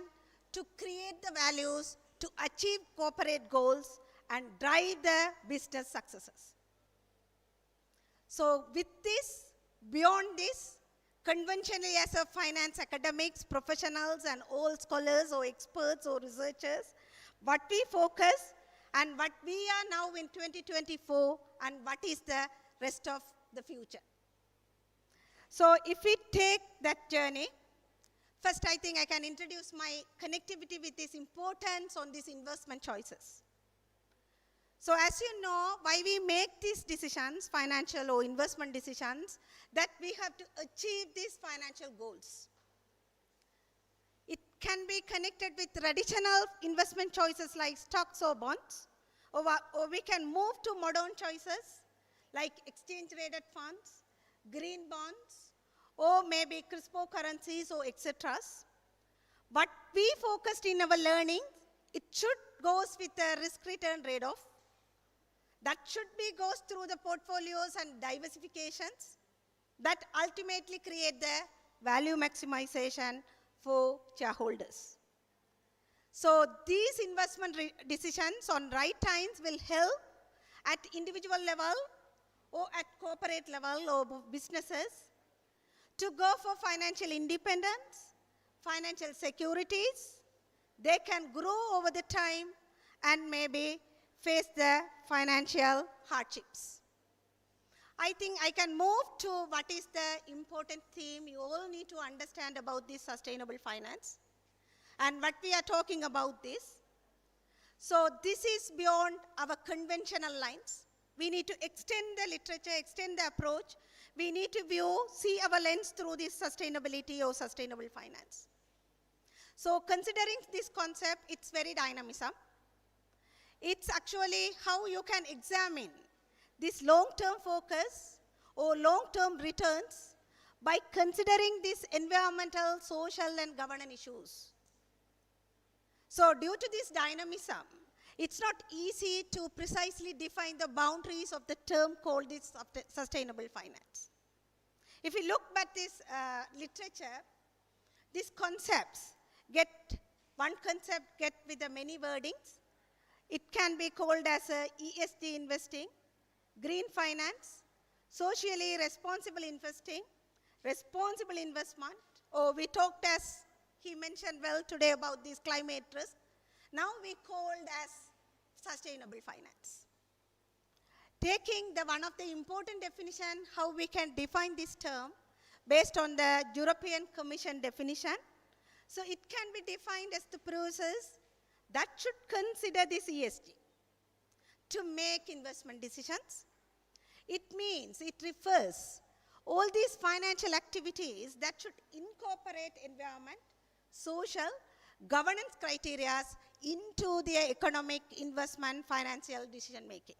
to create the values to achieve corporate goals and drive the business successes. So with this, beyond this, conventionally as a finance academics, professionals and all scholars or experts or researchers, what we focus and what we are now in 2024 and what is the rest of the future. So if we take that journey, first I think I can introduce my connectivity with this importance on these investment choices. So as you know, why we make these decisions, financial or investment decisions, that we have to achieve these financial goals. It can be connected with traditional investment choices like stocks or bonds, or we can move to modern choices like exchange-traded funds, green bonds, or maybe cryptocurrencies or etc. But we focused in our learning, it should goes with a risk-return trade-off. That should be goes through the portfolios and diversifications that ultimately create the value maximization for shareholders. So these investment decisions on right times will help at individual level or at corporate level or businesses to go for financial independence, financial securities. They can grow over the time and maybe face the financial hardships. I think I can move to what is the important theme you all need to understand about this sustainable finance and what we are talking about this. So this is beyond our conventional lines. We need to extend the literature, extend the approach. We need to see our lens through this sustainability or sustainable finance. So considering this concept, it's very dynamism. It's actually how you can examine this long-term focus or long-term returns by considering these environmental, social, and governance issues. So due to this dynamism, it's not easy to precisely define the boundaries of the term called this sustainable finance. If you look at this literature, these concepts one concept get with the many wordings. It can be called as ESG investing, green finance, socially responsible investing, responsible investment, or we talked as he mentioned well today about this climate risk. Now we called as sustainable finance. Taking one of the important definition, how we can define this term based on the European Commission definition. So it can be defined as the process that should consider this ESG to make investment decisions. It means, it refers all these financial activities that should incorporate environment, social, governance criteria into their economic investment financial decision making.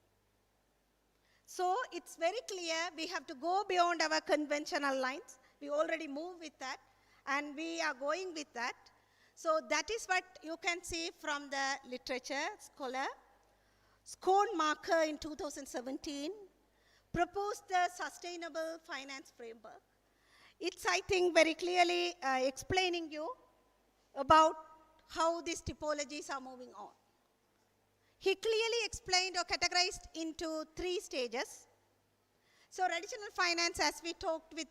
So it's very clear we have to go beyond our conventional lines. We already moved with that and we are going with that. So that is what you can see from the literature scholar. Marker in 2017 proposed the sustainable finance framework. It's, I think, very clearly explaining you about how these typologies are moving on. He clearly explained or categorized into 3 stages. So traditional finance, as we talked with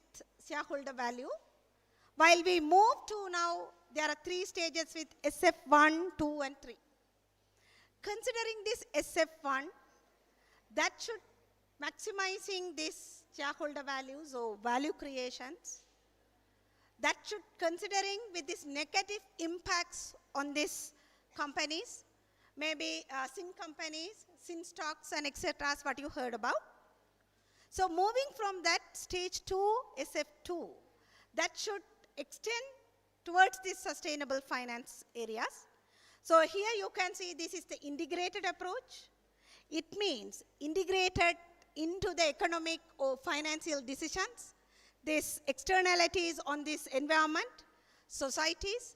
shareholder value, while we move to now, there are 3 stages with SF1, 2 and 3. Considering this SF1, that should maximizing these shareholder values or value creations, that should considering with these negative impacts on these companies, maybe sin companies, sin stocks and etc. what you heard about. So moving from that stage to SF2, that should extend towards these sustainable finance areas. So here you can see this is the integrated approach. It means integrated into the economic or financial decisions, these externalities on this environment, societies,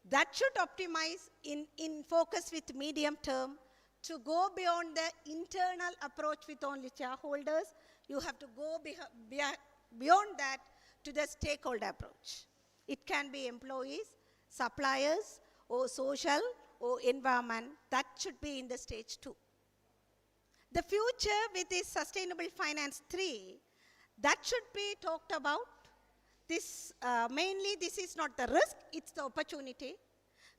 that should optimize in focus with medium term to go beyond the internal approach with only shareholders. You have to go beyond that to the stakeholder approach. It can be employees, suppliers, or social or environment. That should be in the stage 2. The future with this Sustainable Finance 3, that should be talked about. This mainly this is not the risk, it's the opportunity.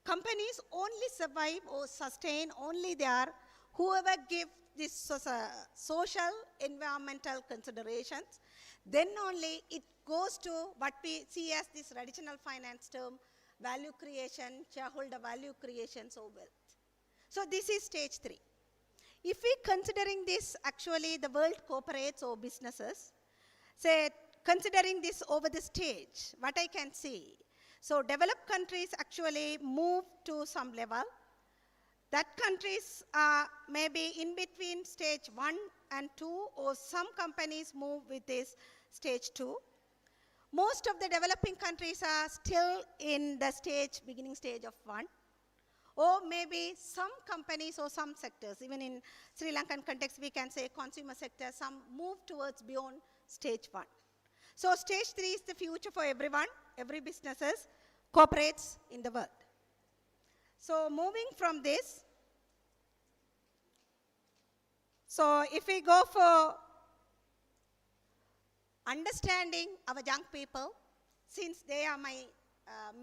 Companies only survive or sustain only there whoever give this social, environmental considerations, then only it goes to what we see as this traditional finance term, value creation, shareholder value creation, so wealth. So this is stage 3. If we considering this actually the world corporates or businesses, say considering this over the stage, what I can see, so developed countries actually move to some level. That countries are maybe in between stage 1 and 2, or some companies move with this stage 2. Most of the developing countries are still in the beginning stage of 1. Or maybe some companies or some sectors, even in Sri Lankan context, we can say consumer sector, some move towards beyond stage 1. So stage 3 is the future for everyone, every businesses, corporates in the world. So moving from this, so if we go for understanding our young people, since they are my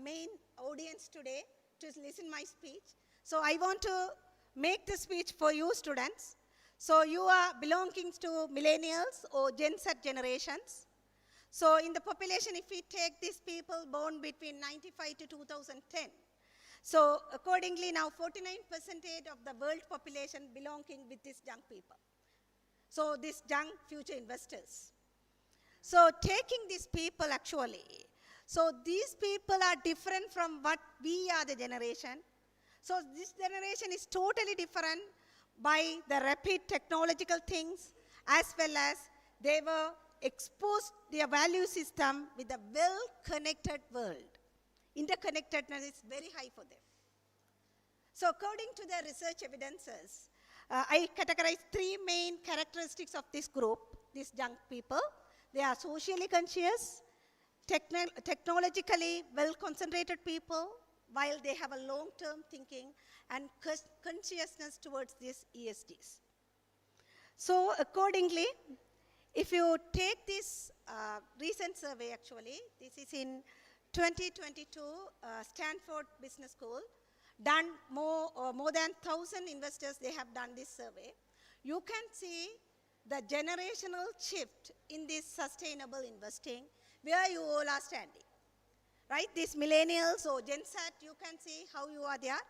main audience today to listen my speech, so I want to make the speech for you students. So you are belonging to millennials or Gen Z generations. So in the population, if we take these people born between 95 to 2010, so accordingly now 49% of the world population belonging with these young people. So these young future investors. So taking these people actually, so these people are different from what we are the generation. So this generation is totally different by the rapid technological things, as well as they were exposed their value system with a well-connected world. Interconnectedness is very high for them. So according to the research evidences, I categorize 3 main characteristics of this group, these young people. They are socially conscious, technologically well-concentrated people, while they have a long-term thinking and consciousness towards these ESGs. So accordingly, if you take this recent survey actually, this is in 2022 Stanford Business School, done more than 1,000 investors, they have done this survey. You can see the generational shift in this sustainable investing, where you all are standing. Right, these millennials or Gen Z, you can see how you are there.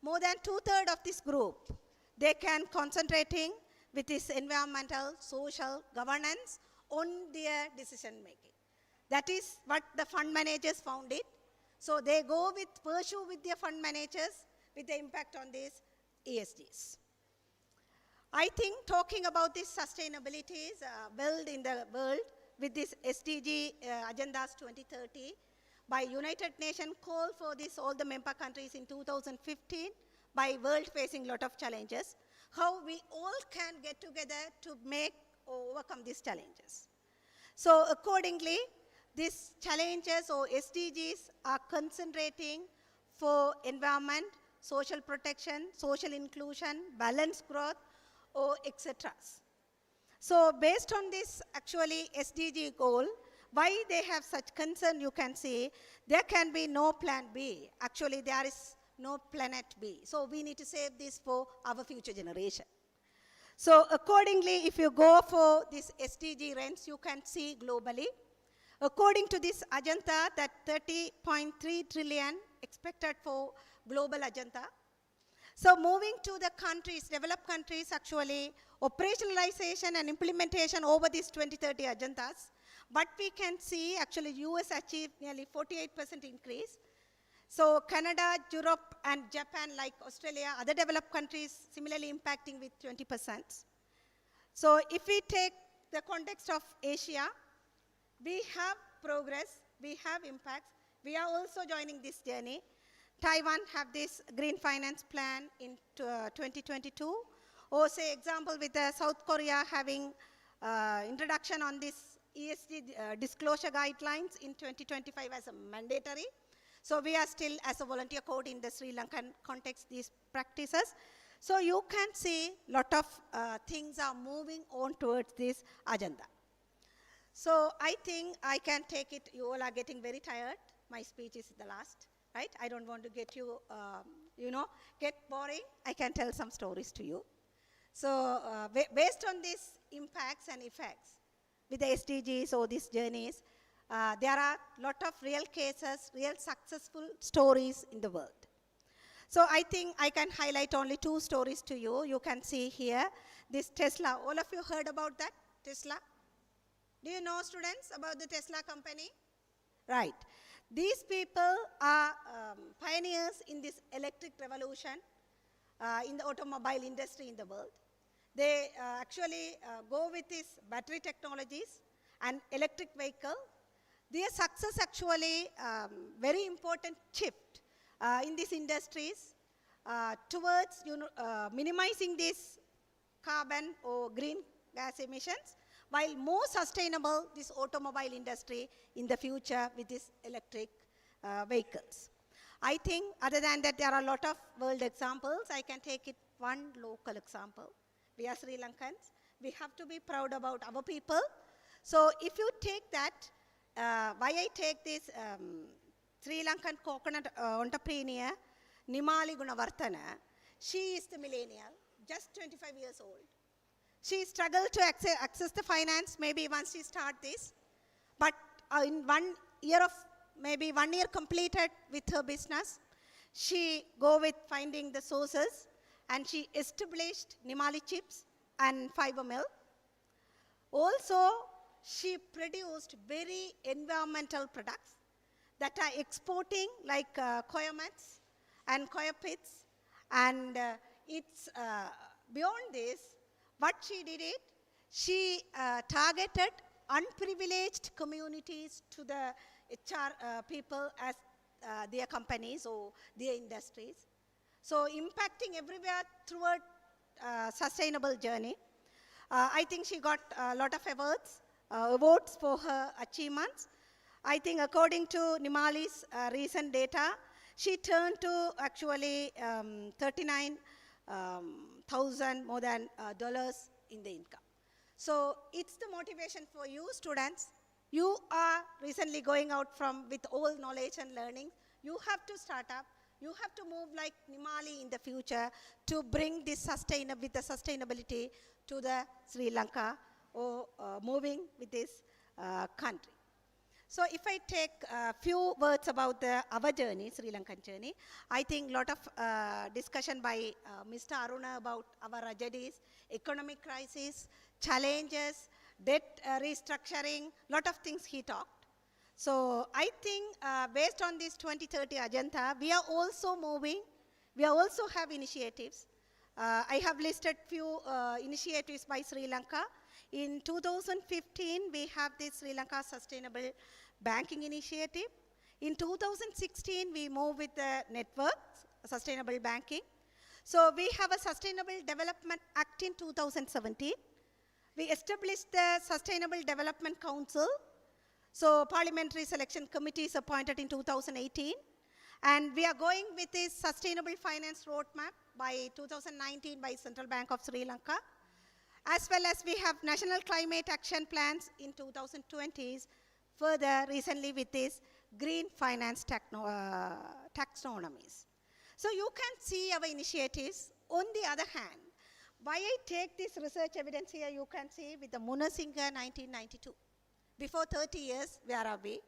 More than 2/3 of this group, they can concentrating with this environmental, social governance on their decision making. That is what the fund managers found it. So they go with, pursue with their fund managers with the impact on these ESGs. I think talking about this sustainability is built in the world with this SDG Agendas 2030 by United Nations call for this all the member countries in 2015 by world facing lot of challenges, how we all can get together to make or overcome these challenges. So accordingly, these challenges or SDGs are concentrating for environment, social protection, social inclusion, balanced growth, or etc. So based on this actually SDG goal, why they have such concern, you can see there can be no plan B. Actually, there is no planet B. So we need to save this for our future generation. So accordingly, if you go for this SDG range, you can see globally. According to this agenda, that 30.3 trillion expected for global agenda. So moving to the countries, developed countries actually, operationalization and implementation over these 2030 agendas. But we can see actually US achieved nearly 48% increase. So Canada, Europe, and Japan, like Australia, other developed countries, similarly impacting with 20%. So if we take the context of Asia, we have progress, we have impacts. We are also joining this journey. Taiwan have this green finance plan in 2022. Or say example with South Korea having introduction on this ESG disclosure guidelines in 2025 as a mandatory. So we are still as a volunteer code in the Sri Lankan context these practices. So you can see lot of things are moving on towards this agenda. So I think I can take it, you all are getting very tired. My speech is the last, right? I don't want to get you, get boring. I can tell some stories to you. So based on these impacts and effects with the SDGs or these journeys, there are a lot of real cases, real successful stories in the world. So I think I can highlight only 2 stories to you. You can see here, this Tesla. All of you heard about that, Tesla? Do you know, students, about the Tesla company? Right. These people are pioneers in this electric revolution in the automobile industry in the world. They actually go with these battery technologies and electric vehicle. Their success actually very important shift in these industries towards minimizing this carbon or green gas emissions, while more sustainable this automobile industry in the future with these electric vehicles. I think other than that there are a lot of world examples. I can take it one local example. We are Sri Lankans. We have to be proud about our people. So if you take that, why I take this Sri Lankan coconut entrepreneur, Nimali Gunavarthana, she is the millennial, just 25 years old. She struggled to access the finance maybe once she start this, but in 1 year of, maybe 1 year completed with her business, she go with finding the sources and she established Nimali chips and fiber mill. Also, she produced very environmental products that are exporting like coir mats and coir pits, and it's beyond this, what she did it, she targeted unprivileged communities to the HR people as their companies or their industries. So impacting everywhere throughout sustainable journey. I think she got a lot of awards for her achievements. I think according to Nimali's recent data, she turned to actually 39,000 more than dollars in the income. So it's the motivation for you students. You are recently going out from with all knowledge and learning. You have to start up. You have to move like Nimali in the future to bring this sustainability to the Sri Lanka or moving with this country. So if I take a few words about our journey, Sri Lankan journey, I think a lot of discussion by Mr. Aruna about our tragedies, economic crisis, challenges, debt restructuring, lot of things he talked. So I think based on this 2030 agenda, we are also moving, we also have initiatives. I have listed few initiatives by Sri Lanka. In 2015, we have this Sri Lanka Sustainable Banking Initiative. In 2016, we moved with the networks, sustainable banking. So we have a Sustainable Development Act in 2017. We established the Sustainable Development Council. So Parliamentary Selection Committee is appointed in 2018. And we are going with this Sustainable Finance Roadmap by 2019 by Central Bank of Sri Lanka. As well as we have National Climate Action Plans in 2020s, further recently with this Green Finance taxonomies. So you can see our initiatives. On the other hand, why I take this research evidence here, you can see with the Munasinger 1992. Before 30 years, where are we?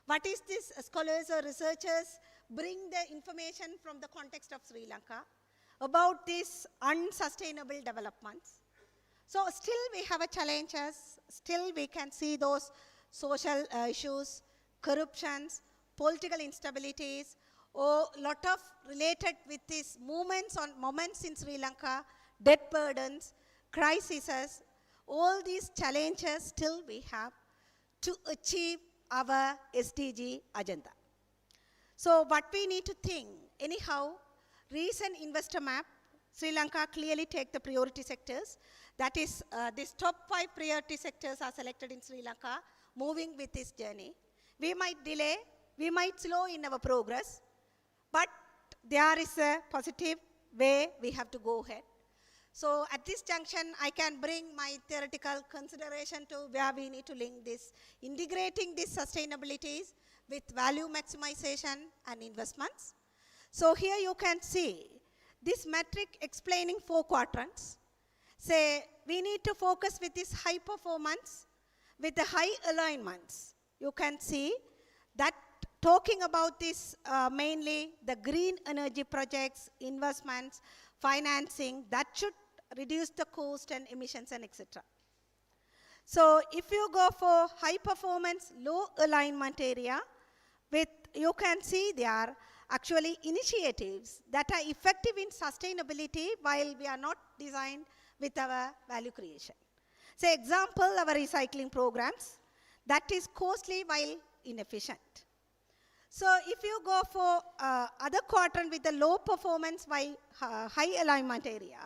What is this? Scholars or researchers bring the information from the context of Sri Lanka about these unsustainable developments. So still we have a challenges, still we can see those social issues, corruptions, political instabilities, or lot of related with these moments in Sri Lanka, debt burdens, crises, all these challenges still we have to achieve our SDG agenda. So what we need to think, anyhow, recent investor map, Sri Lanka clearly take the priority sectors. That is, these top 5 priority sectors are selected in Sri Lanka, moving with this journey. We might delay, we might slow in our progress, but there is a positive way we have to go ahead. So at this junction, I can bring my theoretical consideration to where we need to link this, integrating these sustainabilities with value maximization and investments. So here you can see this metric explaining 4 quadrants. Say we need to focus with this high performance, with the high alignments. You can see that talking about this mainly the green energy projects, investments, financing, that should reduce the cost and emissions and etc. So if you go for high performance, low alignment area, with you can see there actually initiatives that are effective in sustainability while we are not designed with our value creation. Say example, our recycling programs, that is costly while inefficient. So if you go for other quadrant with the low performance while high alignment area,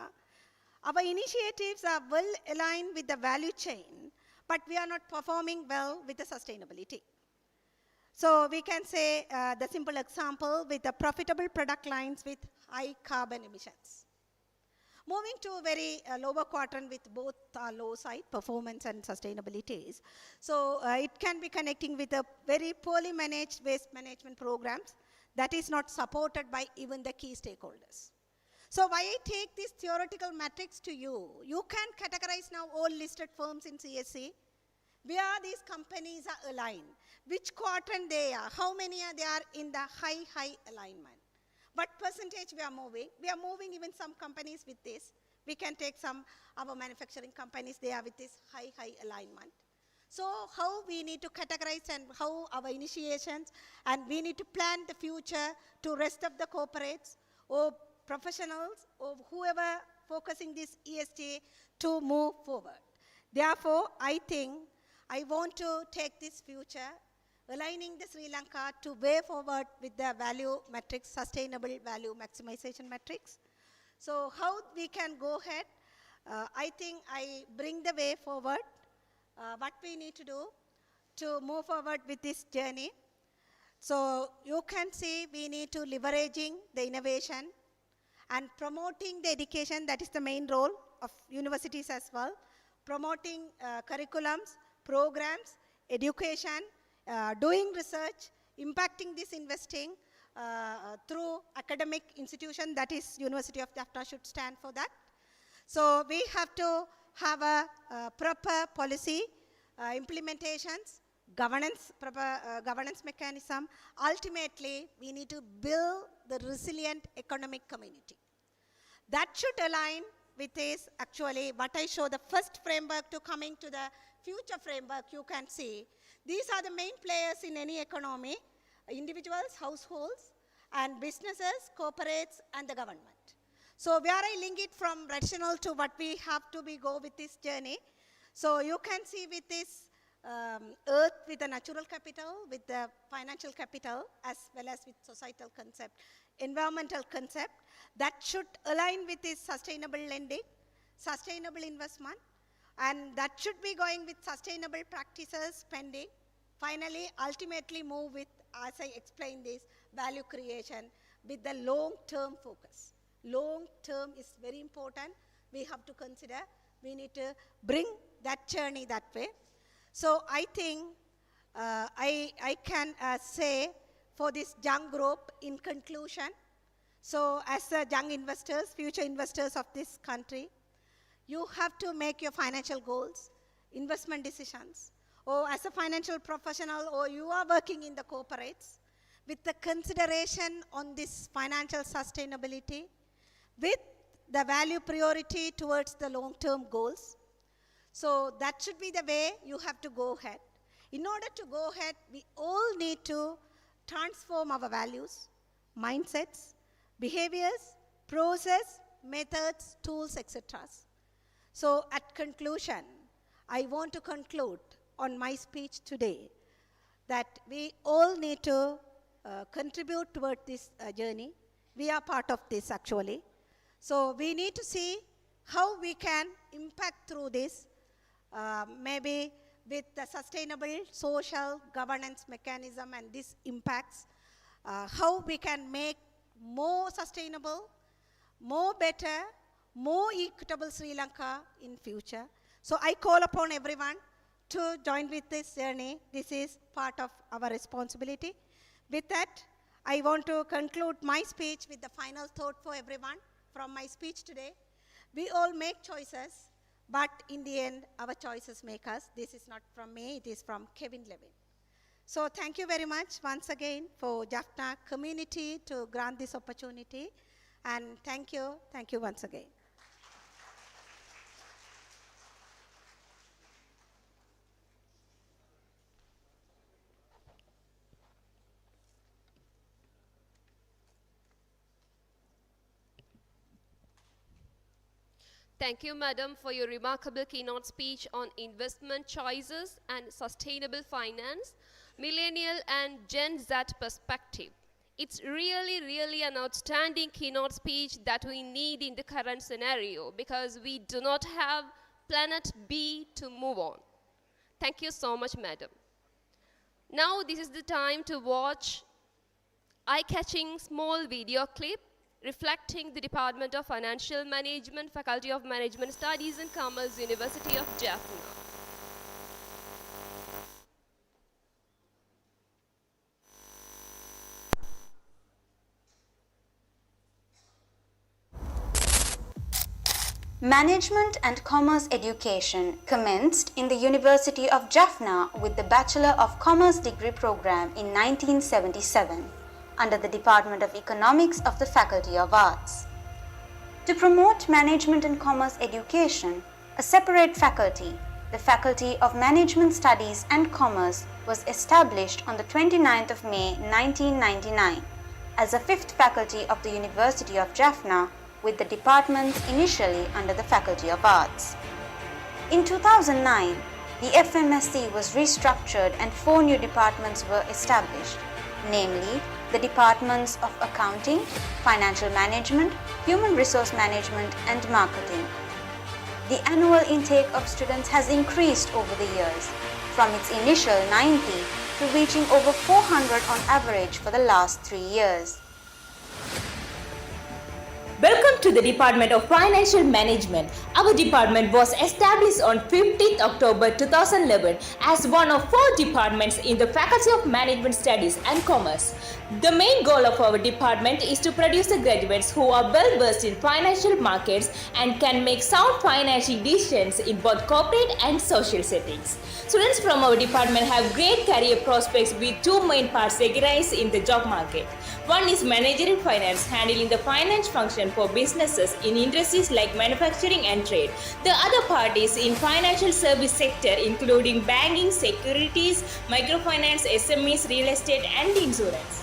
our initiatives are well aligned with the value chain, but we are not performing well with the sustainability. So we can say the simple example with the profitable product lines with high carbon emissions. Moving to a very lower quadrant with both low side, performance and sustainabilities. So it can be connecting with a very poorly managed waste management programs that is not supported by even the key stakeholders. So why I take this theoretical matrix to you, you can categorize now all listed firms in CSC, where these companies are aligned, which quadrant they are, how many are there in the high alignment. What percentage we are moving even some companies with this. We can take some our manufacturing companies, they are with this high alignment. So how we need to categorize and how our initiations, and we need to plan the future to rest of the corporates or professionals or whoever focusing this ESG to move forward. Therefore, I think I want to take this future aligning the Sri Lanka to way forward with the value metrics, sustainable value maximization metrics. So how we can go ahead, I think I bring the way forward, what we need to do to move forward with this journey. So you can see we need to leveraging the innovation and promoting the education, that is the main role of universities as well, promoting curriculums, programs, education, doing research, impacting this investing through academic institution, that is University of Jaffna should stand for that. So we have to have a proper policy, implementations, governance, proper governance mechanism. Ultimately, we need to build the resilient economic community. That should align with this, actually, what I show, the first framework to coming to the future framework, you can see. These are the main players in any economy, individuals, households, and businesses, corporates, and the government. So where I link it from rational to what we have to go with this journey. So you can see with this earth with the natural capital, with the financial capital, as well as with societal concept, environmental concept, that should align with this sustainable lending, sustainable investment, and that should be going with sustainable practices, spending. Finally, ultimately move with, as I explained this, value creation with the long-term focus. Long-term is very important. We have to consider, we need to bring that journey that way. So I think I can say for this young group in conclusion, so as young investors, future investors of this country, you have to make your financial goals, investment decisions, or as a financial professional, or you are working in the corporates, with the consideration on this financial sustainability, with the value priority towards the long-term goals. So that should be the way you have to go ahead. In order to go ahead, we all need to transform our values, mindsets, behaviors, process, methods, tools, etc. So at conclusion, I want to conclude on my speech today that we all need to contribute toward this journey. We are part of this actually. So we need to see how we can impact through this, maybe with the sustainable social governance mechanism and this impacts, how we can make more sustainable, more better, more equitable Sri Lanka in future. So I call upon everyone to join with this journey. This is part of our responsibility. With that, I want to conclude my speech with the final thought for everyone from my speech today. We all make choices, but in the end, our choices make us. This is not from me, it is from Kevin Levin. So thank you very much once again for Jaffna community to grant this opportunity. And thank you once again. Thank you, Madam, for your remarkable keynote speech on investment choices and sustainable finance, millennial and Gen Z perspective. It's really an outstanding keynote speech that we need in the current scenario because we do not have planet B to move on. Thank you so much, Madam. Now this is the time to watch eye-catching small video clip reflecting the Department of Financial Management, Faculty of Management Studies and Commerce, University of Jaffna. Management and Commerce education commenced in the University of Jaffna with the Bachelor of Commerce degree program in 1977 under the Department of Economics of the Faculty of Arts. To promote management and commerce education, a separate faculty, the Faculty of Management Studies and Commerce, was established on the 29th of May 1999 as a fifth faculty of the University of Jaffna, with the departments initially under the Faculty of Arts. In 2009, the FMSC was restructured and 4 new departments were established, namely the Departments of Accounting, Financial Management, Human Resource Management, and Marketing. The annual intake of students has increased over the years, from its initial 90 to reaching over 400 on average for the last 3 years. Welcome to the Department of Financial Management. Our department was established on 15th October 2011 as one of 4 departments in the Faculty of Management Studies and Commerce. The main goal of our department is to produce the graduates who are well versed in financial markets and can make sound financial decisions in both corporate and social settings. Students from our department have great career prospects with 2 main parts recognized in the job market. One is managerial finance, handling the finance function for businesses in industries like manufacturing and trade. The other part is in financial service sector, including banking, securities, microfinance, SMEs, real estate, and insurance.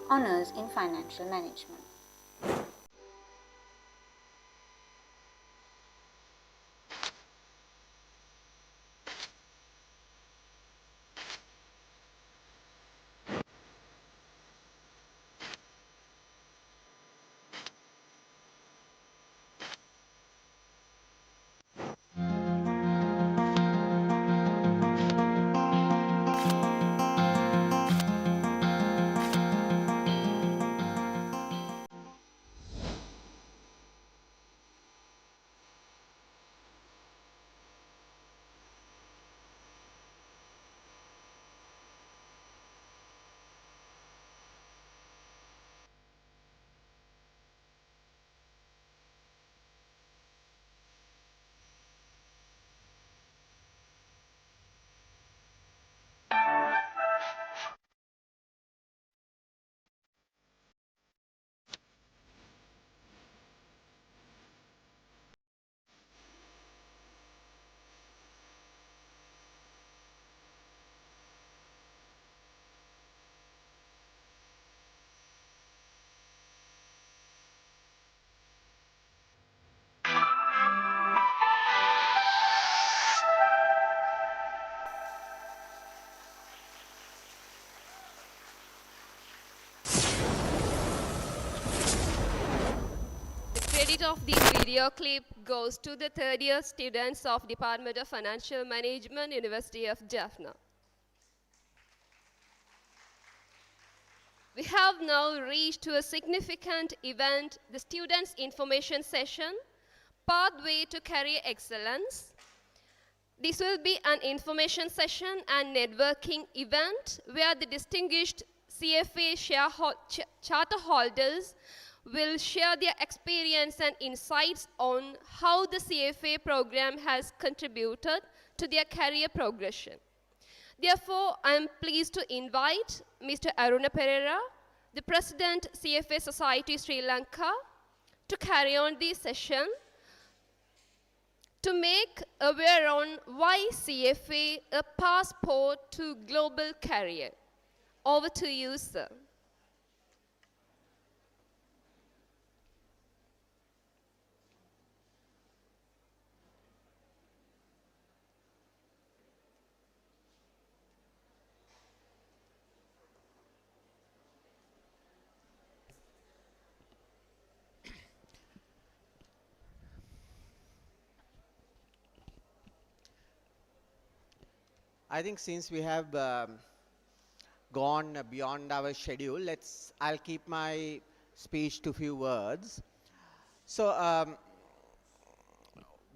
Honours in Financial Management. The credit of this video clip goes to the third year students of Department of Financial Management, University of Jaffna. We have now reached to a significant event, the Students' Information Session, Pathway to Career Excellence. This will be an information session and networking event where the distinguished CFA charter holders will share their experience and insights on how the CFA program has contributed to their career progression. Therefore, I am pleased to invite Mr. Aruna Pereira, the President, CFA Society Sri Lanka, to carry on this session to make aware on why CFA a passport to global career. Over to you, sir. I think since we have gone beyond our schedule, I'll keep my speech to few words. So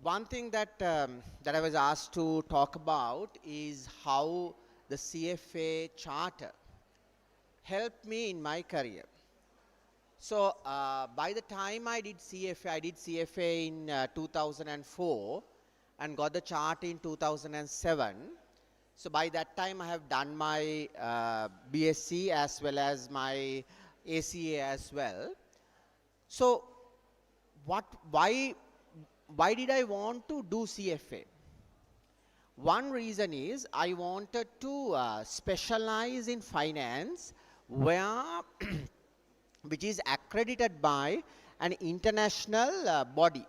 one thing that I was asked to talk about is how the CFA charter helped me in my career. So by the time I did CFA in 2004 and got the charter in 2007. So by that time I have done my BSc as well as my ACA as well. So why did I want to do CFA? One reason is I wanted to specialize in finance where which is accredited by an international body.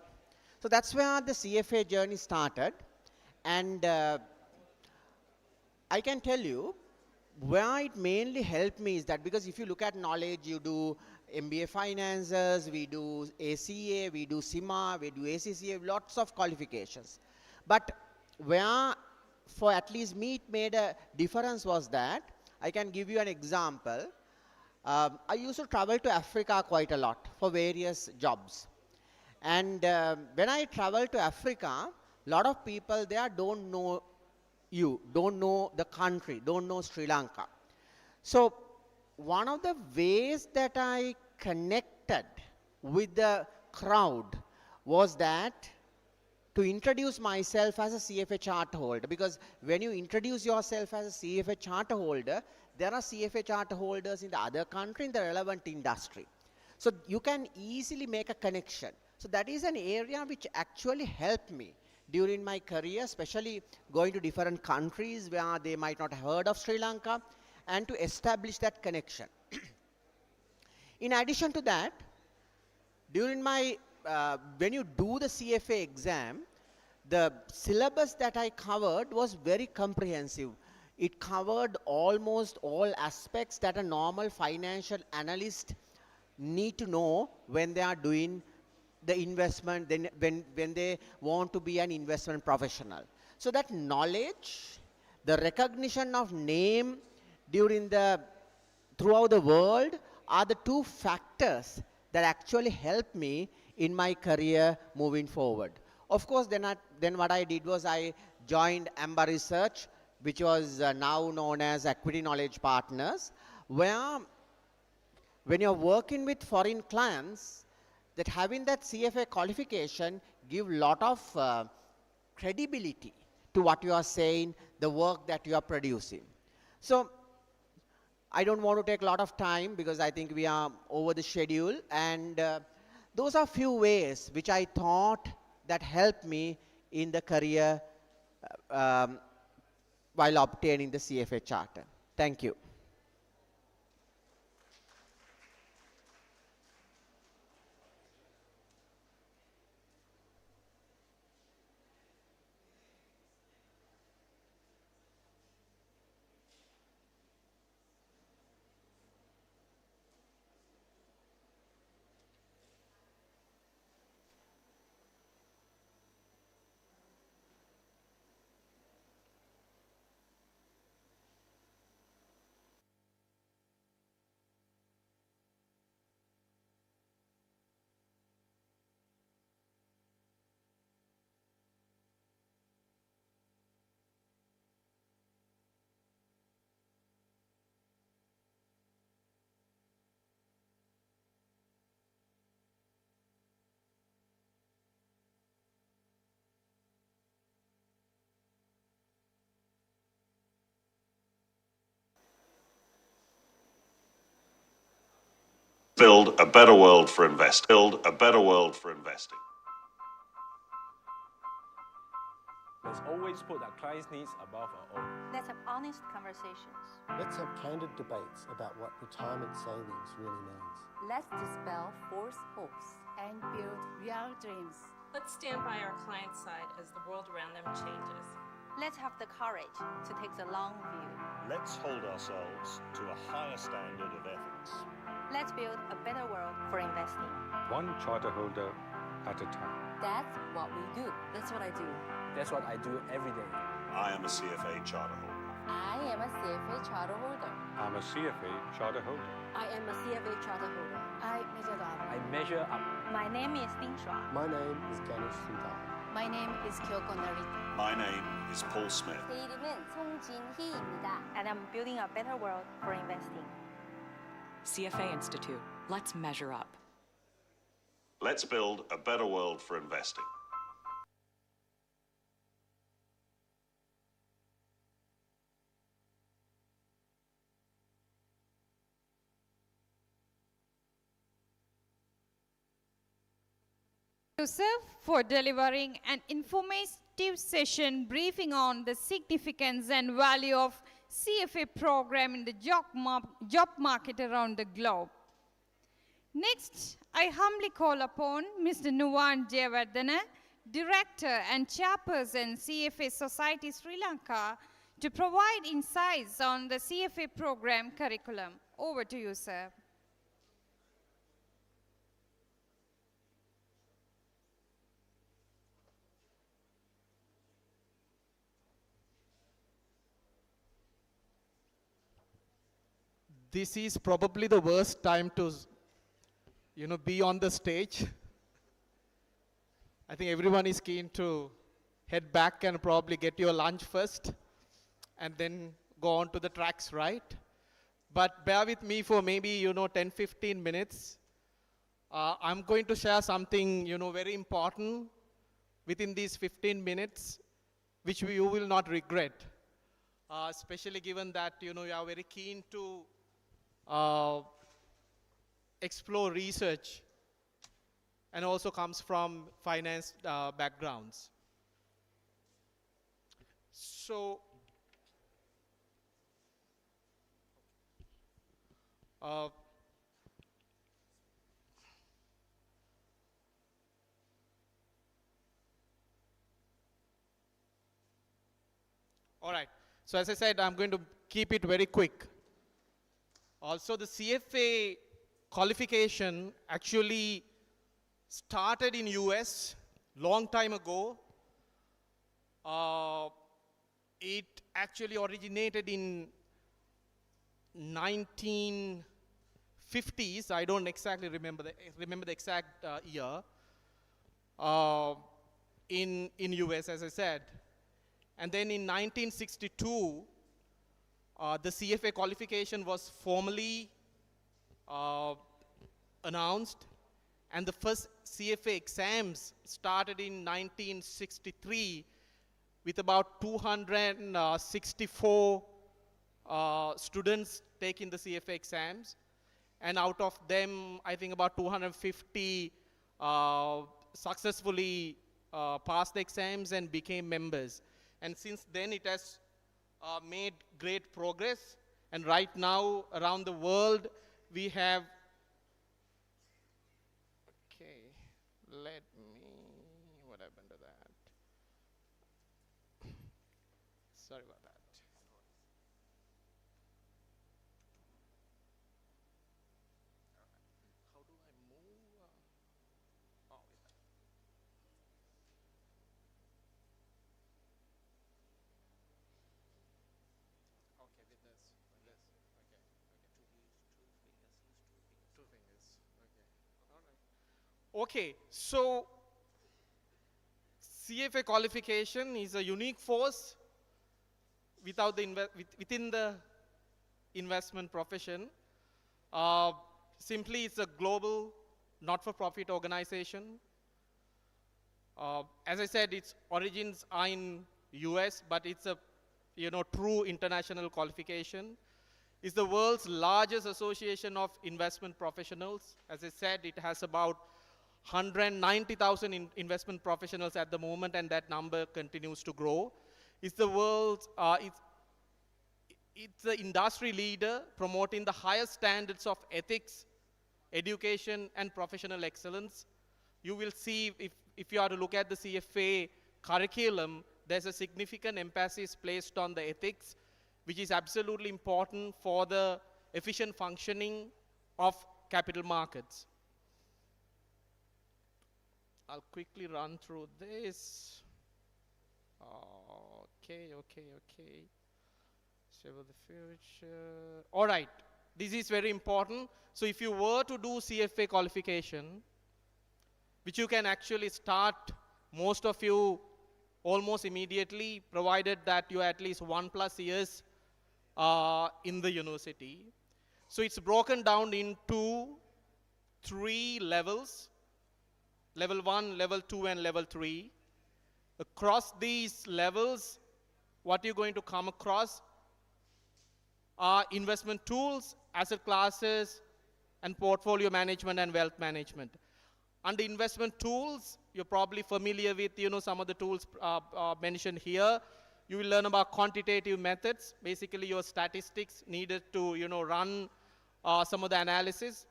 So that's where the CFA journey started, and I can tell you where it mainly helped me is that because if you look at knowledge, you do MBA finances, we do ACA, we do CIMA, we do ACCA, lots of qualifications. But where for at least me it made a difference was that, I can give you an example. I used to travel to Africa quite a lot for various jobs. And when I travel to Africa, a lot of people there don't know you, don't know the country, don't know Sri Lanka. So one of the ways that I connected with the crowd was that to introduce myself as a CFA charter holder, because when you introduce yourself as a CFA charter holder, there are CFA charter holders in the other country in the relevant industry. So you can easily make a connection. So that is an area which actually helped me during my career, especially going to different countries where they might not have heard of Sri Lanka, and to establish that connection. In addition to that, during my, when you do the CFA exam, the syllabus that I covered was very comprehensive. It covered almost all aspects that a normal financial analyst need to know when they are doing the investment, when they want to be an investment professional. So that knowledge, the recognition of name throughout the world are the two factors that actually helped me in my career moving forward. Of course, then what I did was I joined AMBA Research, which was now known as Equity Knowledge Partners, where when you're working with foreign clients, that having that CFA qualification give lot of credibility to what you are saying, the work that you are producing. So I don't want to take a lot of time because I think we are over the schedule, and those are few ways which I thought that helped me in the career while obtaining the CFA charter. Thank you. Build a better world for investing. Build a better world for investing. Let's always put our clients' needs above our own. Let's have honest conversations. Let's have candid debates about what retirement savings really means. Let's dispel false hopes and build real dreams. Let's stand by our clients' side as the world around them changes. Let's have the courage to take the long view. Let's hold ourselves to a higher standard of ethics. Let's build a better world for investing. One charter holder at a time. That's what we do. That's what I do. That's what I do every day. I am a CFA charter holder. I am a CFA charter holder. I'm a CFA charter holder. I am a CFA charter holder. I measure up. I measure up. My name is Ding Shua. My name is Ganesh Sundar. My name is Kyoko Narita. My name is Paul Smith. 제 이름은 송진희입니다. And I'm building a better world for investing. CFA Institute. Let's measure up. Let's build a better world for investing. Joseph for delivering an informative session briefing on the significance and value of CFA program in the job market around the globe. Next, I humbly call upon Mr. Nuwan Jayawardena, Director and Chairperson, CFA Society Sri Lanka, to provide insights on the CFA program curriculum. Over to you, sir. This is probably the worst time to, be on the stage. I think everyone is keen to head back and probably get your lunch first and then go on to the tracks, right? But bear with me for maybe, 10, 15 minutes. I'm going to share something, very important within these 15 minutes, which you will not regret, especially given that, you are very keen to explore research and also comes from finance backgrounds. So, All right. So as I said, I'm going to keep it very quick. Also, the CFA qualification actually started in US long time ago. It actually originated in 1950s. I don't exactly remember the exact year. In US, as I said. And then in 1962, the CFA qualification was formally announced, and the first CFA exams started in 1963 with about 264 students taking the CFA exams, and out of them, I think about 250 successfully passed the exams and became members. And since then, it has made great progress. And right now, around the world, we have, okay, let me, what happened to that? Sorry about that. How do I move? Oh, with that. Okay, with this, okay, okay. Two fingers, okay, all right. Okay, so CFA qualification is a unique force without the within the investment profession. Simply, it's a global not-for-profit organization. As I said, its origins are in US, but it's a true international qualification. It's the world's largest association of investment professionals. As I said, it has about 190,000 investment professionals at the moment, and that number continues to grow. It's the world's, it's the industry leader promoting the highest standards of ethics, education, and professional excellence. You will see, if you are to look at the CFA curriculum, there's a significant emphasis placed on the ethics, which is absolutely important for the efficient functioning of capital markets. I'll quickly run through this. Okay. Save the future. All right, this is very important. So if you were to do CFA qualification, which you can actually start, most of you, almost immediately, provided that you are at least 1+ years in the university. So it's broken down into 3 levels: level 1, level 2, and level 3. Across these levels, what you're going to come across are investment tools, asset classes, and portfolio management and wealth management. Under investment tools, you're probably familiar with some of the tools mentioned here. You will learn about quantitative methods, basically your statistics needed to run some of the analysis.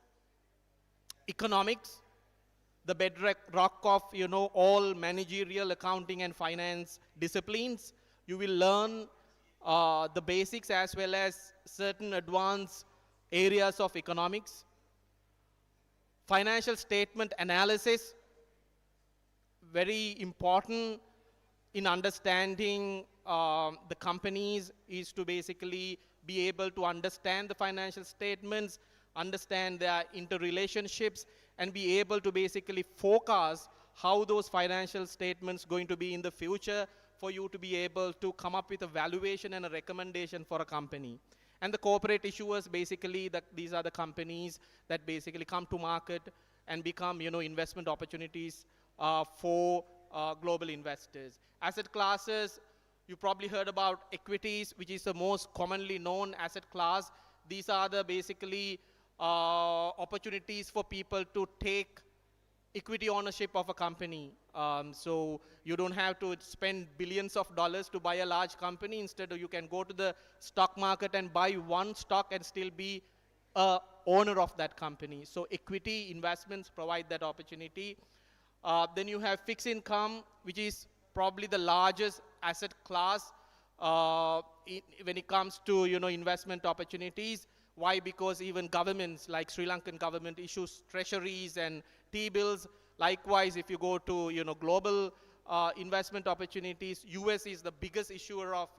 Economics, the bedrock of all managerial, accounting, and finance disciplines. You will learn the basics as well as certain advanced areas of economics. Financial statement analysis, very important in understanding the companies, is to basically be able to understand the financial statements, understand their interrelationships, and be able to basically forecast how those financial statements going to be in the future for you to be able to come up with a valuation and a recommendation for a company. And the corporate issuers, basically, these are the companies that basically come to market and become investment opportunities for global investors. Asset classes, you probably heard about equities, which is the most commonly known asset class. These are the basically opportunities for people to take equity ownership of a company. So you don't have to spend billions of dollars to buy a large company. Instead, you can go to the stock market and buy one stock and still be a owner of that company. So equity investments provide that opportunity. Then you have fixed income, which is probably the largest asset class when it comes to investment opportunities. Why? Because even governments like Sri Lankan government issues treasuries and T-bills. Likewise, if you go to global investment opportunities, US is the biggest issuer of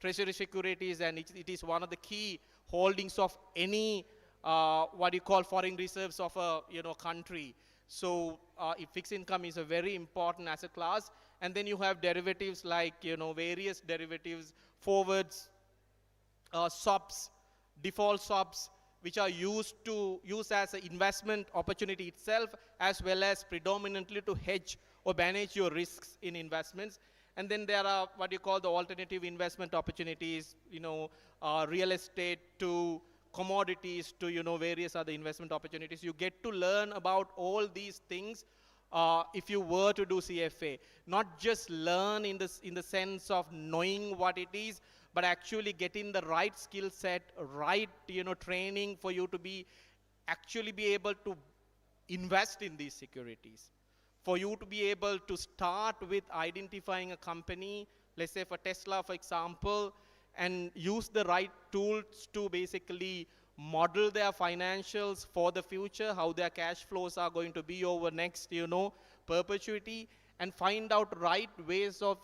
treasury securities, and it is one of the key holdings of any what you call foreign reserves of a country. So if fixed income is a very important asset class. And then you have derivatives like various derivatives, forwards, swaps, default swaps, which are used as an investment opportunity itself, as well as predominantly to hedge or manage your risks in investments. And then there are what you call the alternative investment opportunities, real estate to commodities to various other investment opportunities. You get to learn about all these things if you were to do CFA. Not just learn in the sense of knowing what it is, but actually getting the right skill set, right training for you to actually be able to invest in these securities. For you to be able to start with identifying a company, let's say for Tesla, for example, and use the right tools to basically model their financials for the future, how their cash flows are going to be over next, perpetuity, and find out right ways of,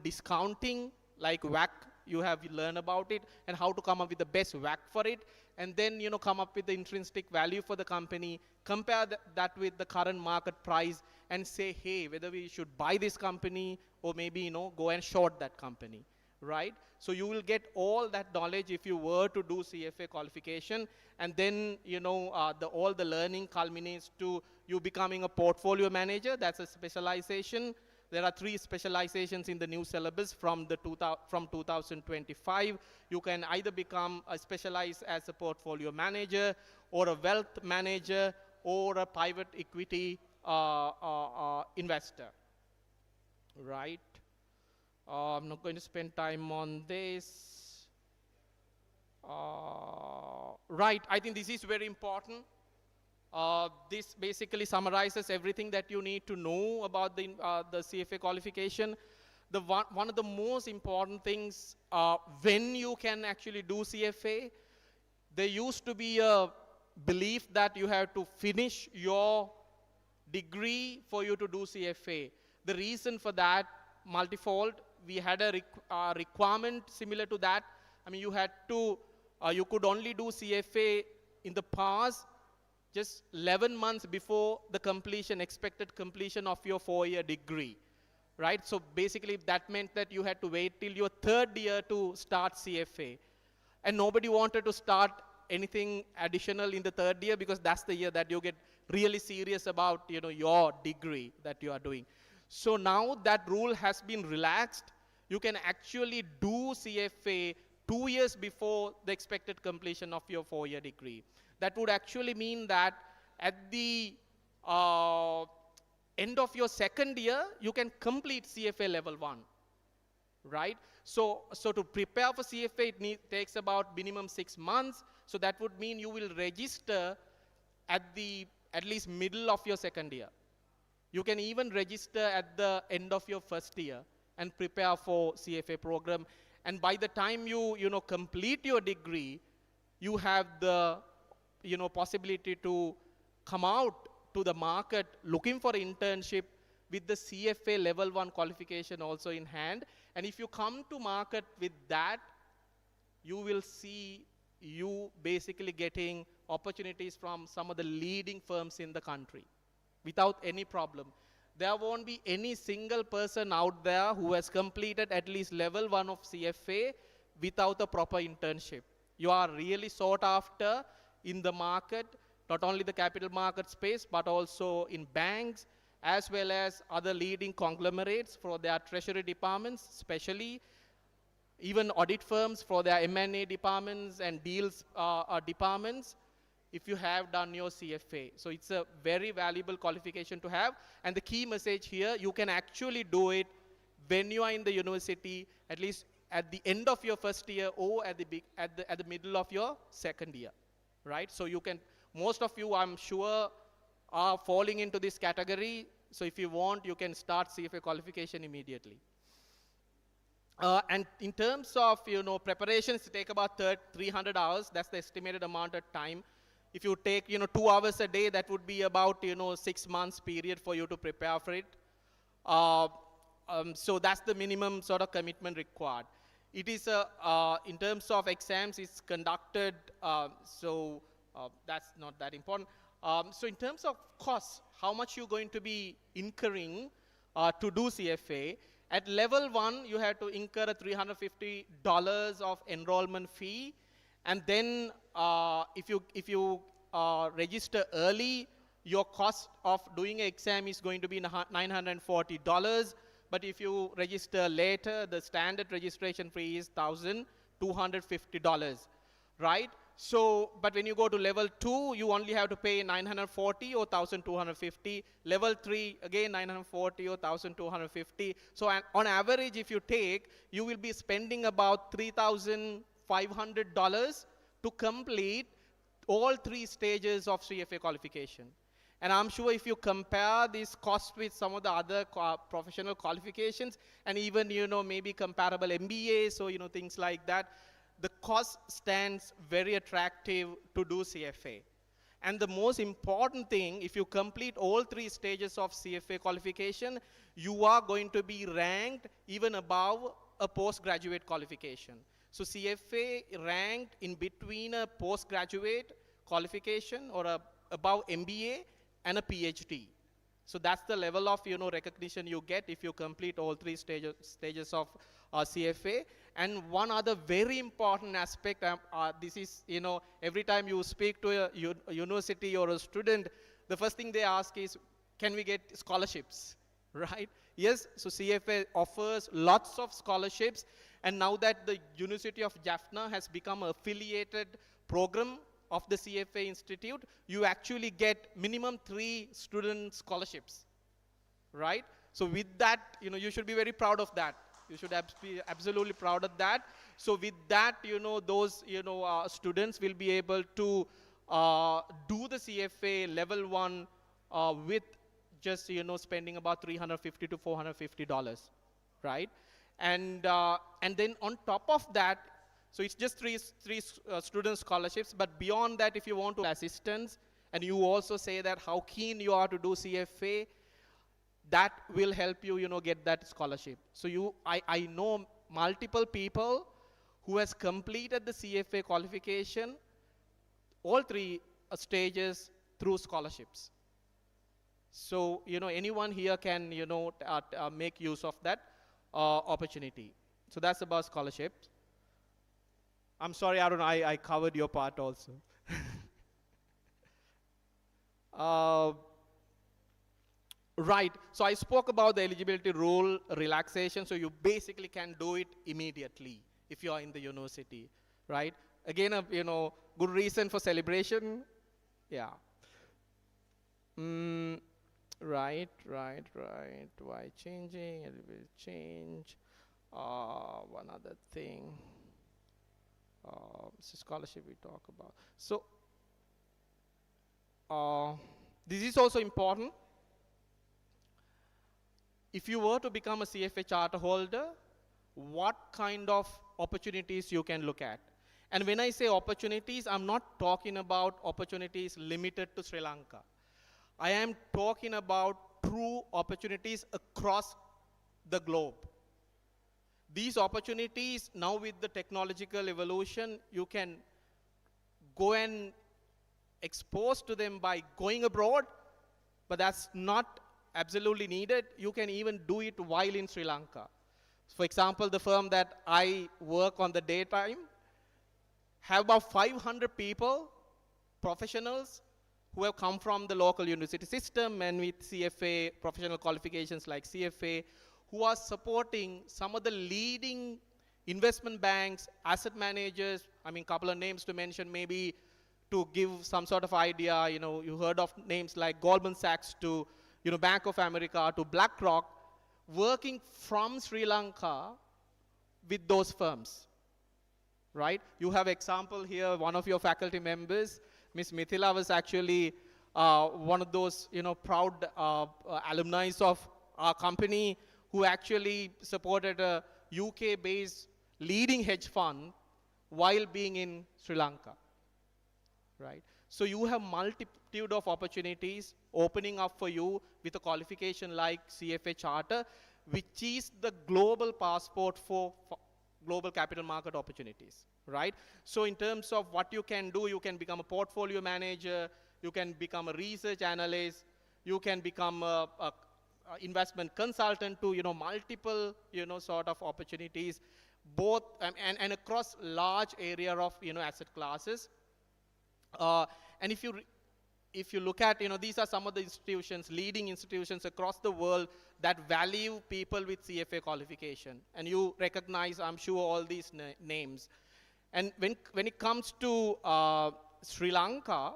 discounting, like WACC, you have learned about it, and how to come up with the best WACC for it, and then, come up with the intrinsic value for the company, compare that with the current market price, and say, hey, whether we should buy this company or maybe, go and short that company, right? So you will get all that knowledge if you were to do CFA qualification, and then, all the learning culminates to you becoming a portfolio manager. That's a specialization. There are 3 specializations in the new syllabus from 2025. You can either become specialized as a portfolio manager, or a wealth manager, or a private equity investor, right? I'm not going to spend time on this. Right, I think this is very important. This basically summarizes everything that you need to know about the CFA qualification. One of the most important things when you can actually do CFA, there used to be a belief that you have to finish your degree for you to do CFA. The reason for that, multifold. We had a requirement similar to that. I mean, you had to, you could only do CFA in the past just 11 months before the expected completion of your 4-year degree, right? So basically that meant that you had to wait till your 3rd year to start CFA. And nobody wanted to start anything additional in the 3rd year, because that's the year that you get really serious about, your degree that you are doing. So now that rule has been relaxed. You can actually do CFA 2 years before the expected completion of your 4-year degree. That would actually mean that at the end of your 2nd year, you can complete CFA level 1, right? So to prepare for CFA, it takes about minimum 6 months. So that would mean you will register at least middle of your 2nd year. You can even register at the end of your 1st year and prepare for CFA program. And by the time you complete your degree, you have the possibility to come out to the market looking for internship with the CFA level 1 qualification also in hand. And if you come to market with that, you will see you basically getting opportunities from some of the leading firms in the country without any problem. There won't be any single person out there who has completed at least level 1 of CFA without a proper internship. You are really sought after in the market, not only the capital market space, but also in banks, as well as other leading conglomerates for their treasury departments, especially even audit firms for their M&A departments and deals departments, if you have done your CFA. So it's a very valuable qualification to have. And the key message here, you can actually do it when you are in the university, at least at the end of your 1st year or at the middle of your 2nd year, right? So you can, most of you, I'm sure, are falling into this category. So if you want, you can start CFA qualification immediately. And in terms of, preparations, it take about 300 hours. That's the estimated amount of time. If you take, 2 hours a day, that would be about, 6 months period for you to prepare for it. So that's the minimum sort of commitment required. It is, in terms of exams, it's conducted, that's not that important. So in terms of costs, how much you're going to be incurring to do CFA, at level 1, you have to incur a $350 of enrollment fee. And then if you register early, your cost of doing an exam is going to be $940. But if you register later, the standard registration fee is $1,250, right? So, but when you go to level 2, you only have to pay $940 or $1,250. Level 3, again $940 or $1,250. So on average, if you take, you will be spending about $3,500 to complete all 3 stages of CFA qualification. And I'm sure if you compare this cost with some of the other professional qualifications, and even, maybe comparable MBAs or, things like that, the cost stands very attractive to do CFA. And the most important thing, if you complete all 3 stages of CFA qualification, you are going to be ranked even above a postgraduate qualification. So CFA ranked in between a postgraduate qualification or above MBA and a PhD. So that's the level of, recognition you get if you complete all 3 stages of CFA. And one other very important aspect, this is, every time you speak to a university or a student, the first thing they ask is, can we get scholarships, right? Yes, so CFA offers lots of scholarships. And now that the University of Jaffna has become an affiliated program of the CFA Institute, you actually get minimum 3 student scholarships, right? So with that, you should be very proud of that. You should be absolutely proud of that. So with that, those, students will be able to do the CFA level 1 with just, spending about $350 to $450, right? And then on top of that, so it's just three student scholarships, but beyond that, if you want to assistance, and you also say that how keen you are to do CFA, that will help you, get that scholarship. So I know multiple people who has completed the CFA qualification, all 3 stages through scholarships. So, anyone here can, make use of that opportunity. So that's about scholarships. I'm sorry, Arun, I covered your part also. Right, so I spoke about the eligibility rule relaxation, so you basically can do it immediately if you are in the university, right? Again, good reason for celebration, yeah. Right, why changing, it will change. One other thing, scholarship we talk about. So, this is also important. If you were to become a CFA charter holder, what kind of opportunities you can look at? And when I say opportunities, I'm not talking about opportunities limited to Sri Lanka. I am talking about true opportunities across the globe. These opportunities, now with the technological evolution, you can go and expose to them by going abroad, but that's not absolutely needed. You can even do it while in Sri Lanka. For example, the firm that I work on the daytime have about 500 people, professionals, who have come from the local university system and with CFA, professional qualifications like CFA, who are supporting some of the leading investment banks, asset managers, I mean, a couple of names to mention maybe to give some sort of idea, you heard of names like Goldman Sachs to, Bank of America to BlackRock, working from Sri Lanka with those firms, right? You have example here, one of your faculty members, Ms. Mithila was actually one of those, proud alumni of our company who actually supported a UK-based leading hedge fund while being in Sri Lanka, right? So you have multitude of opportunities opening up for you with a qualification like CFA Charter, which is the global passport for global capital market opportunities, right? So in terms of what you can do, you can become a portfolio manager, you can become a research analyst, you can become a investment consultant to, multiple, sort of opportunities, both and across large area of, asset classes. And if you look at, these are some of the institutions, leading institutions across the world that value people with CFA qualification. And you recognize, I'm sure, all these names. And when it comes to Sri Lanka,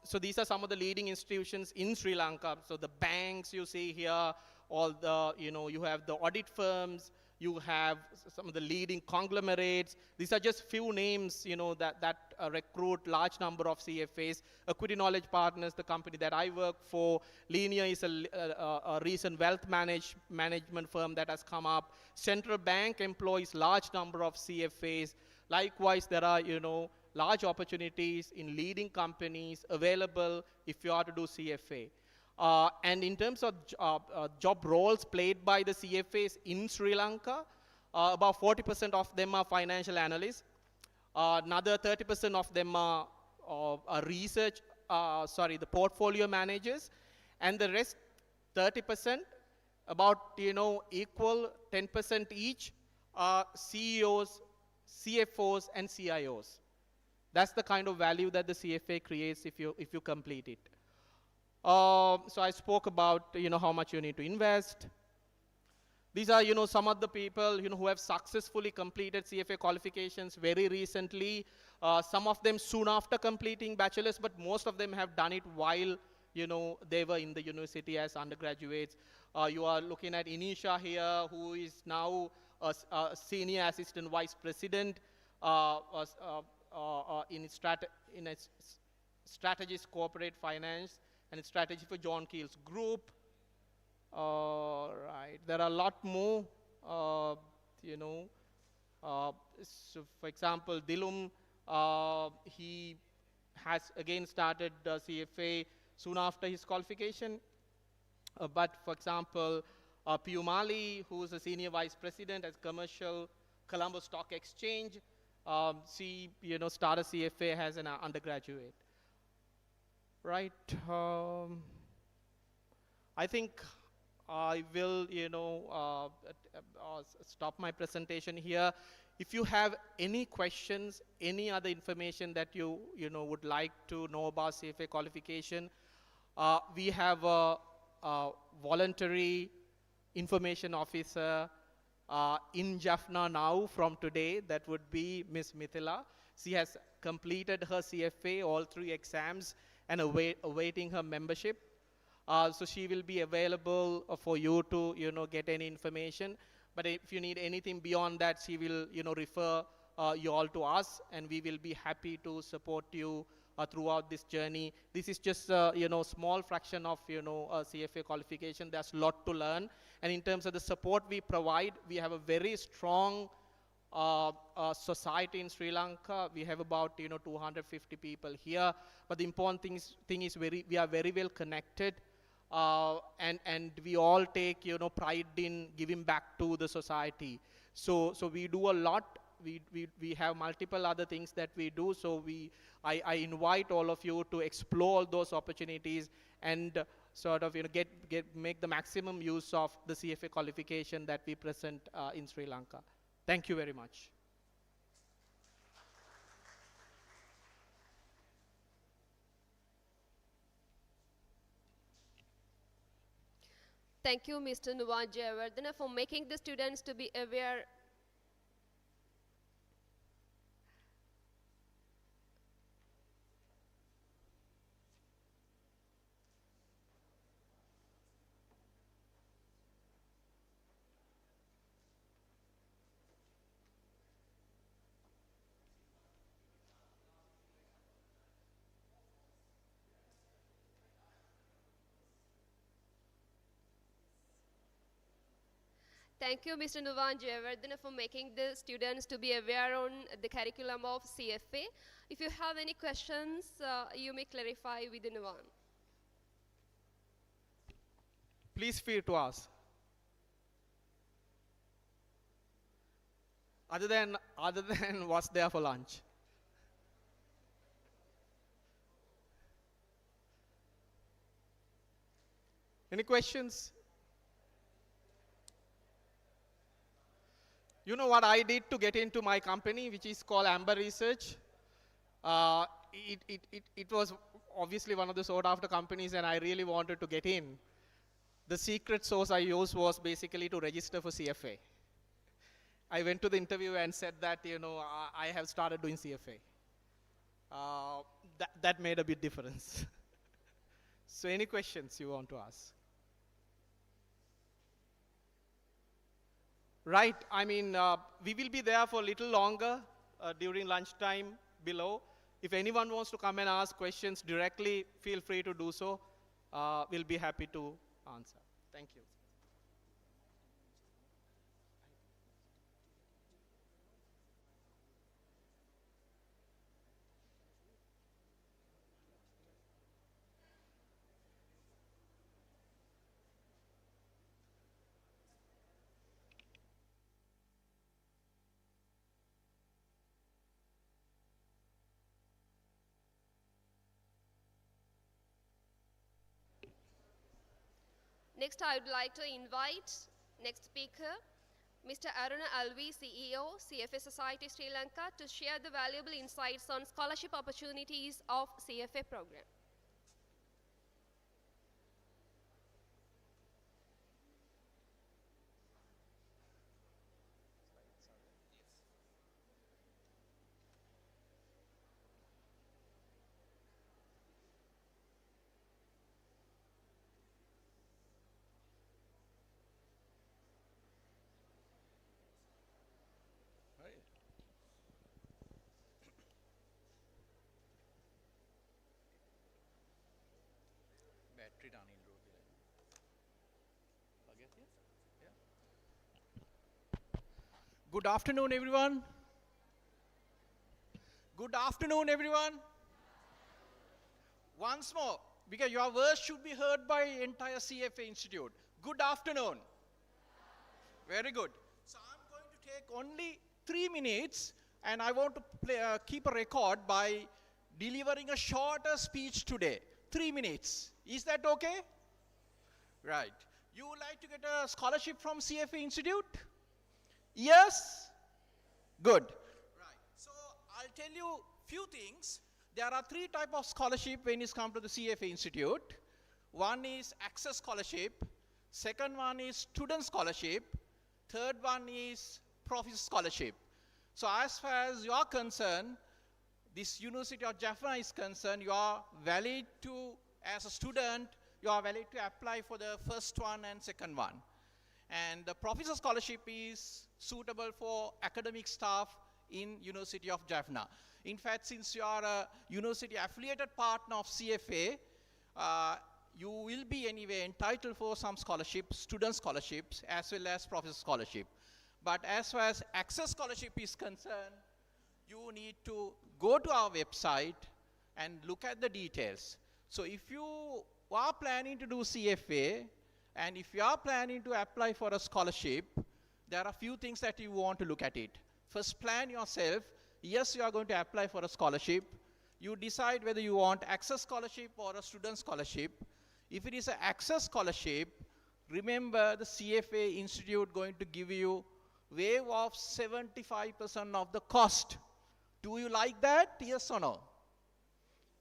so these are some of the leading institutions in Sri Lanka. So the banks you see here, all the, you have the audit firms, you have some of the leading conglomerates. These are just few names, that recruit large number of CFAs. Equity Knowledge Partners, the company that I work for. Linear is a recent wealth management firm that has come up. Central Bank employs large number of CFAs. Likewise, there are, large opportunities in leading companies available if you are to do CFA. And in terms of job roles played by the CFAs in Sri Lanka, about 40% of them are financial analysts. Another 30% of them are the portfolio managers. And the rest, 30%, about, equal 10% each, are CEOs, CFOs, and CIOs. That's the kind of value that the CFA creates if you complete it. So I spoke about, how much you need to invest. These are, some of the people, who have successfully completed CFA qualifications very recently. Some of them soon after completing bachelor's, but most of them have done it while, they were in the university as undergraduates. You are looking at Inisha here, who is now a senior assistant vice president in strategist corporate finance and strategy for John Keel's group. Right, there are a lot more, so for example, Dilum, he has again started CFA soon after his qualification. But for example, Piyumali, who is a senior vice president at Commercial Colombo Stock Exchange, she, started CFA as an undergraduate. Right. I think I will, stop my presentation here. If you have any questions, any other information that you, would like to know about CFA qualification, we have a voluntary information officer in Jaffna now from today. That would be Ms. Mithila. She has completed her CFA, all 3 exams, and awaiting her membership. So she will be available for you to, get any information. But if you need anything beyond that, she will, refer you all to us, and we will be happy to support you throughout this journey. This is just a, small fraction of, CFA qualification. There's a lot to learn. And in terms of the support we provide, we have a very strong society in Sri Lanka. We have about 250 people here. But the important thing is we are very well connected. And we all take pride in giving back to the society. So we do a lot. We have multiple other things that we do. So I invite all of you to explore those opportunities and sort of make the maximum use of the CFA qualification that we present in Sri Lanka. Thank you very much. Thank you, Mr. Nuwan Jayawardena, for making the students to be aware. Thank you, Mr. Nuvan Jayawardena, for making the students to be aware on the curriculum of CFA. If you have any questions, you may clarify with Nuvan. Please feel to ask. Other than what's there for lunch? Any questions? You know what I did to get into my company, which is called Amber Research? It was obviously one of the sought after companies, and I really wanted to get in. The secret source I used was basically to register for CFA. I went to the interview and said that, I have started doing CFA. That made a big difference. So any questions you want to ask? Right, we will be there for a little longer during lunchtime below. If anyone wants to come and ask questions directly, feel free to do so. We'll be happy to answer. Thank you. Next, I would like to invite next speaker, Mr. Aruna Alvi, CEO, CFA Society Sri Lanka, to share the valuable insights on scholarship opportunities of CFA program. Good afternoon, everyone. Good afternoon, everyone. Once more, because your words should be heard by entire CFA Institute. Good afternoon. Very good. So I'm going to take only 3 minutes, and I want to keep a record by delivering a shorter speech today. 3 minutes. Is that okay? Right. You would like to get a scholarship from CFA Institute? Yes? Good. Right. So I'll tell you few things. There are 3 types of scholarship when it comes to the CFA Institute. One is access scholarship. Second one is student scholarship. Third one is professor scholarship. So as far as you are concerned, this University of Jaffna is concerned, you are valid to, as a student, you are valid to apply for the first one and second one. And the professor scholarship is suitable for academic staff in University of Jaffna. In fact, since you are a university affiliated partner of CFA, you will be anyway entitled for some scholarships, student scholarships, as well as professor scholarship. But as far as access scholarship is concerned, you need to go to our website and look at the details. So if you are planning to do CFA, and if you are planning to apply for a scholarship, there are a few things that you want to look at it. First, plan yourself. Yes, you are going to apply for a scholarship. You decide whether you want access scholarship or a student scholarship. If it is an access scholarship, remember the CFA Institute going to give you waive of 75% of the cost. Do you like that? Yes or no?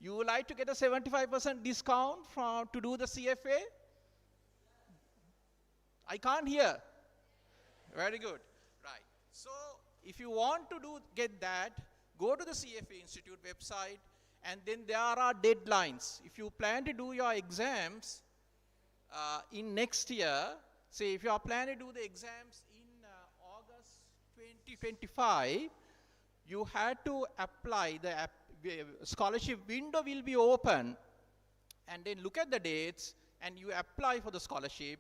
You would like to get a 75% discount to do the CFA? I can't hear. Very good. Right. So if you want to get that, go to the CFA Institute website, and then there are deadlines. If you plan to do your exams in next year, say if you are planning to do the exams in August 2025, you had to apply. The scholarship window will be open, and then look at the dates, and you apply for the scholarship.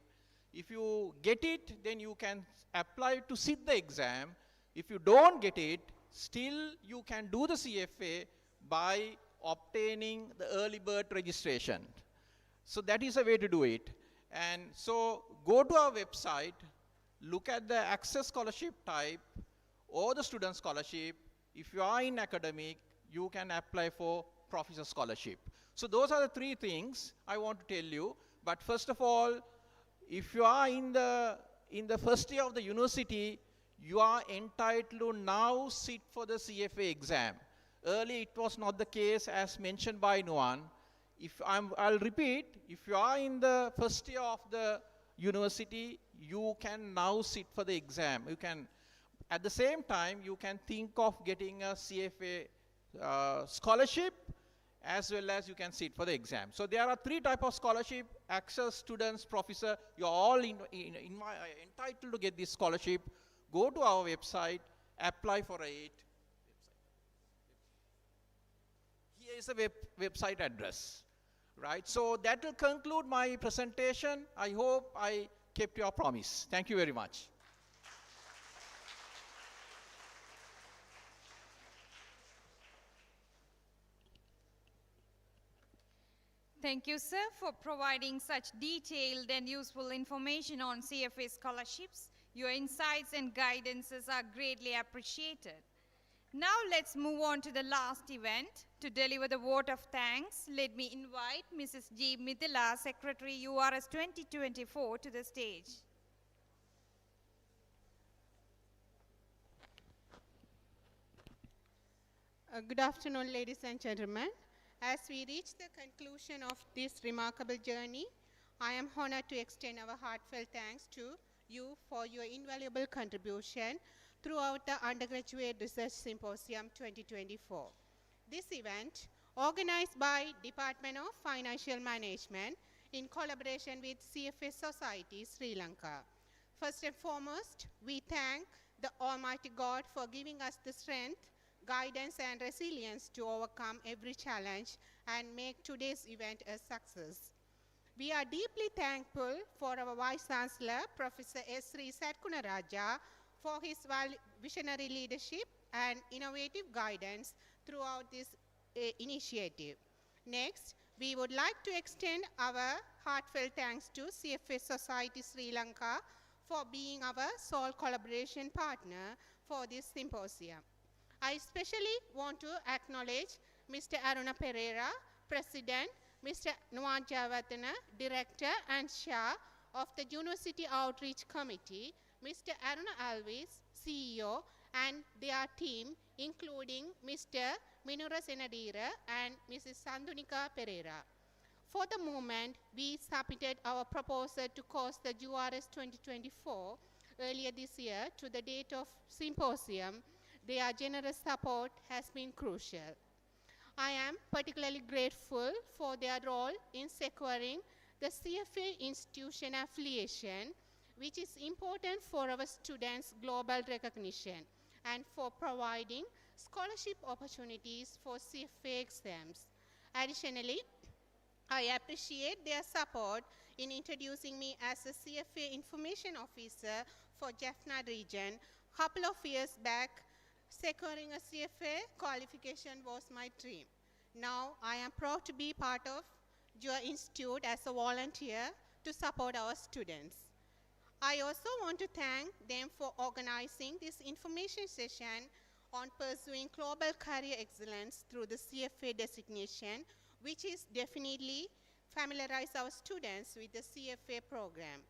If you get it, then you can apply to sit the exam. If you don't get it, still you can do the CFA by obtaining the early bird registration. So that is a way to do it. And so go to our website, look at the access scholarship type or the student scholarship. If you are in academic, you can apply for professor scholarship. So those are the three things I want to tell you. But first of all, if you are in the first year of the university, you are entitled to now sit for the CFA exam. Earlier it was not the case as mentioned by Nuan. I'll repeat, if you are in the first year of the university, you can now sit for the exam. You can, at the same time, you can think of getting a CFA scholarship as well as you can sit for the exam. So there are three types of scholarship: access, students, professor. You're all entitled to get this scholarship. Go to our website, apply for it. Here is a website address, right? So that will conclude my presentation. I hope I kept your promise. Thank you very much. Thank you, sir, for providing such detailed and useful information on CFA scholarships. Your insights and guidances are greatly appreciated. Now let's move on to the last event. To deliver the vote of thanks, let me invite Mrs. G. Mithila, Secretary URS 2024, to the stage. Good afternoon, ladies and gentlemen. As we reach the conclusion of this remarkable journey, I am honored to extend our heartfelt thanks to you for your invaluable contribution throughout the Undergraduate Research Symposium 2024. This event, organized by Department of Financial Management in collaboration with CFA Society, Sri Lanka. First and foremost, we thank the Almighty God for giving us the strength, guidance and resilience to overcome every challenge and make today's event a success. We are deeply thankful for our Vice Chancellor, Professor S. Satkunaraja, for his visionary leadership and innovative guidance throughout this initiative. Next, we would like to extend our heartfelt thanks to CFA Society Sri Lanka for being our sole collaboration partner for this symposium. I especially want to acknowledge Mr. Aruna Pereira, President, Mr. Nuan Javatana, Director and Chair of the University Outreach Committee, Mr. Aruna Alvis, CEO, and their team, including Mr. Minura Senadira and Mrs. Sandunika Pereira. For the moment, we submitted our proposal to host the URS 2024 earlier this year to the date of symposium. Their generous support has been crucial. I am particularly grateful for their role in securing the CFA institution affiliation, which is important for our students' global recognition, and for providing scholarship opportunities for CFA exams. Additionally, I appreciate their support in introducing me as a CFA information officer for Jaffna region. A couple of years back, securing a CFA qualification was my dream. Now I am proud to be part of your institute as a volunteer to support our students. I also want to thank them for organizing this information session on pursuing global career excellence through the CFA designation, which is definitely familiarize our students with the CFA program.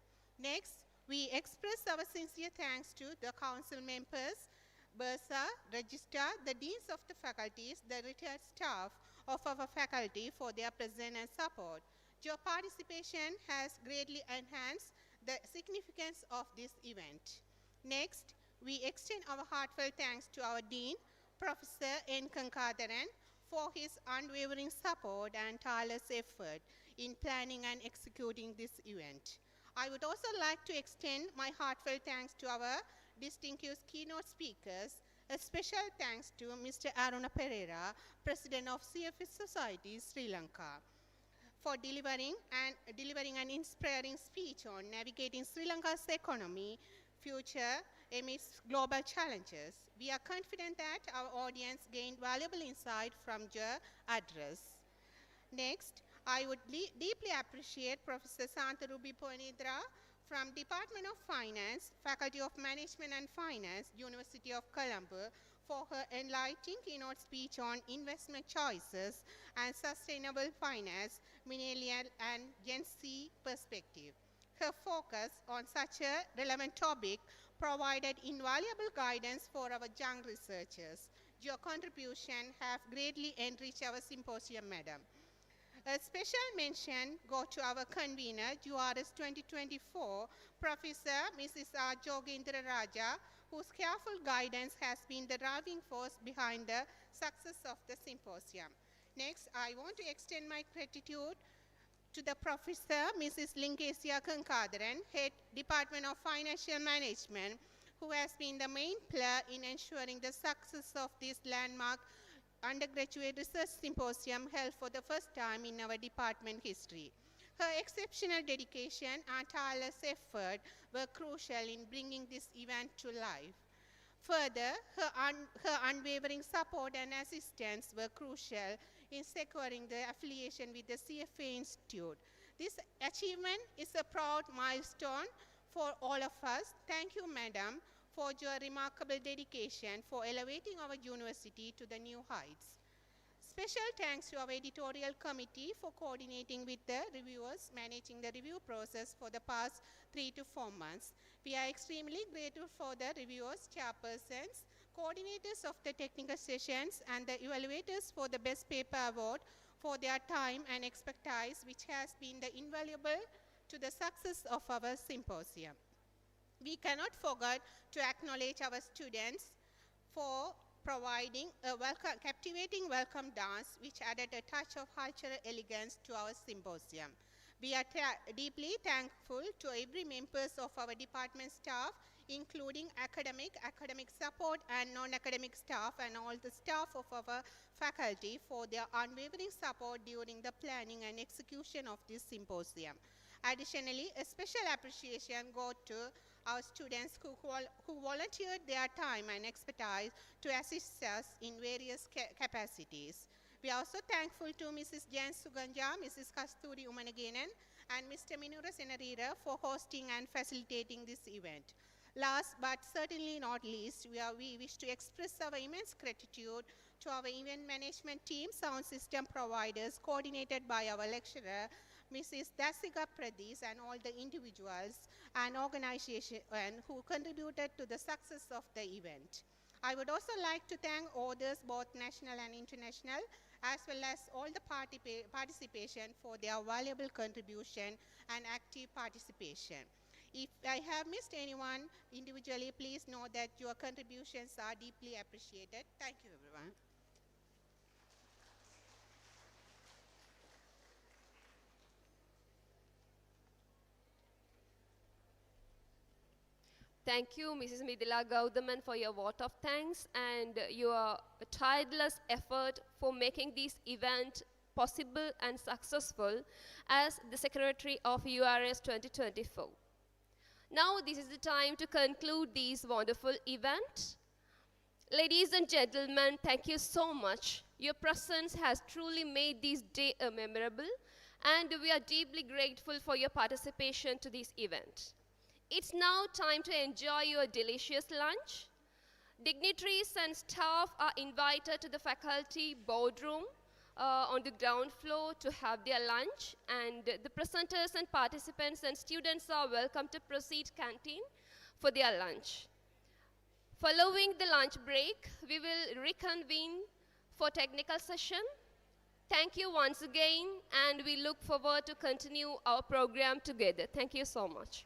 Next, we express our sincere thanks to the council members, Bursa, Registrar, the deans of the faculties, the retired staff of our faculty for their presence and support. Your participation has greatly enhanced the significance of this event. Next, we extend our heartfelt thanks to our Dean, Professor N. Kankadaran, for his unwavering support and tireless effort in planning and executing this event. I would also like to extend my heartfelt thanks to our distinguished keynote speakers. A special thanks to Mr. Aruna Pereira, President of CFA Society, Sri Lanka. for delivering an inspiring speech on navigating Sri Lanka's economy future amidst global challenges. We are confident that our audience gained valuable insight from your address. Next, I would deeply appreciate Professor Santarubi Ponidra from Department of Finance, Faculty of Management and Finance, University of Colombo, for her enlightening keynote speech on investment choices and sustainable finance, millennial and Gen Z perspective. Her focus on such a relevant topic provided invaluable guidance for our young researchers. Your contribution have greatly enriched our symposium, madam. A special mention go to our convener, URS 2024, Professor Mrs. R. Jogendra Raja, whose careful guidance has been the driving force behind the success of the symposium. Next, I want to extend my gratitude to the Professor Mrs. Linkesia Kankadaran, Head Department of Financial Management, who has been the main player in ensuring the success of this landmark undergraduate research symposium held for the first time in our department history. Her exceptional dedication and tireless effort were crucial in bringing this event to life. Further, her unwavering support and assistance were crucial in securing the affiliation with the CFA Institute. This achievement is a proud milestone for all of us. Thank you, madam, for your remarkable dedication for elevating our university to the new heights. Special thanks to our editorial committee for coordinating with the reviewers, managing the review process for the past 3 to 4 months. We are extremely grateful for the reviewers, chairpersons, coordinators of the technical sessions, and the evaluators for the Best Paper Award for their time and expertise, which has been the invaluable to the success of our symposium. We cannot forget to acknowledge our students for providing a captivating welcome dance, which added a touch of cultural elegance to our symposium. We are deeply thankful to every members of our department staff, including academic support and non-academic staff, and all the staff of our faculty for their unwavering support during the planning and execution of this symposium. Additionally, a special appreciation goes to our students who volunteered their time and expertise to assist us in various capacities. We are also thankful to Mrs. Jan Suganja, Mrs. Kasturi Umanaganan, and Mr. Minura Senarira for hosting and facilitating this event. Last but certainly not least, we wish to express our immense gratitude to our event management team, sound system providers, coordinated by our lecturer, Mrs. Dasika Pradesh, and all the individuals and organizations who contributed to the success of the event. I would also like to thank others, both national and international, as well as all the participation for their valuable contribution and active participation. If I have missed anyone individually, please know that your contributions are deeply appreciated. Thank you, everyone. Thank you, Mrs. Midila Gaudaman, for your vote of thanks and your tireless effort for making this event possible and successful as the Secretary of URS 2024. Now, this is the time to conclude this wonderful event. Ladies and gentlemen, thank you so much. Your presence has truly made this day memorable, and we are deeply grateful for your participation to this event. It's now time to enjoy your delicious lunch. Dignitaries and staff are invited to the faculty boardroom on the ground floor to have their lunch, and the presenters and participants and students are welcome to proceed canteen for their lunch. Following the lunch break, we will reconvene for technical session. Thank you once again, and we look forward to continue our program together. Thank you so much.